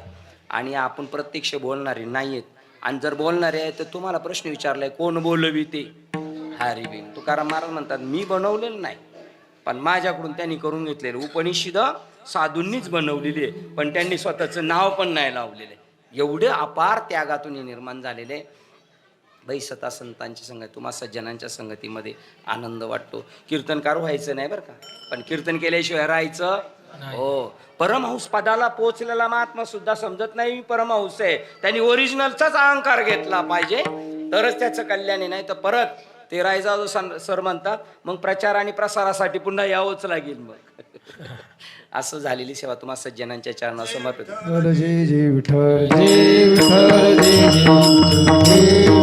आणि आपण प्रत्यक्ष बोलणारे नाही आहेत. आणि जर बोलणारे आहे तर तुम्हाला प्रश्न विचारलाय कोण बोलवी ते हरिबिन. तुकाराम महाराज म्हणतात मी बनवलेलं नाही पण माझ्याकडून त्यांनी करून घेतलेलं. उपनिषद साधूंनीच बनवलेली आहे पण त्यांनी स्वतःचं नाव पण नाही लावलेलं आहे. एवढे अपार त्यागातून निर्माण झालेले. बैसता संतांची संगत तुम्हा सज्जनांच्या संगतीमध्ये आनंद वाटतो. कीर्तनकार व्हायचं नाही बरं का पण कीर्तन केल्याशिवाय राहायचं. हो परमहंस पदाला पोहोचलेला महात्मा सुद्धा समजत नाही मी परमहंस आहे. त्यांनी ओरिजिनलचाच अहंकार घेतला पाहिजे तरच त्याचं कल्याण. नाही तर परत ते रायजादू सर म्हणतात मग प्रचार आणि प्रसारासाठी पुन्हा यावंच लागेल मग. असं झालेली सेवा तुम्हा सज्जनांच्या चरणात समर्पित. जय जय विठ्ठल जय विठ्ठल जय जय